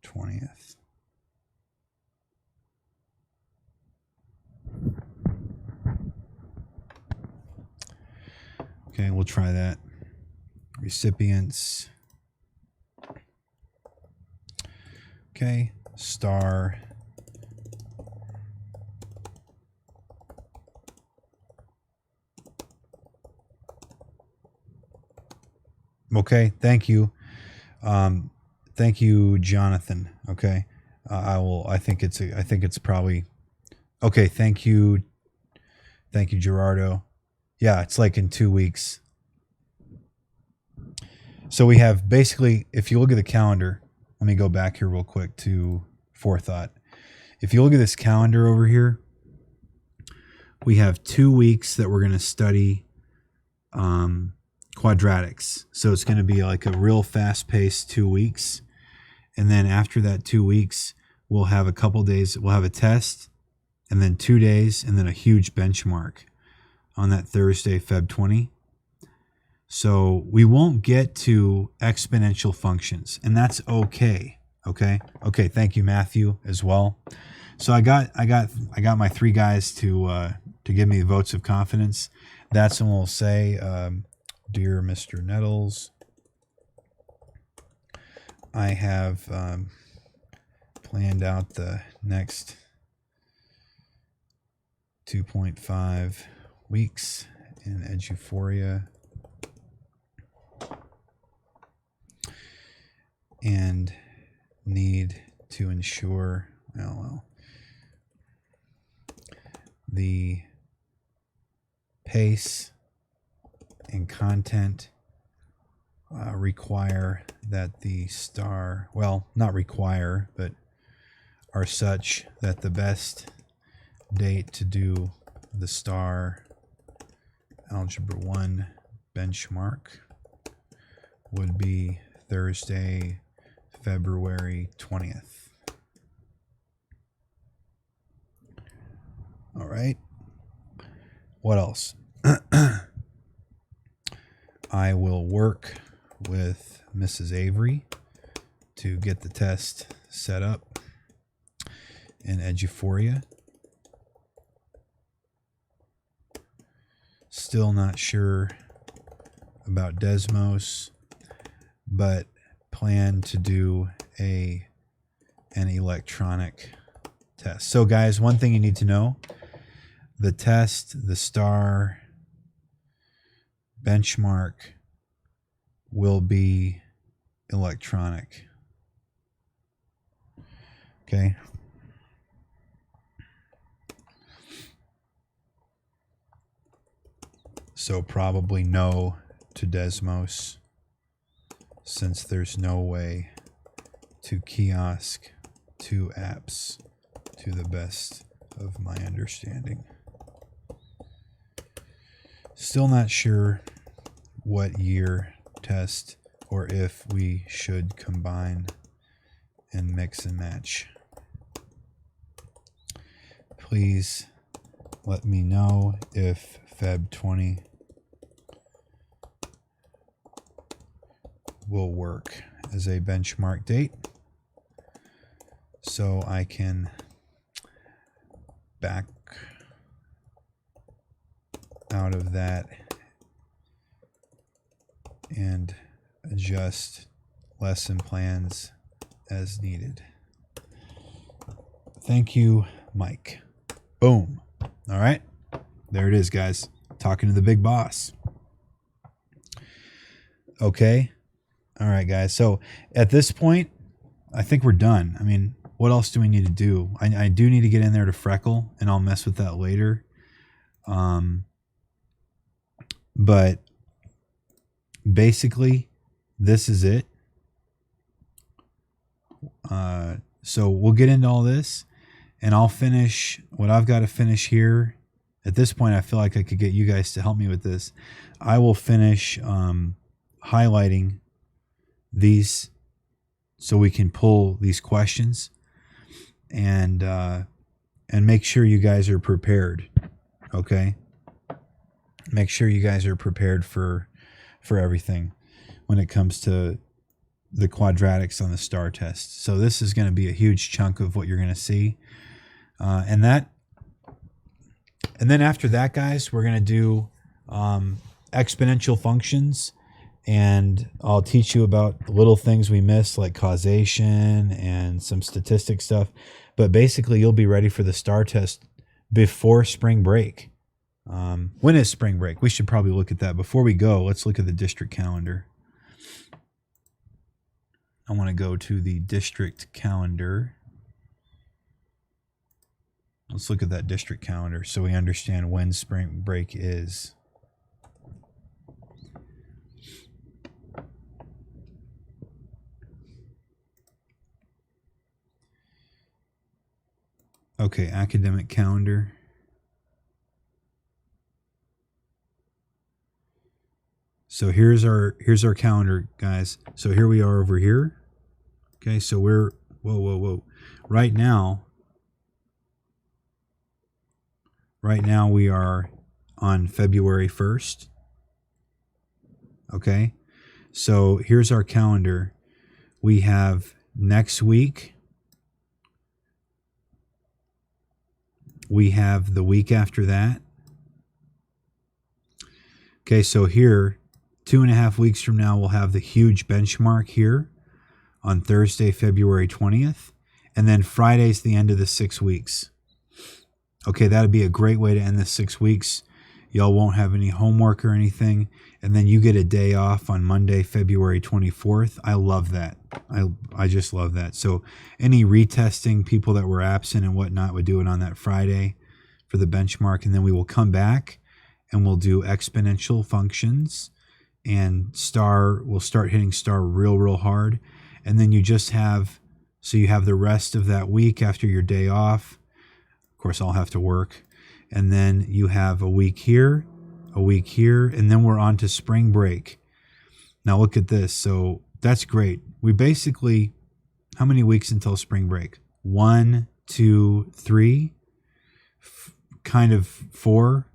20th? Okay, we'll try that. Recipients. Okay, star. Okay, thank you. Thank you, Jonathan. Okay, I think it's probably okay. Thank you, Gerardo. Yeah, it's like in 2 weeks. So we have basically, if you look at the calendar, let me go back here real quick to forethought. If you look at this calendar over here, we have 2 weeks that we're going to study quadratics. So it's going to be like a real fast-paced 2 weeks. And then after that 2 weeks, we'll have a couple days, we'll have a test, and then 2 days, and then a huge benchmark on that Thursday, Feb 20. So we won't get to exponential functions, and that's okay. Okay. Thank you, Matthew, as well. So I got my 3 guys to give me votes of confidence. That's when we'll say, dear Mr. Nettles, I have planned out the next 2.5 weeks in Eduphoria and need to ensure the pace and content require that the star, well, not require, but are such that the best date to do the star algebra 1 benchmark would be Thursday, February 20th. All right. What else? I will work with Mrs. Avery to get the test set up in Eduphoria. Still not sure about Desmos, but plan to do an electronic test. So guys, one thing you need to know, the test, the star benchmark will be electronic. Okay. So probably no to Desmos, since there's no way to kiosk 2 apps to the best of my understanding. Still not sure what year test or if we should combine and mix and match. Please let me know if Feb 20 will work as a benchmark date so I can back out of that and adjust lesson plans as needed. Thank you, Mike. Boom. All right. There it is, guys. Talking to the big boss. Okay. All right, guys. So at this point, I think we're done. I mean, what else do we need to do? I do need to get in there to Freckle, and I'll mess with that later. But basically, this is it. So we'll get into all this, and I'll finish what I've got to finish here. At this point, I feel like I could get you guys to help me with this. I will finish highlighting these so we can pull these questions and make sure you guys are prepared. Okay? Make sure you guys are prepared for everything when it comes to the quadratics on the STAR test. So this is going to be a huge chunk of what you're going to see. And then after that, guys, we're going to do exponential functions, and I'll teach you about little things we miss like causation and some statistic stuff. But basically, you'll be ready for the STAR test before spring break. When is spring break? We should probably look at that. Before we go, let's look at the district calendar. I want to go to the district calendar. Let's look at that district calendar so we understand when spring break is. Okay, academic calendar. So here's our calendar, guys. So here we are over here. Okay, so we're whoa. Right now we are on February 1st. Okay. So here's our calendar. We have next week. We have the week after that. Okay, so here, 2.5 weeks from now, we'll have the huge benchmark here on Thursday, February 20th. And then Friday's the end of the 6 weeks. Okay, that'd be a great way to end the 6 weeks. Y'all won't have any homework or anything. And then you get a day off on Monday, February 24th. I love that. I just love that. So any retesting, people that were absent and whatnot would do it on that Friday for the benchmark. And then we will come back and we'll do exponential functions, and star, we'll start hitting star real hard. And then you just have, so you have the rest of that week after your day off. Of course, I'll have to work. And then you have a week here, and then we're on to spring break. Now look at this. So that's great. We basically, how many weeks until spring break? 1, 2, 3, kind of 4,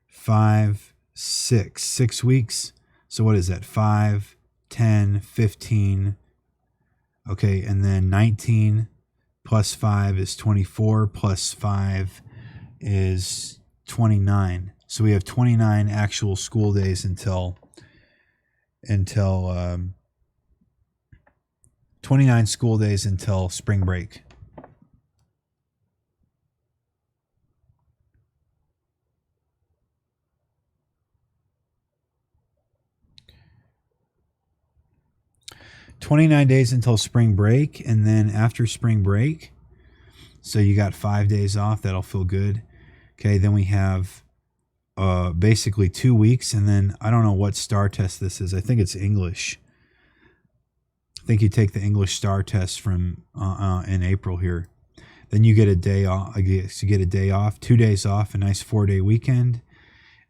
5, 6. 6 weeks. So what is that? 5, 10, 15. Okay, and then 19 plus 5 is 24, plus 5 is 29. So we have 29 actual school days until 29 school days until spring break. $29 days until spring break, and then after spring break, so you got 5 days off. That'll feel good. Okay, then we have basically 2 weeks, and then I don't know what star test this is. I think it's English. I think you take the English star test from in April here. Then you get a day off. You get a day off, 2 days off, a nice 4-day weekend.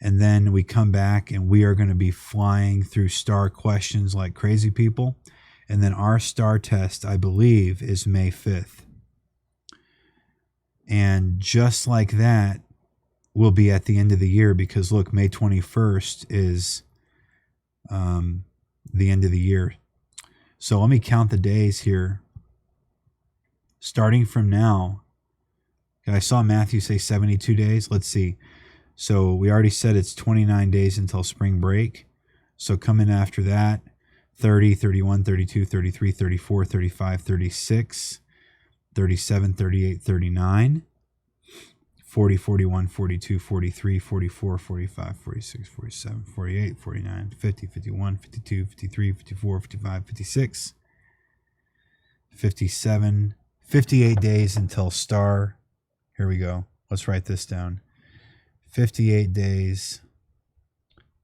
And then we come back and we are going to be flying through star questions like crazy people. And then our star test, I believe, is May 5th. And just like that, we'll be at the end of the year, because look, May 21st is the end of the year. So let me count the days here. Starting from now, I saw Matthew say 72 days. Let's see. So we already said it's 29 days until spring break. So coming after that, 30, 31, 32, 33, 34, 35, 36, 37, 38, 39, 40, 41, 42, 43, 44, 45, 46, 47, 48, 49, 50, 51, 52, 53, 54, 55, 56, 57, 58 days until star. Here we go. Let's write this down. 58 days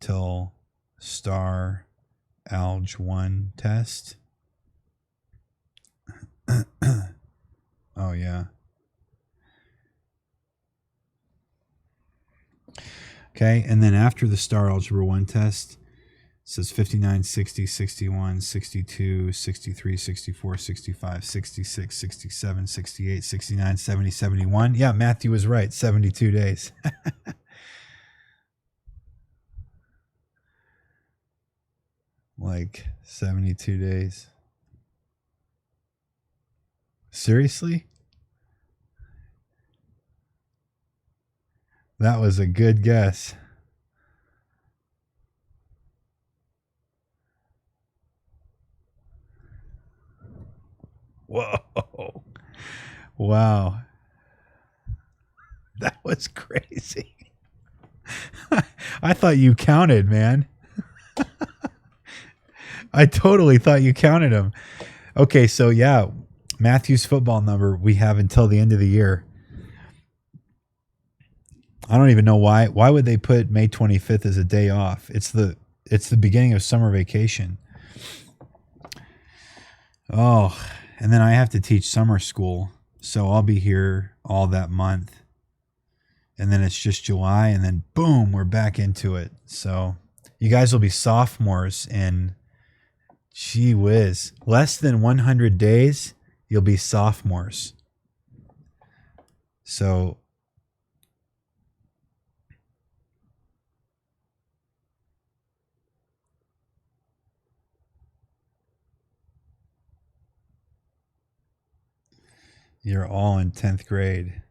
till star Alg 1 test. Oh, yeah. Okay, and then after the star algebra 1 test, it says 59, 60, 61, 62, 63, 64, 65, 66, 67, 68, 69, 70, 71. Yeah, Matthew was right. 72 days. Like 72 days. Seriously? That was a good guess. Whoa. Wow. That was crazy. I thought you counted, man. I totally thought you counted them. Okay, so yeah, Matthew's football number we have until the end of the year. I don't even know why. Why would they put May 25th as a day off? It's the beginning of summer vacation. Oh, and then I have to teach summer school. So I'll be here all that month. And then it's just July, and then boom, we're back into it. So you guys will be sophomores in, gee whiz, less than 100 days, you'll be sophomores. So you're all in 10th grade.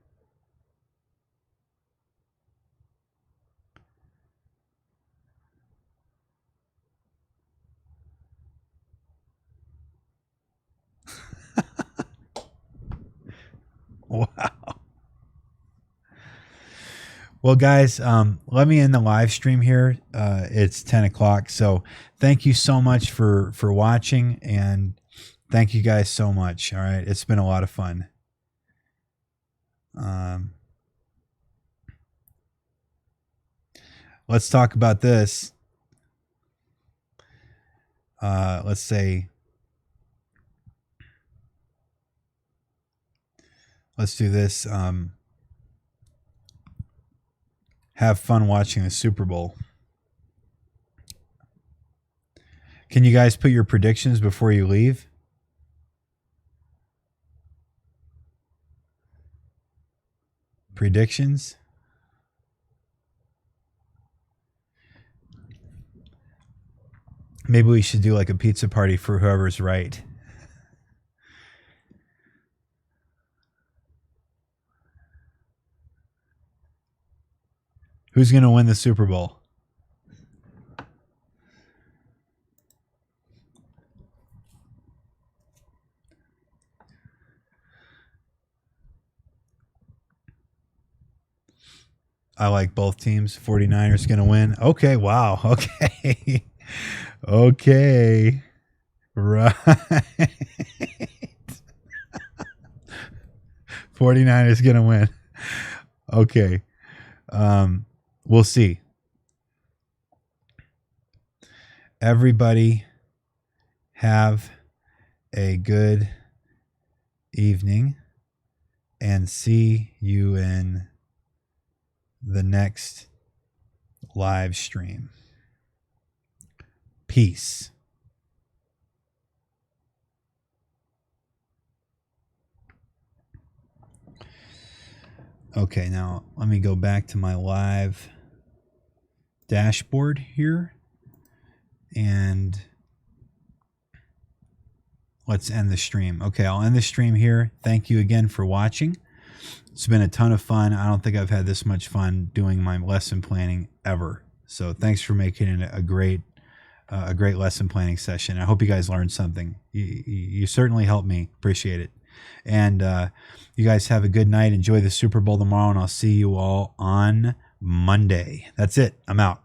Wow. Well, guys, let me end the live stream here. It's 10 o'clock. So thank you so much for watching, and thank you guys so much. All right. It's been a lot of fun. Let's talk about this. Let's do this. Have fun watching the Super Bowl. Can you guys put your predictions before you leave? Predictions? Maybe we should do like a pizza party for whoever's right. Who's going to win the Super Bowl? I like both teams. 49ers going to win. Okay, wow. Okay. Okay. Right. 49ers going to win. Okay. We'll see. Everybody have a good evening, and see you in the next live stream. Peace. Okay, now let me go back to my live dashboard here, and let's end the stream. Okay, I'll end the stream here. Thank you again for watching. It's been a ton of fun. I don't think I've had this much fun doing my lesson planning ever. So thanks for making it a great lesson planning session. I hope you guys learned something. You certainly helped me. Appreciate it. And you guys have a good night. Enjoy the Super Bowl tomorrow, and I'll see you all on Monday. That's it. I'm out.